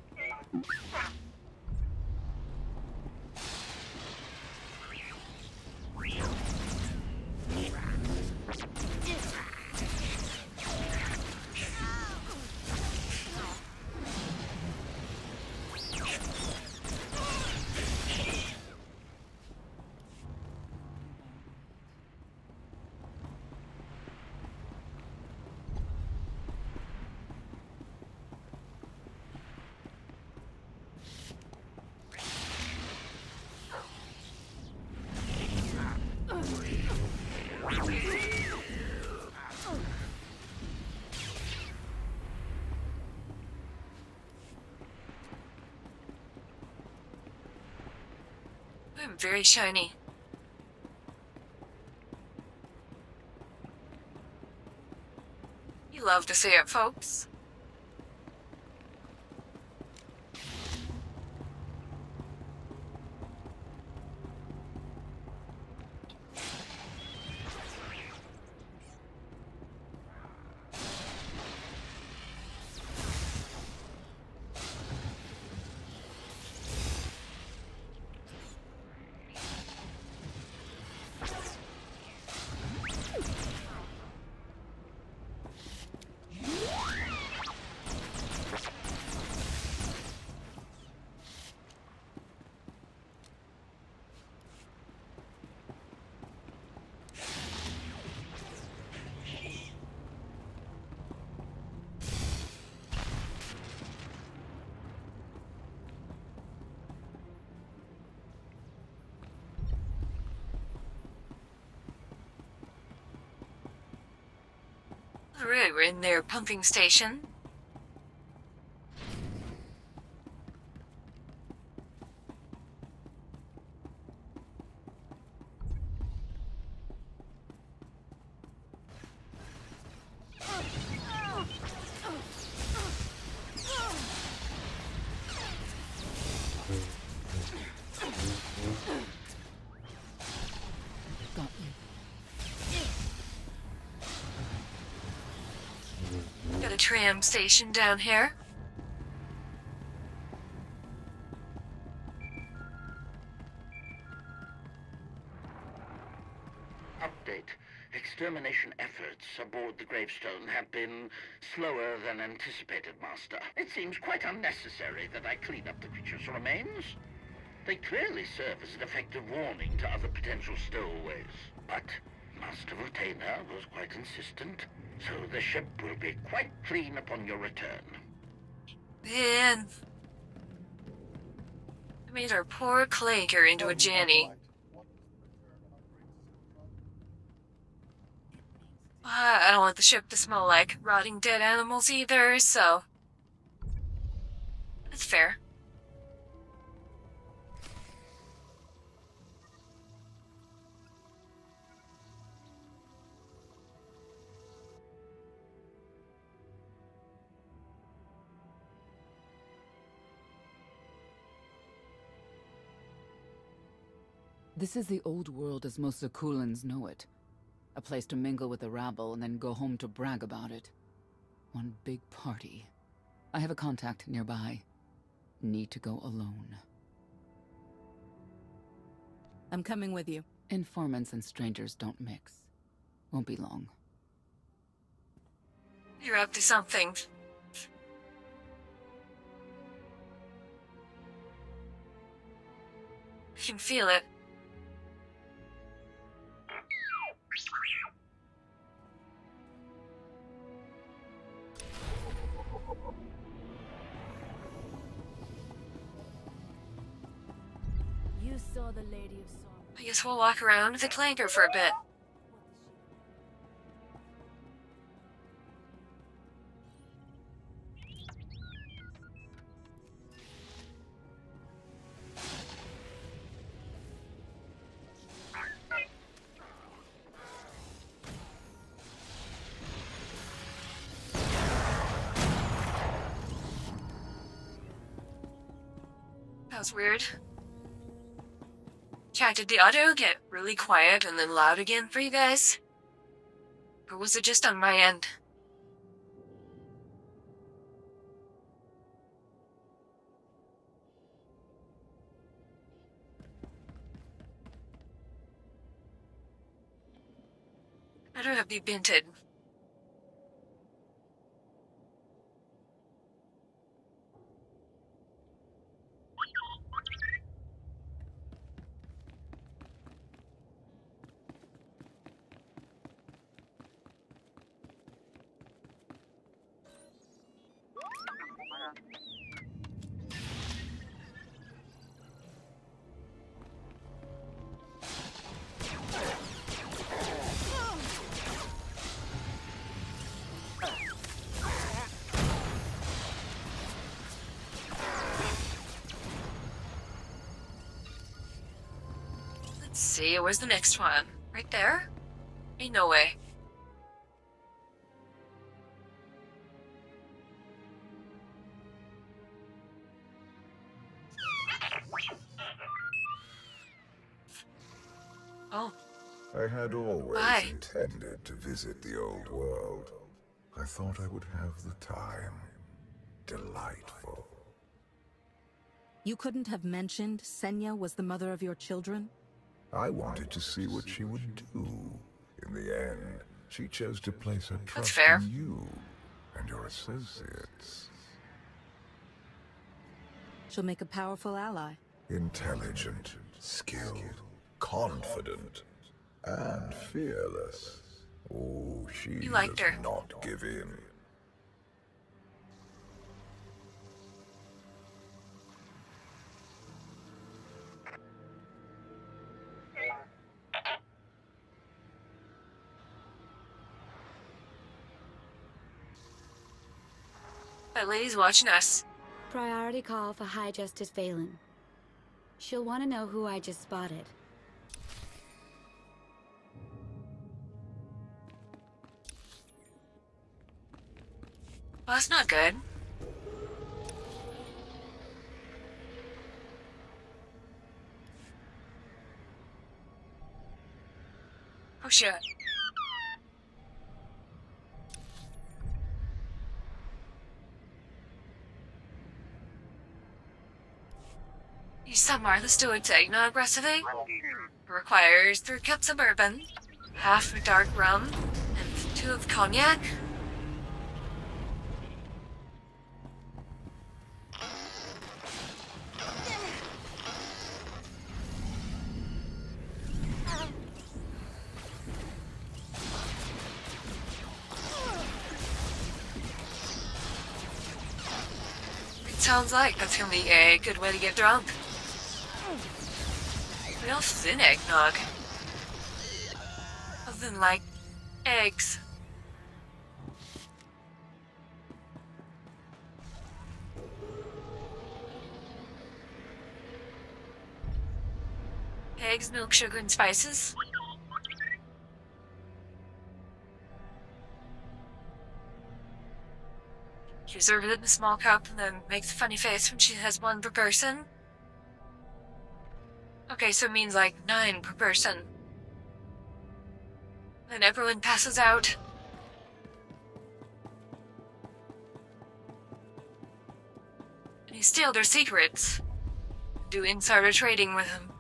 I'm very shiny. You love to see it, folks. Alright, we're in their pumping station. Got you. Got a tram station down here. Update. Extermination efforts aboard the gravestone have been slower than anticipated, Master. It seems quite unnecessary that I clean up the creature's remains. They clearly serve as an effective warning to other potential stowaways. But Master Retainer was quite insistent, so the ship will be quite clean upon your return. Man. I made our poor clanker into a Janny. I don't want the ship to smell like rotting dead animals either, so... That's fair. This is the old world as most Zakulans know it. A place to mingle with the rabble and then go home to brag about it. One big party. I have a contact nearby. Need to go alone. I'm coming with you. Informants and strangers don't mix. Won't be long. You're up to something. I can feel it. You saw the Lady of Sorrow. I guess we'll walk around the clanker for a bit. That was weird. Chat, did the audio get really quiet and then loud again for you guys? Or was it just on my end? Better have you binted. Let's see, where's the next one? Right there? Ain't no way. Oh. I had always Why? intended to visit the old world. I thought I would have the time. Delightful. You couldn't have mentioned Senya was the mother of your children? I wanted to see what she would do. In the end, she chose to place her trust in you and your associates. She'll make a powerful ally. Intelligent, skilled, confident, and fearless. Oh, she liked does her. not give in. That lady's watching us. Priority call for High Justice Valen. She'll want to know who I just spotted. Well, that's not good. Oh shit. You saw Martha's doing eggnog aggressively? Requires 3 cups of bourbon, half a dark rum, and 2 of cognac. It sounds like that's gonna be a good way to get drunk. Real thin eggnog. Other than, like, eggs. Eggs, milk, sugar, and spices. You serve it in a small cup and then makes a funny face when she has 1 per person. Okay, so it means like 9 per person. Then everyone passes out. And you steal their secrets. Do insider trading with them.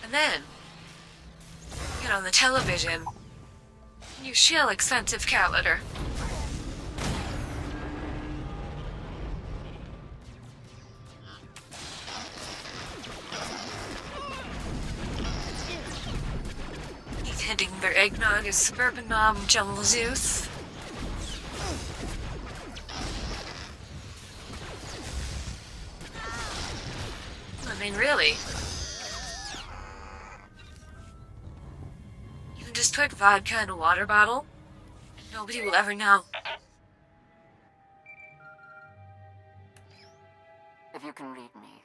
And then, get on the television. You shill expensive cat litter. He's hinting their eggnog is suburban mom Jungle Zeus. I mean, really? Just put vodka in a water bottle. Nobody will ever know. If you can read me,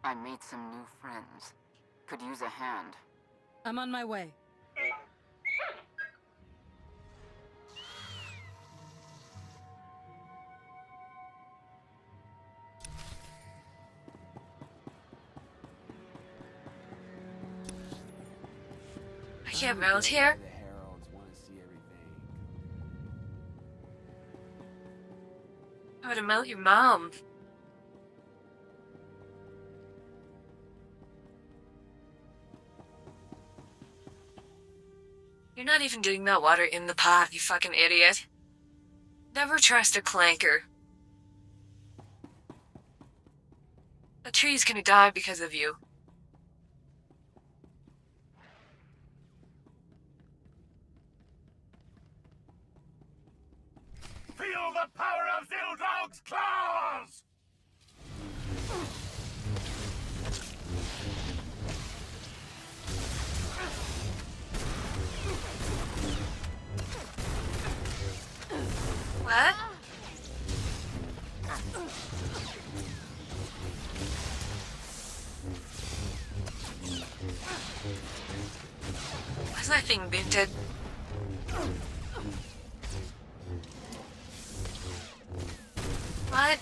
I made some new friends. Could use a hand. I'm on my way. I can't mount here. I would mount your mom. You're not even doing that water in the pot, you fucking idiot. Never trust a clanker. The tree's gonna die because of you. Feel the power of Zildog's claws! Is that thing painted? What?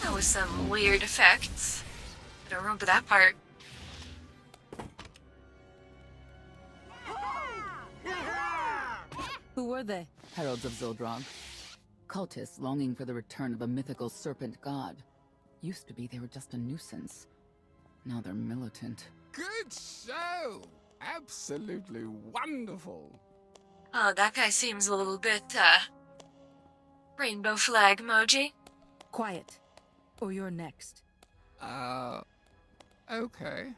That was some weird effects. I don't remember that part. Who were they? Heralds of Zildrog. Cultists longing for the return of a mythical serpent god. Used to be they were just a nuisance. Now they're militant. Good show! Absolutely wonderful. Oh, that guy seems a little bit, rainbow flag emoji. Quiet, or you're next. Okay.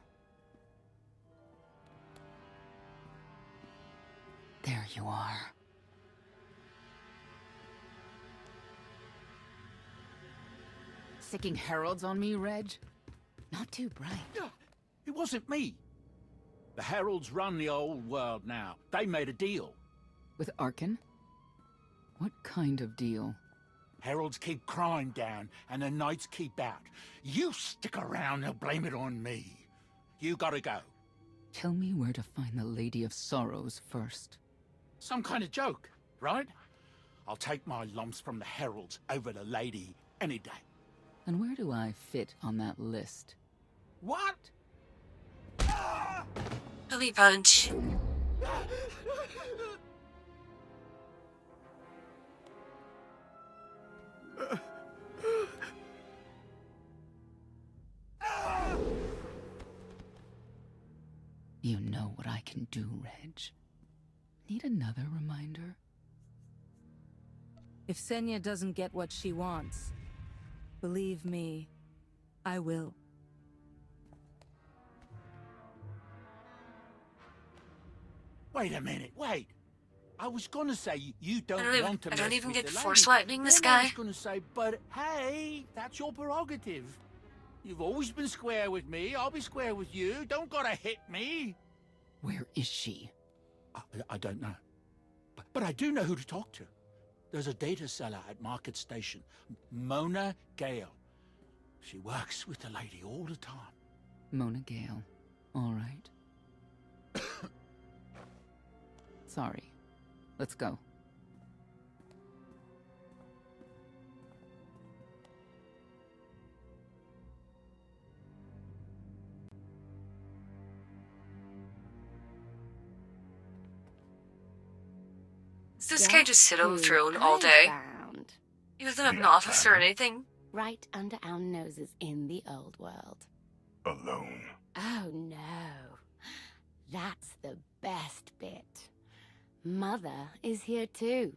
There you are. Sicking heralds on me, Reg? Not too bright. It wasn't me. The heralds run the old world now. They made a deal. With Arkin? What kind of deal? Heralds keep crime down, and the knights keep out. You stick around, they'll blame it on me. You gotta go. Tell me where to find the Lady of Sorrows first. Some kind of joke, right? I'll take my lumps from the heralds over the lady any day. And where do I fit on that list? What? Billy punch. You know what I can do, Reg. Need another reminder? If Senya doesn't get what she wants, believe me, I will. Wait a minute, wait. I was gonna say you don't want to I don't mess even with get the force lady. lightning this Then I guy. was gonna say, but hey, that's your prerogative. You've always been square with me. I'll be square with you. Don't gotta hit me. Where is she? I don't know. But I do know who to talk to. There's a data seller at Market Station, Mona Gale. She works with the lady all the time. Mona Gale. All right. Sorry. Let's go. Does this guy just sit on the throne all day? Found. He doesn't have an office or anything. Right under our noses in the old world. Alone. Oh no. That's the best bit. Mother is here too.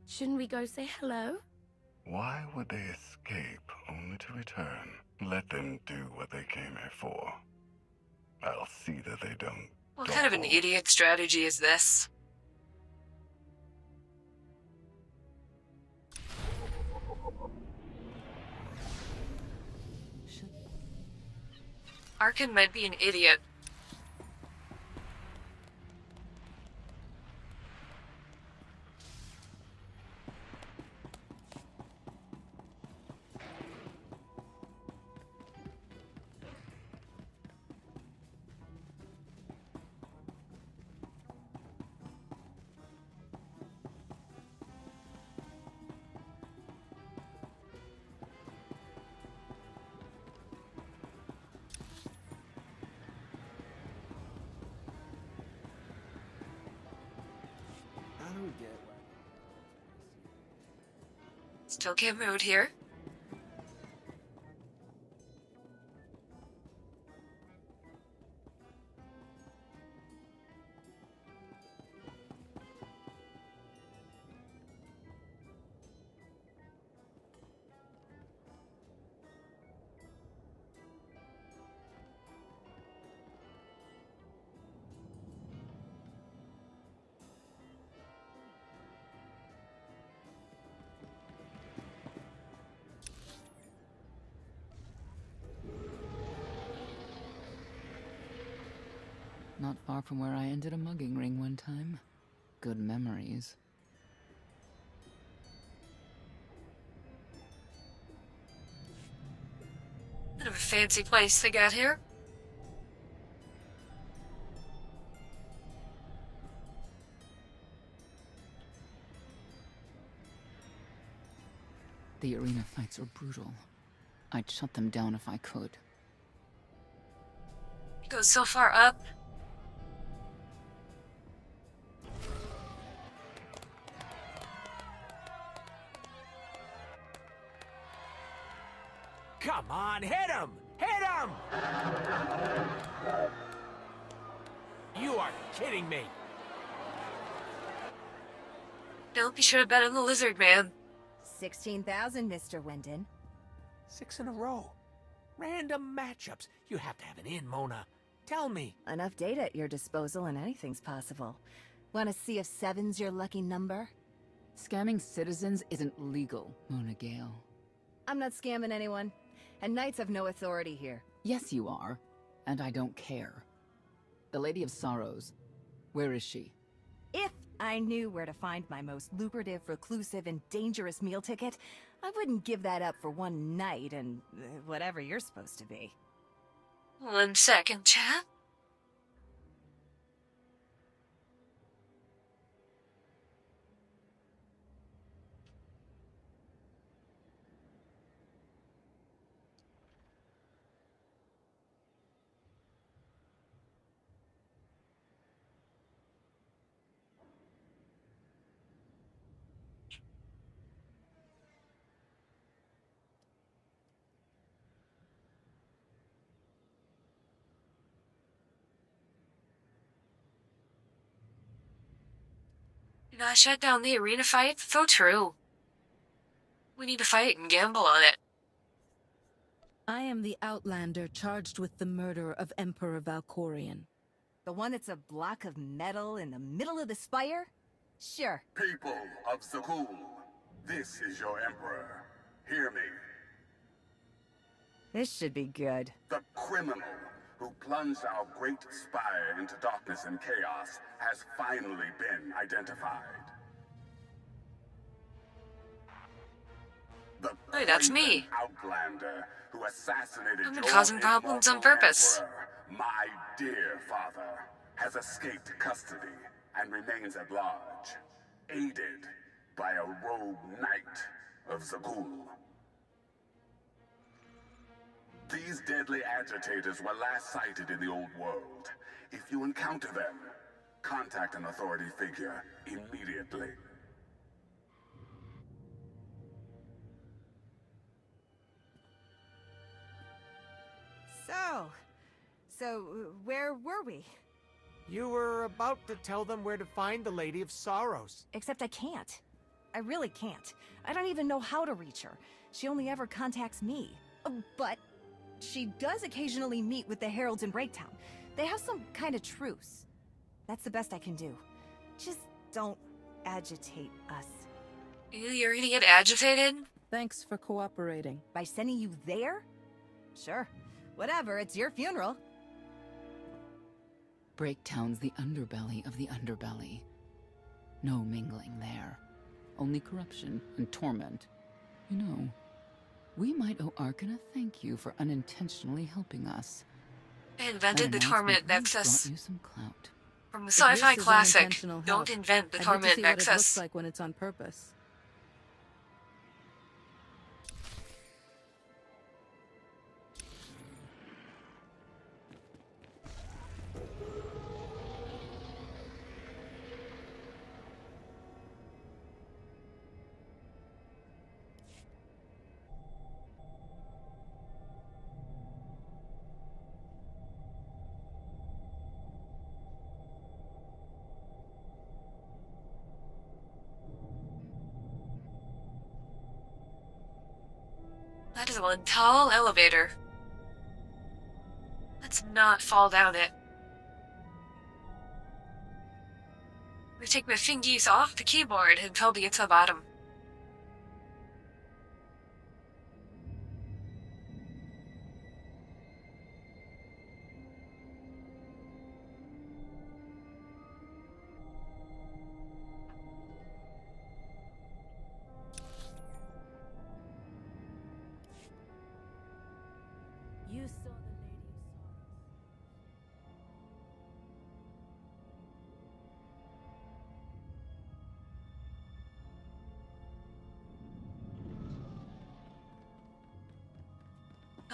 Shouldn't we go say hello? Why would they escape only to return? Let them do what they came here for. I'll see that they don't. What kind of an idiot strategy is this? Arkin might be an idiot. Still can't move here. Not far from where I ended a mugging ring one time. Good memories. Bit of a fancy place they got here. The arena fights are brutal. I'd shut them down if I could. It goes so far up. Come on, hit him! Hit him! You are kidding me. Nope, you should have bet on the lizard man. 16,000, Mr. Wyndon. 6 in a row. Random matchups. You have to have an in, Mona. Tell me. Enough data at your disposal and anything's possible. Want to see if 7's your lucky number? Scamming citizens isn't legal, Mona Gale. I'm not scamming anyone. And knights have no authority here. Yes, you are. And I don't care. The Lady of Sorrows. Where is she? If I knew where to find my most lucrative, reclusive, and dangerous meal ticket, I wouldn't give that up for one night and whatever you're supposed to be. 1 second, chat. Did I shut down the arena fight? So true. We need to fight and gamble on it. I am the Outlander charged with the murder of Emperor Valkorion. The one that's a block of metal in the middle of the spire? Sure. People of Zakul, this is your Emperor. Hear me. This should be good. The criminal who plunged our great spire into darkness and chaos has finally been identified. The Hey, that's me. Outlander who assassinated I've been your causing problems on immortal purpose. emperor, my dear father, has escaped custody and remains at large, aided by a rogue knight of Zakul. These deadly agitators were last sighted in the old world. If you encounter them, contact an authority figure immediately. So, where were we? You were about to tell them where to find the Lady of Sorrows. Except I can't. I really can't. I don't even know how to reach her. She only ever contacts me. But she does occasionally meet with the Heralds in Breaktown. They have some kind of truce. That's the best I can do. Just don't agitate us. You're gonna get agitated? Thanks for cooperating. By sending you there? Sure. Whatever, it's your funeral. Breaktown's the underbelly of the underbelly. No mingling there. Only corruption and torment. You know, we might owe Arkan a thank you for unintentionally helping us. I invented the Torment Nexus. Brought you some clout. From the sci-fi classic, unintentional don't help, invent the I'd like to Torment see what it looks Nexus. like when it's on purpose. That is one tall elevator. Let's not fall down it. We take my fingies off the keyboard until we get to the bottom.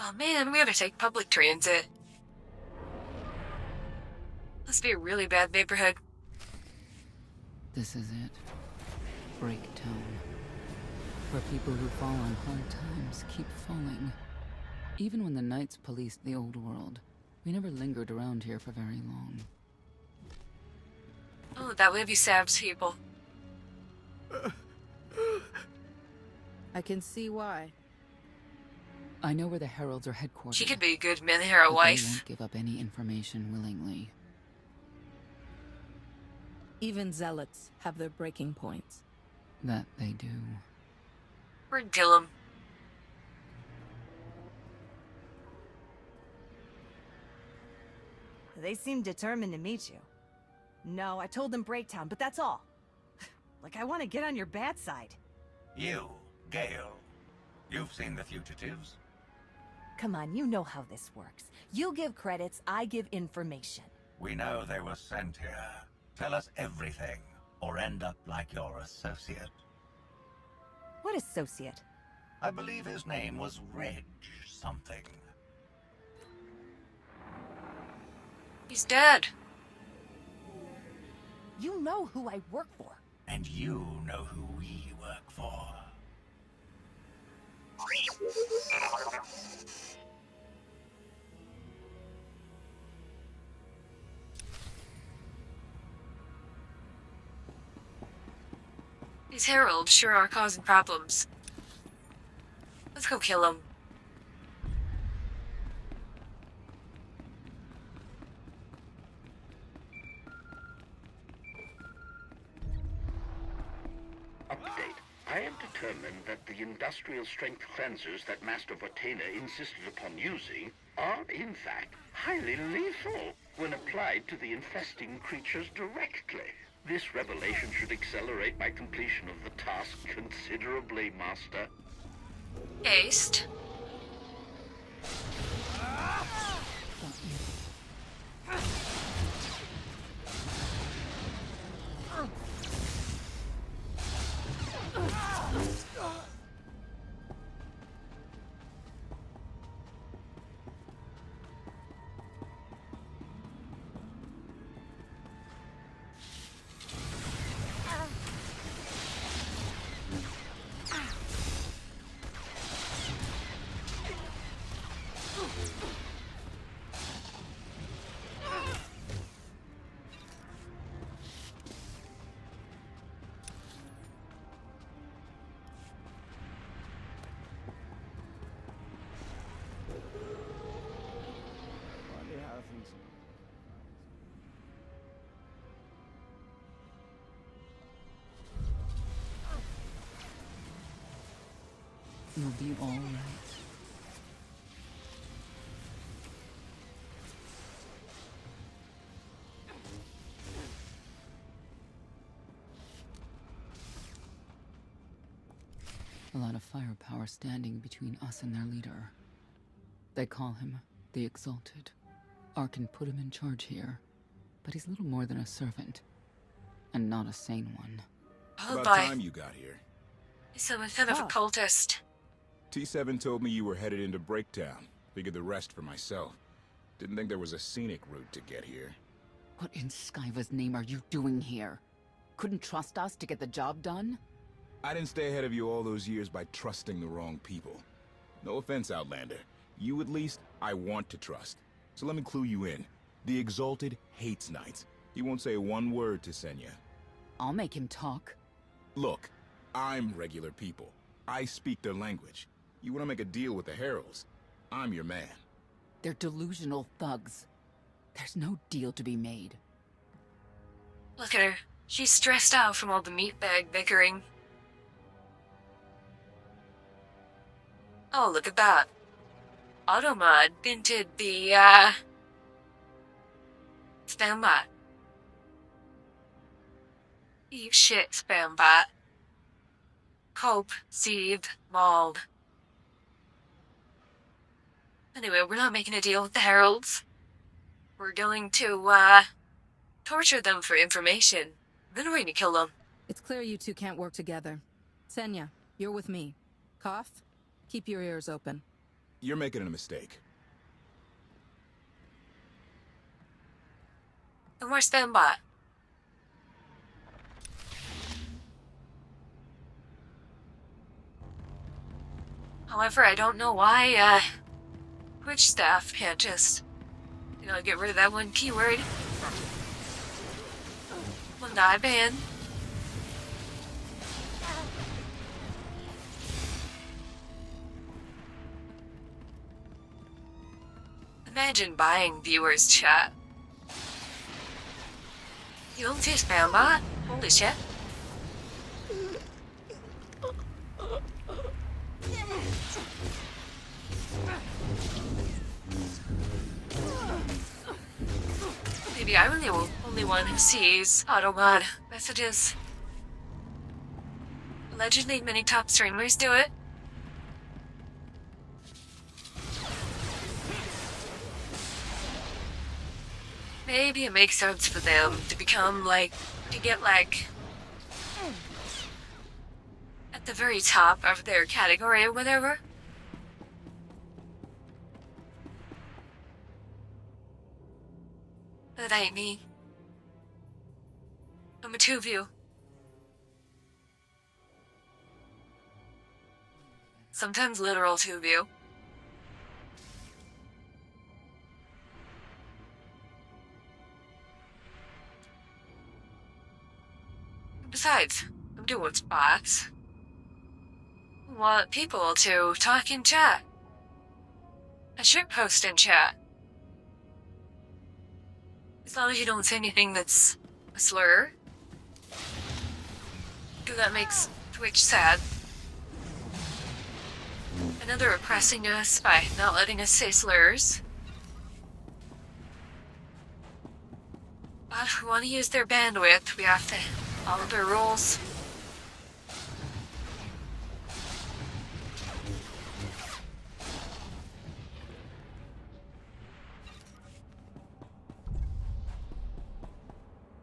Oh man, we gotta take public transit. Must be a really bad neighborhood. This is it. Breaktown. Where people who fall on hard times keep falling. Even when the Knights policed the old world, we never lingered around here for very long. Oh, that way we stabbed people. I can see why. I know where the Heralds are headquartered. She could be a good menhera but wife. They won't give up any information willingly. Even zealots have their breaking points. That they do. We're gonna kill him. They seem determined to meet you. No, I told them Breaktown, but that's all. Like, I want to get on your bad side. You, Gale. You've seen the fugitives. Come on, you know how this works. You give credits, I give information. We know they were sent here. Tell us everything, or end up like your associate. What associate? I believe his name was Reg something. He's dead. You know who I work for. And you know who we work for. These heralds sure are causing problems. Let's go kill them. Update. I am determined that the industrial strength cleansers that Master Vortena insisted upon using are, in fact, highly lethal when applied to the infesting creatures directly. This revelation should accelerate my completion of the task considerably, Master. Haste. You'll be all right. A lot of firepower standing between us and their leader. They call him the Exalted. Arkin put him in charge here, but he's little more than a servant, and not a sane one. Oh, About bye. time you got here. Some kind of a cultist. T7 told me you were headed into Breaktown. Figured the rest for myself. Didn't think there was a scenic route to get here. What in Skyva's name are you doing here? Couldn't trust us to get the job done? I didn't stay ahead of you all those years by trusting the wrong people. No offense, Outlander. You at least, I want to trust. So let me clue you in. The Exalted hates Knights. He won't say one word to Senya. I'll make him talk. Look, I'm regular people. I speak their language. You want to make a deal with the Heralds? I'm your man. They're delusional thugs. There's no deal to be made. Look at her. She's stressed out from all the meatbag bickering. Oh, look at that. Automod invented the, spam bot. Eat shit, spam bot. Cope, seethe, mauled. Anyway, we're not making a deal with the Heralds. We're going to, torture them for information. Then we're gonna kill them. It's clear you two can't work together. Senya, you're with me. Koth, keep your ears open. You're making a mistake. No more spambot. However, I don't know why, Twitch staff can't just, get rid of that one keyword. One die ban. Imagine buying viewers' chat. You don't see a spam bot? Holy shit. Maybe I'm the only one who sees auto-mod messages. Allegedly, many top streamers do it. Maybe it makes sense for them to become to get at the very top of their category or whatever. That ain't me. I'm a two-view. Sometimes literal two-view. Besides, I'm doing spots. I want people to talk in chat. I should post in chat. As long as you don't say anything that's a slur. Because that makes Twitch sad. I know they're oppressing us by not letting us say slurs. But if we want to use their bandwidth, we have to follow their rules.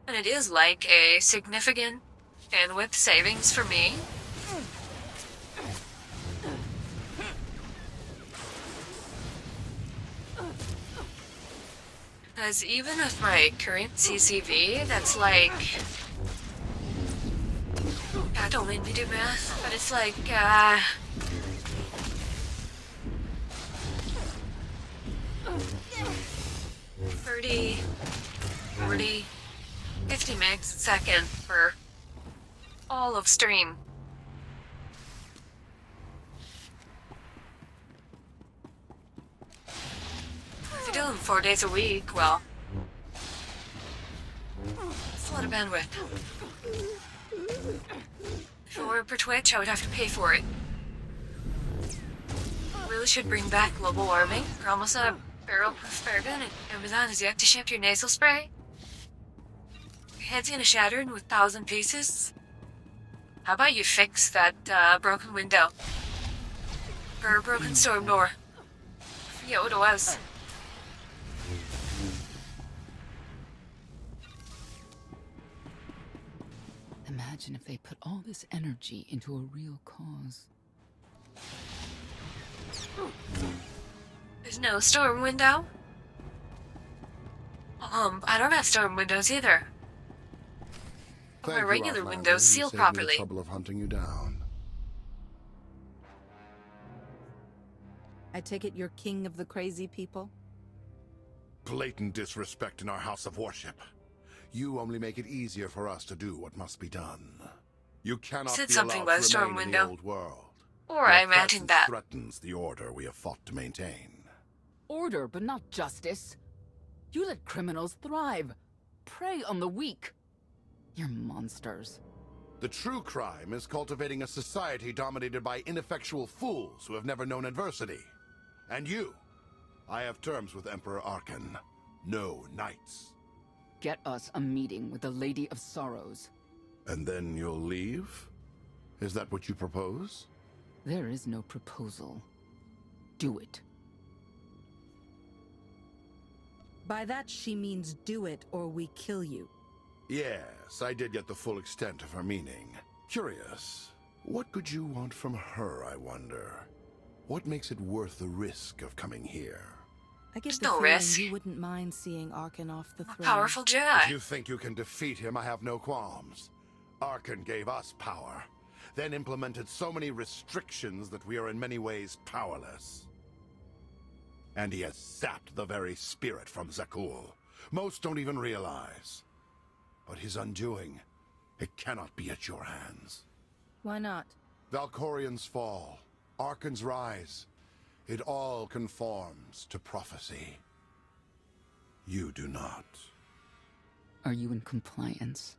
And it is like a significant bandwidth savings for me. Because even with my current CCV, that's I don't make me do math, but it's 30, 40, 50 megs a second for all of stream. If you do them 4 days a week, well, it's a lot of bandwidth. If it weren't for Twitch, I would have to pay for it. Really should bring back global warming. You're almost out of barrel-proof bourbon, and Amazon has yet to ship your nasal spray. Your head's gonna shatter in 1,000 pieces. How about you fix that broken window? Or a broken storm door? I forget what it was. Imagine if they put all this energy into a real cause. There's no storm window? I don't have storm windows either. But my regular windows seal properly. Me the trouble of hunting you down. I take it you're king of the crazy people? Blatant disrespect in our house of worship. You only make it easier for us to do what must be done. You cannot Said be something allowed about to storm remain in window. the old world. Or I imagined that. Threatens the order we have fought to maintain. Order, but not justice. You let criminals thrive. Prey on the weak. You're monsters. The true crime is cultivating a society dominated by ineffectual fools who have never known adversity. And you. I have terms with Emperor Arkan. No knights. Get us a meeting with the Lady of Sorrows. And then you'll leave? Is that what you propose? There is no proposal. Do it. By that she means do it or we kill you. Yes, I did get the full extent of her meaning. Curious. What could you want from her, I wonder? What makes it worth the risk of coming here? I get There's the no feeling risk. you wouldn't mind seeing Arkin off the throne. Powerful If Jedi. you think you can defeat him, I have no qualms. Arkin gave us power, then implemented so many restrictions that we are in many ways powerless. And he has sapped the very spirit from Zakul. Most don't even realize. But his undoing, it cannot be at your hands. Why not? Valkorian's fall, Arkin's rise, it all conforms to prophecy. You do not. Are you in compliance?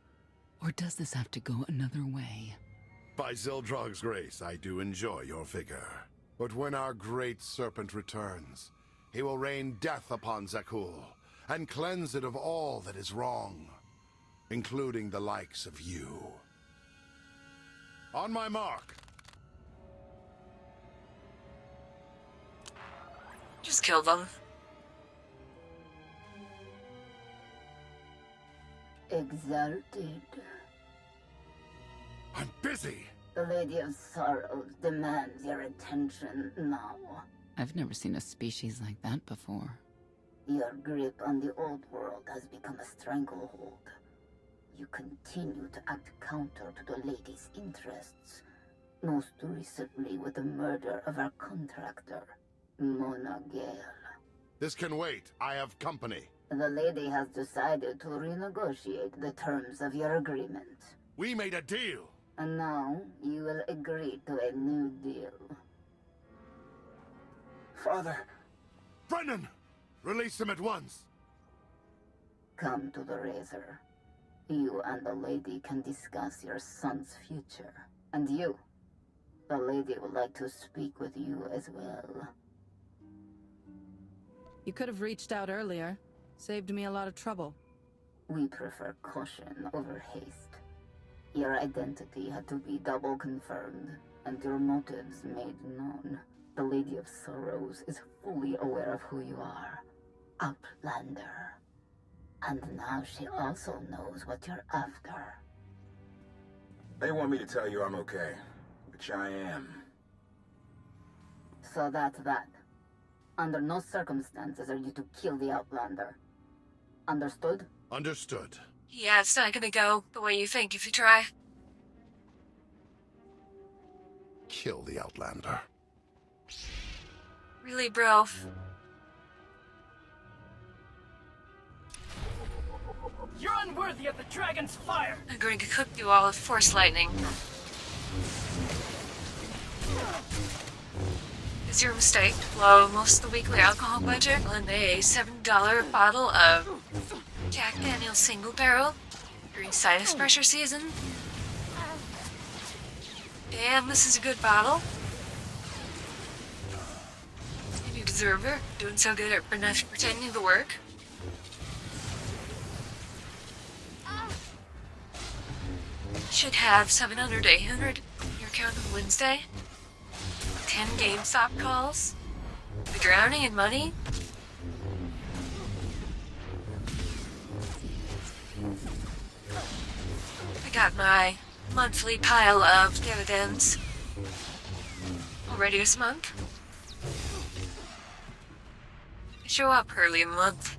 Or does this have to go another way? By Zildrog's grace, I do enjoy your vigor. But when our great serpent returns, he will rain death upon Zakul, and cleanse it of all that is wrong, including the likes of you. On my mark! Just kill them. Exalted. I'm busy! The Lady of Sorrows demands your attention now. I've never seen a species like that before. Your grip on the old world has become a stranglehold. You continue to act counter to the Lady's interests, most recently with the murder of our contractor, Mona Gale. This can wait. I have company. The Lady has decided to renegotiate the terms of your agreement. We made a deal! And now, you will agree to a new deal. Father! Brennan! Release him at once! Come to the Razor. You and the Lady can discuss your son's future. And you, the Lady would like to speak with you as well. You could have reached out earlier. Saved me a lot of trouble. We prefer caution over haste. Your identity had to be double confirmed, and your motives made known. The Lady of Sorrows is fully aware of who you are. Outlander. And now she also knows what you're after. They want me to tell you I'm okay, which I am. So that's that. Under no circumstances are you to kill the Outlander. Understood? Understood. Yeah, it's not gonna go the way you think if you try. Kill the Outlander. Really, bro? You're unworthy of the dragon's fire! I'm going to cook you all with force lightning. It's your mistake to blow most of the weekly alcohol budget on a $7 bottle of Jack Daniel's single barrel during sinus pressure season. Damn, this is a good bottle. And you deserve her, doing so good at pretending to work. Should have 700, 800 in your account on Wednesday. 10 GameStop calls. The drowning in money. I got my monthly pile of dividends already this month. I show up early in the month.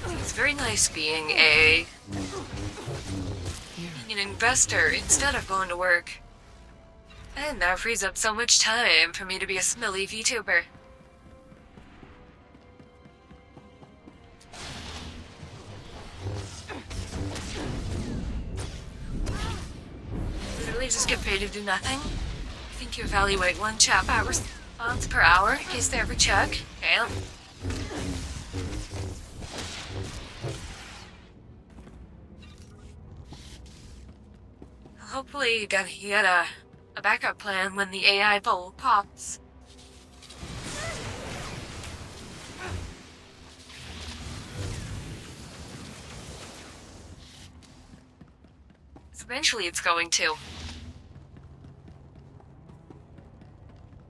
It's very nice being an investor instead of going to work. And that frees up so much time for me to be a smelly VTuber. Literally just get paid to do nothing. I think you evaluate one chat hours per hour in case they ever check. Damn. Hopefully you got a backup plan when the AI bowl pops. Eventually it's going to.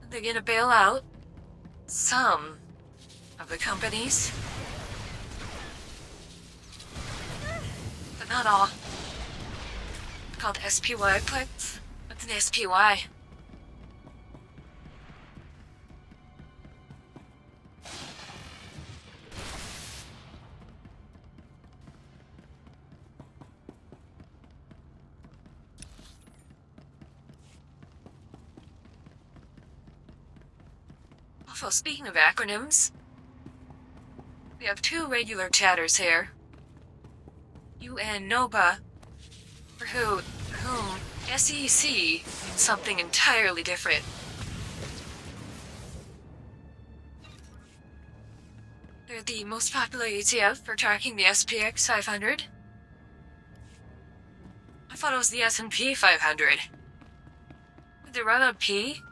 They're gonna bail out some of the companies, but not all. It's called SPY Plex. What's an SPY? Also, speaking of acronyms, we have two regular chatters here. You and Nova, for whom SEC means something entirely different. They're the most popular ETF for tracking the SPX 500. I thought it was the S&P 500. Did they run a P?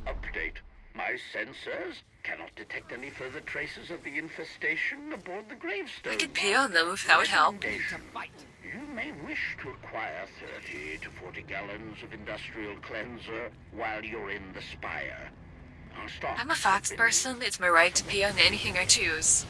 Update. My sensors cannot detect any further traces of the infestation aboard the gravestone. I could pee on them if that would help. You may wish to acquire 30 to 40 gallons of industrial cleanser while you're in the spire. Our stock I'm a fox person. It's my right to pee on anything I choose.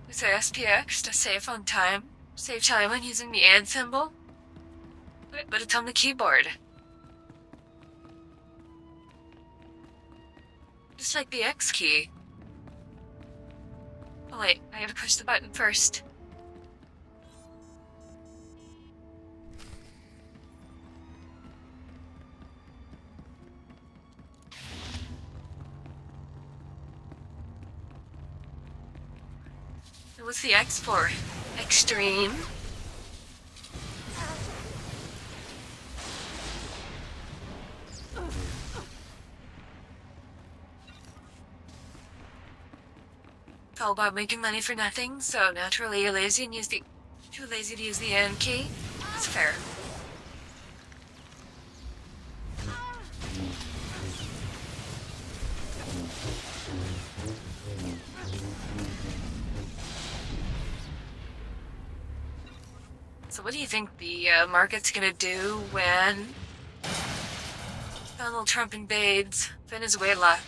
Use SPX to save on time. Save time when using the and symbol. But it's on the keyboard. Just like the X key. Oh wait, I gotta push the button first. What's the X for? Extreme? It's all about making money for nothing, so naturally you're lazy and too lazy to use the N key. That's fair. So what do you think the market's gonna do when Donald Trump invades Venezuela?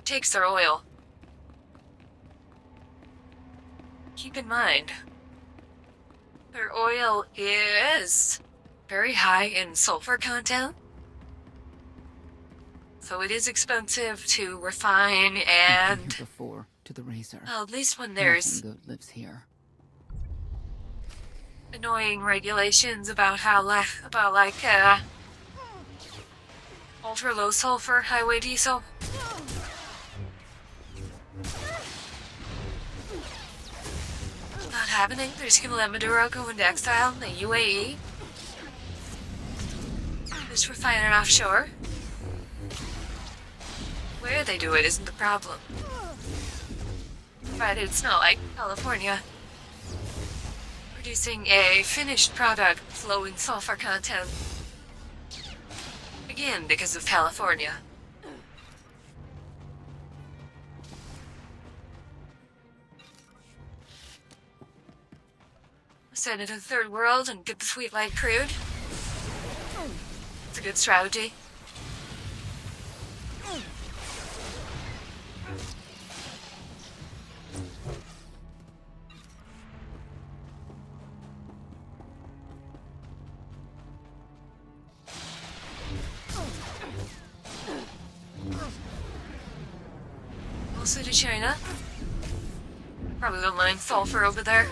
Takes their oil. Keep in mind, their oil is very high in sulfur content. So it is expensive to refine and... Before to the razor. Well, at least when there's... Nothing good lives here. Annoying regulations about how ultra low sulfur highway diesel. Not happening. They're just gonna let Maduro go into exile in the UAE. Just refine it offshore. Where they do it isn't the problem. Provided it's not like California. Producing a finished product with low in sulfur content. Again, because of California. Send it to the third world and get the sweet light crude. It's a good strategy. Also to China. Probably don't mind sulfur over there.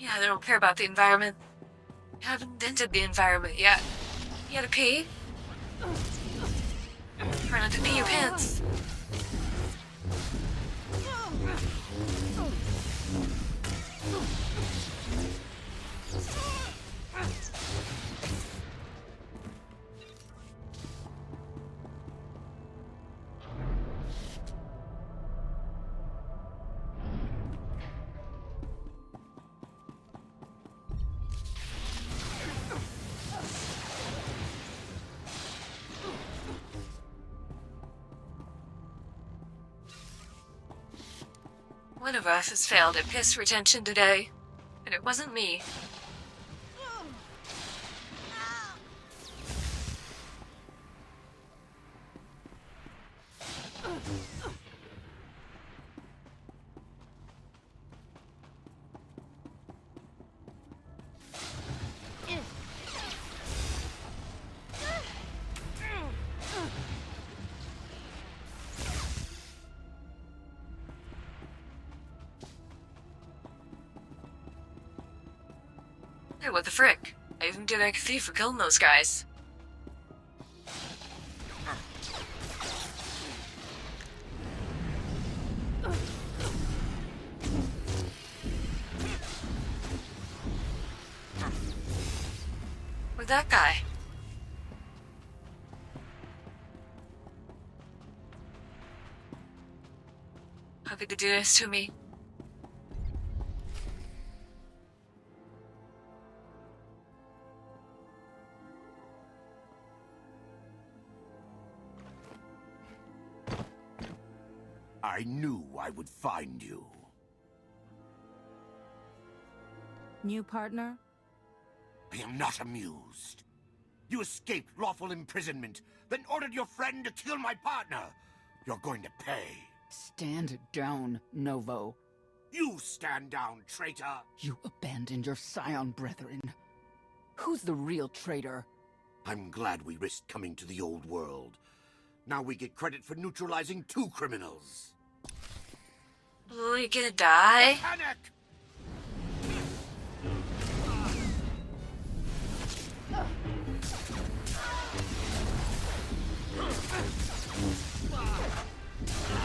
Yeah, they don't care about the environment. You haven't dented the environment yet. You gotta pee? Try not to pee your pants. One of us has failed at piss retention today, and it wasn't me. Hey, what the frick? I even did a thief for killing those guys. Where'd that guy? How could they do this to me? I knew I would find you. New partner? I am not amused. You escaped lawful imprisonment, then ordered your friend to kill my partner. You're going to pay. Stand down, Novo. You stand down, traitor! You abandoned your Scion brethren. Who's the real traitor? I'm glad we risked coming to the old world. Now we get credit for neutralizing 2 criminals. Are you gonna die? Panic!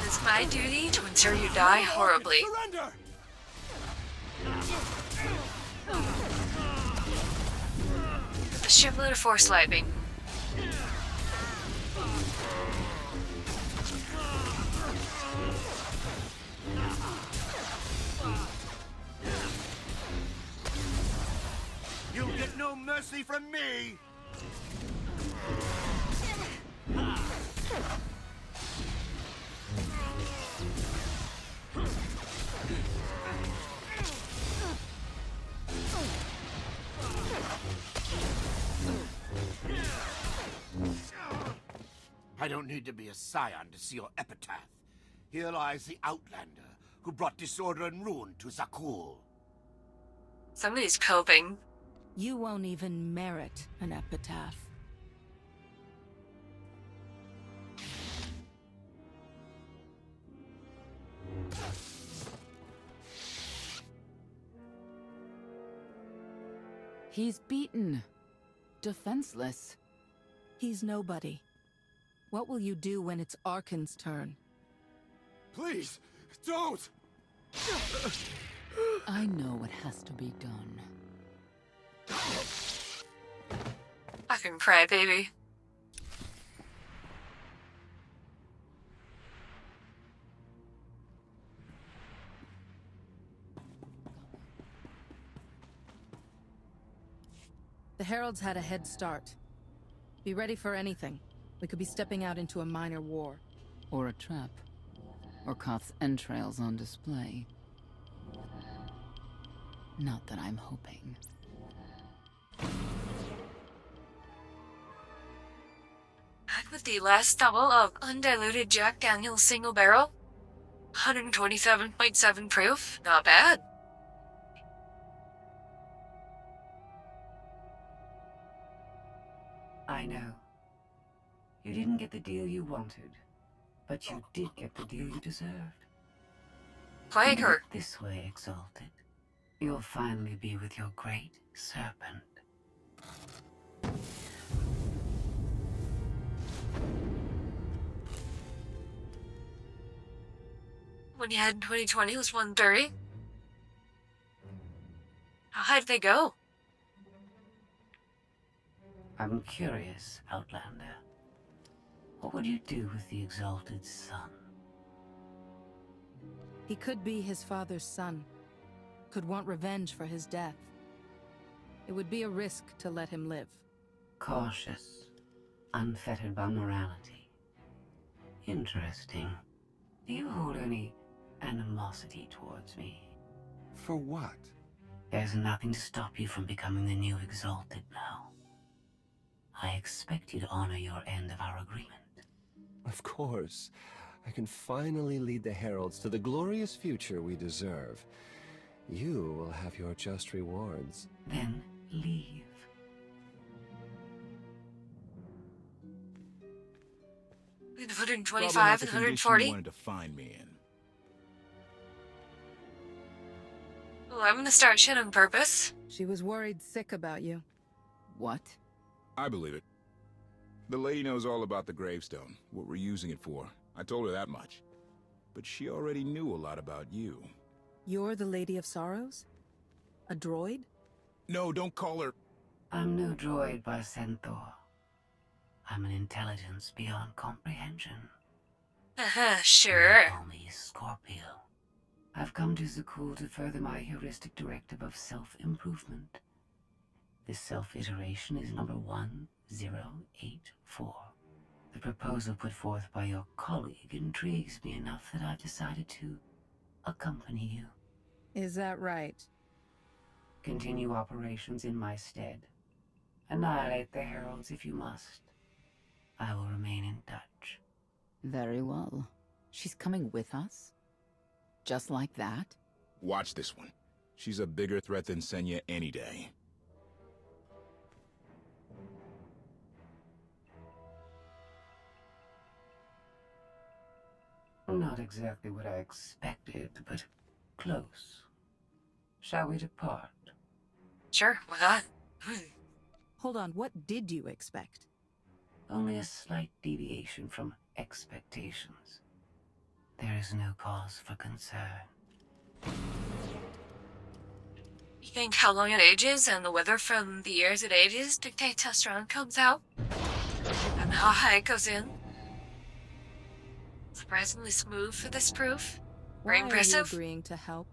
It's my duty to ensure you die horribly. Surrender! A shipload of force lightning. You'll get no mercy from me! I don't need to be a scion to see your epitaph. Here lies the Outlander, who brought disorder and ruin to Zakul. Somebody's coping. You won't even merit an epitaph. He's beaten. Defenseless. He's nobody. What will you do when it's Arkan's turn? Please, don't! I know what has to be done. Fucking cry, baby. The Heralds had a head start. Be ready for anything. We could be stepping out into a minor war. Or a trap. Or Koth's entrails on display. Not that I'm hoping. Back with the last double of undiluted Jack Daniels single barrel. 127.7 proof. Not bad. I know. You didn't get the deal you wanted, but you did get the deal you deserved. Plague her. This way, Exalted. You'll finally be with your great serpent. When you had in 2020 was 130. How high did they go? I'm curious, Outlander. What would you do with the Exalted Son? He could be his father's son. Could want revenge for his death. It would be a risk to let him live. Cautious, unfettered by morality. Interesting. Do you hold any animosity towards me. For what? There's nothing to stop you from becoming the new Exalted now. I expect you to honor your end of our agreement. Of course. I can finally lead the Heralds to the glorious future we deserve. You will have your just rewards. Then leave. With Probably 125 not the and condition 140. you wanted to find me in. Well, I'm gonna start shit on purpose. She was worried sick about you. What? I believe it. The lady knows all about the gravestone, what we're using it for. I told her that much. But she already knew a lot about you. You're the Lady of Sorrows? A droid? No, don't call her... I'm no droid by Centaur. I'm an intelligence beyond comprehension. Sure. Call me Scorpio. I've come to Zakul to further my heuristic directive of self-improvement. This self-iteration is number 1084. The proposal put forth by your colleague intrigues me enough that I've decided to accompany you. Is that right? Continue operations in my stead. Annihilate the Heralds if you must. I will remain in touch. Very well. She's coming with us? Just like that? Watch this one. She's a bigger threat than Senya any day. Not exactly what I expected, but close. Shall we depart? Sure, why not? Hold on, what did you expect? Only a slight deviation from expectations. There is no cause for concern. You think how long it ages and the weather from the years it ages dictates how strong it comes out? And how high it goes in? Surprisingly smooth for this proof. Very Why impressive. are you agreeing to help?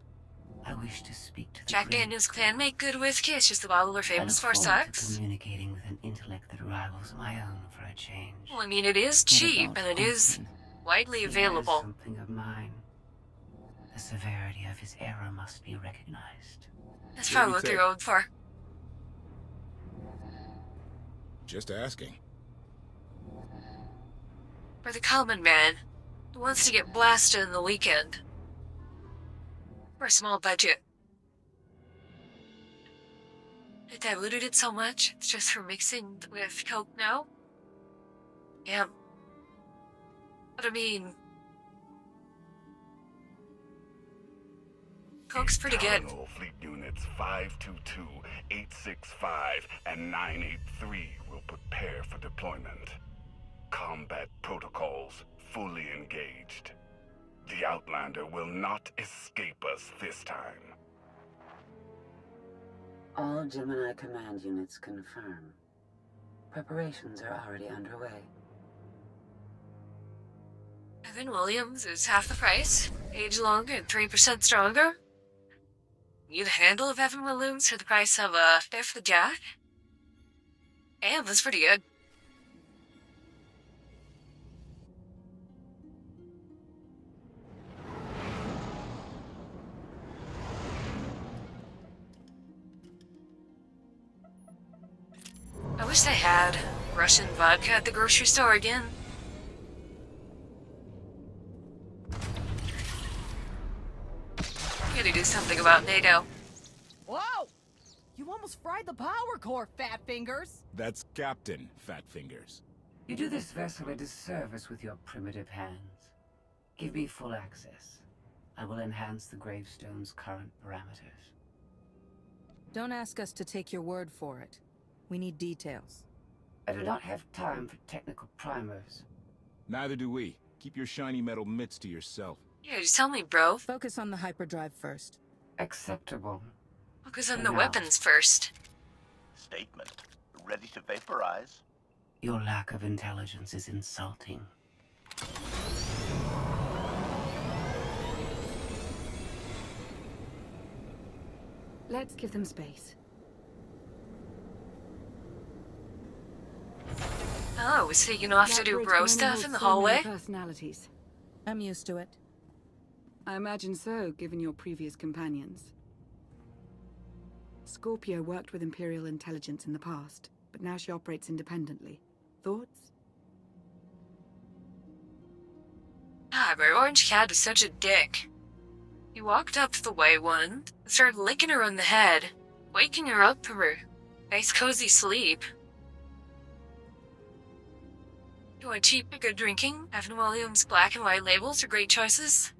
I wish to speak to the Jack Daniels clan make good whiskey, it's just the bottle we're famous for sucks. Communicating with an intellect that rivals my own for a change. Well, I mean, it is cheap and it is widely available. Something of mine. The severity of his error must be recognized. That's probably what they're going for. Just asking. For the common man who wants to get blasted in the weekend. For a small budget. They diluted it so much, it's just for mixing with Coke now? Yeah. But I mean... Coke's pretty good. Terminal Fleet Units 522, 865, and 983 will prepare for deployment. Combat protocols fully engaged. The Outlander will not escape us this time. All Gemini command units confirm. Preparations are already underway. Evan Williams is half the price, age longer and 3% stronger. You the handle of Evan Williams for the price of a fifth of the Jack? Damn, that's pretty good. I wish they had Russian vodka at the grocery store again. Gotta do something about NATO. Whoa! You almost fried the power core, Fat Fingers! That's Captain Fat Fingers. You do this vessel a disservice with your primitive hands. Give me full access. I will enhance the gravestone's current parameters. Don't ask us to take your word for it. We need details. I do not have time for technical primers. Neither do we. Keep your shiny metal mitts to yourself. Yeah, just tell me, bro. Focus on the hyperdrive first. Acceptable. Focus on the weapons first. Statement. Ready to vaporize? Your lack of intelligence is insulting. Let's give them space. Oh, was he off to do bro stuff in the hallway? Personalities. I'm used to it. I imagine so, given your previous companions. Scorpio worked with Imperial intelligence in the past, but now she operates independently. Thoughts? Ah, but Orange Cat is such a dick. He walked up to the White One and started licking her on the head, waking her up from her nice cozy sleep. You want cheap and good drinking? Evan Williams' black and white labels are great choices.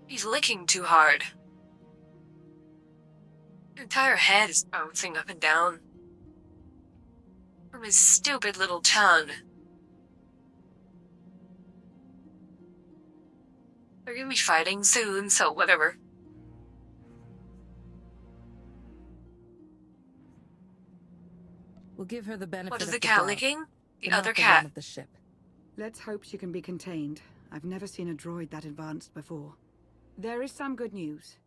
He's licking too hard. Her entire head is bouncing up and down from his stupid little tongue. They're gonna be fighting soon, so whatever. We'll give her the benefit What is of the the cat doubt, licking? The but other not the cat. one of the ship. Let's hope she can be contained. I've never seen a droid that advanced before. There is some good news.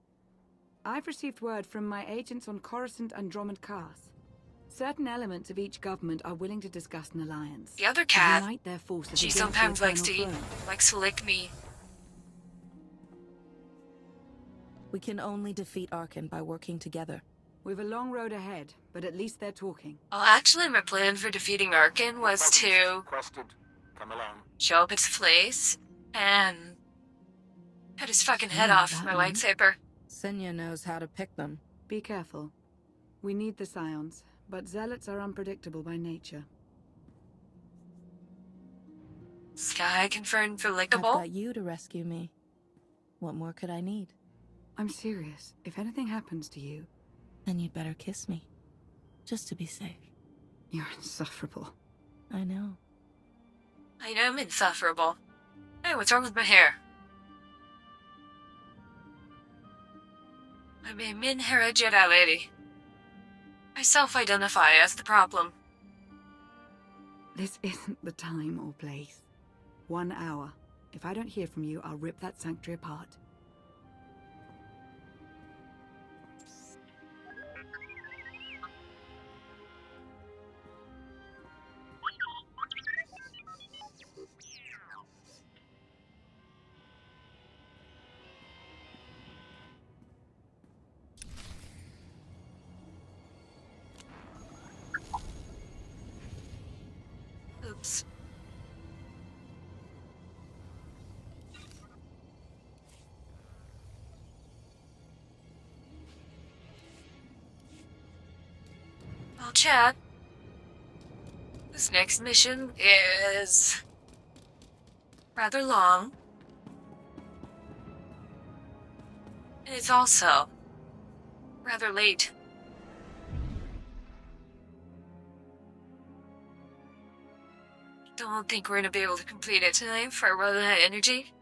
I've received word from my agents on Coruscant and Drummond Cars. Certain elements of each government are willing to discuss an alliance. The other to cat. unite their forces She against sometimes the likes to Eternal eat, Throne. likes to lick me. We can only defeat Arkin by working together. We've a long road ahead, but at least they're talking. Well, actually, my plan for defeating Arkin was to Requested. Come along. show up at his place and cut his fucking head Yeah, off with my that one. lightsaber. Senya knows how to pick them. Be careful. We need the Scions, but zealots are unpredictable by nature. Sky confirmed for I've lickable. got you to rescue me. What more could I need? I'm serious. If anything happens to you... Then you'd better kiss me. Just to be safe. You're insufferable. I know. I know I'm insufferable. Hey, what's wrong with my hair? I'm a menhera Jedi lady. I self-identify as the problem. This isn't the time or place. 1 hour. If I don't hear from you, I'll rip that sanctuary apart. Oops. Well, Chad, this next mission is rather long. And it's also rather late. Don't think we're gonna be able to complete it tonight for a run out of energy.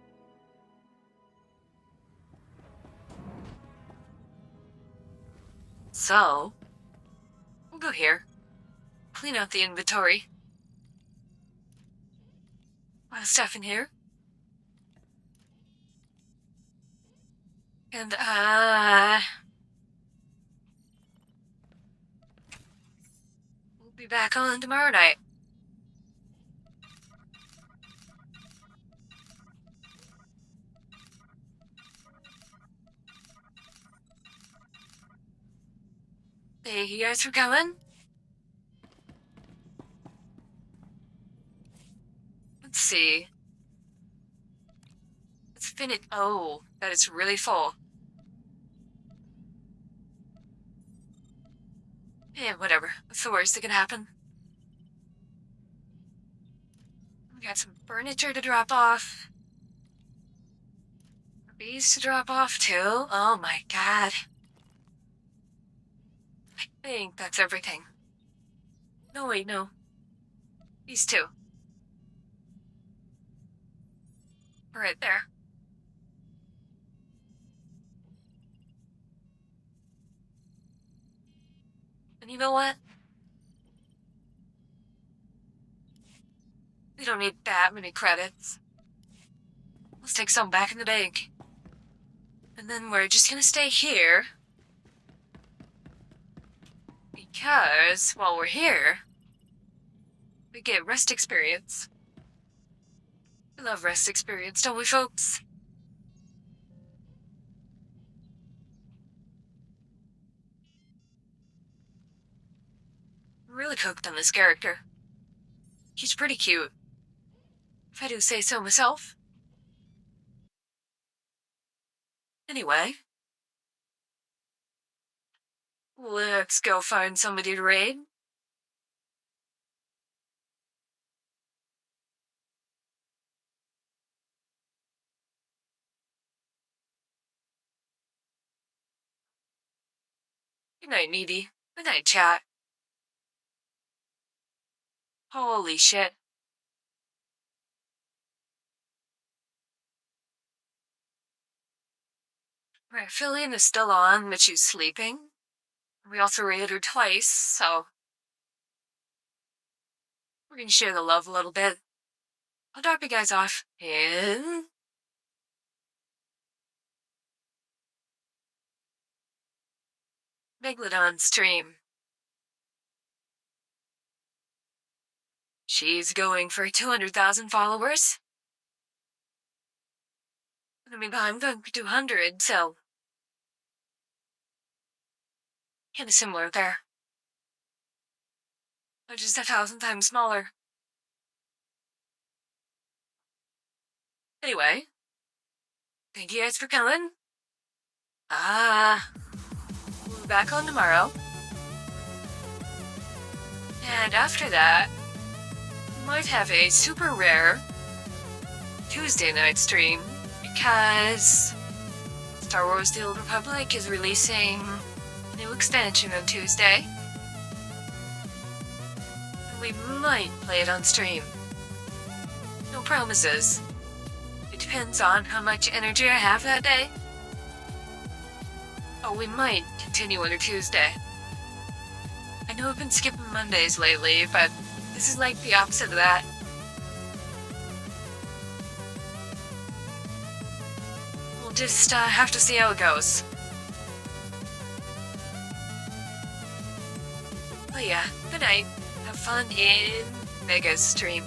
So, we'll go here. Clean out the inventory. A lot of stuff in here. And, we'll be back on tomorrow night. Thank you guys for coming. Let's see. Let's finish. Oh, that is really full. Yeah, whatever. What's the worst that could happen? We got some furniture to drop off. Bees to drop off too. Oh my god. I think that's everything. No, wait, no. These two. Right there. And you know what? We don't need that many credits. Let's take some back in the bank. And then we're just gonna stay here. Because, while we're here, we get rest experience. We love rest experience, don't we, folks? Really cooked on this character. He's pretty cute, if I do say so myself. Anyway, let's go find somebody to raid. Good night, Needy. Good night, chat. Holy shit. Right, Fillion is still on, but she's sleeping. We also raided her twice, so we're gonna share the love a little bit. I'll drop you guys off in Megalodon stream. She's going for 200,000 followers. I mean, I'm going for 200, so kind of similar there. They're just 1,000 times smaller. Anyway, thank you guys for coming. We'll be back on tomorrow. And after that, we might have a super rare Tuesday night stream because Star Wars The Old Republic is releasing a new expansion on Tuesday. And we might play it on stream. No promises. It depends on how much energy I have that day. Oh, we might continue on a Tuesday. I know I've been skipping Mondays lately, but this is like the opposite of that. We'll just have to see how it goes. But yeah, good night. Have fun in Mega's stream.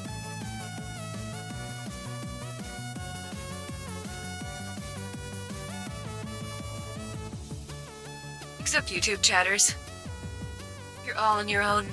Except YouTube chatters. You're all on your own.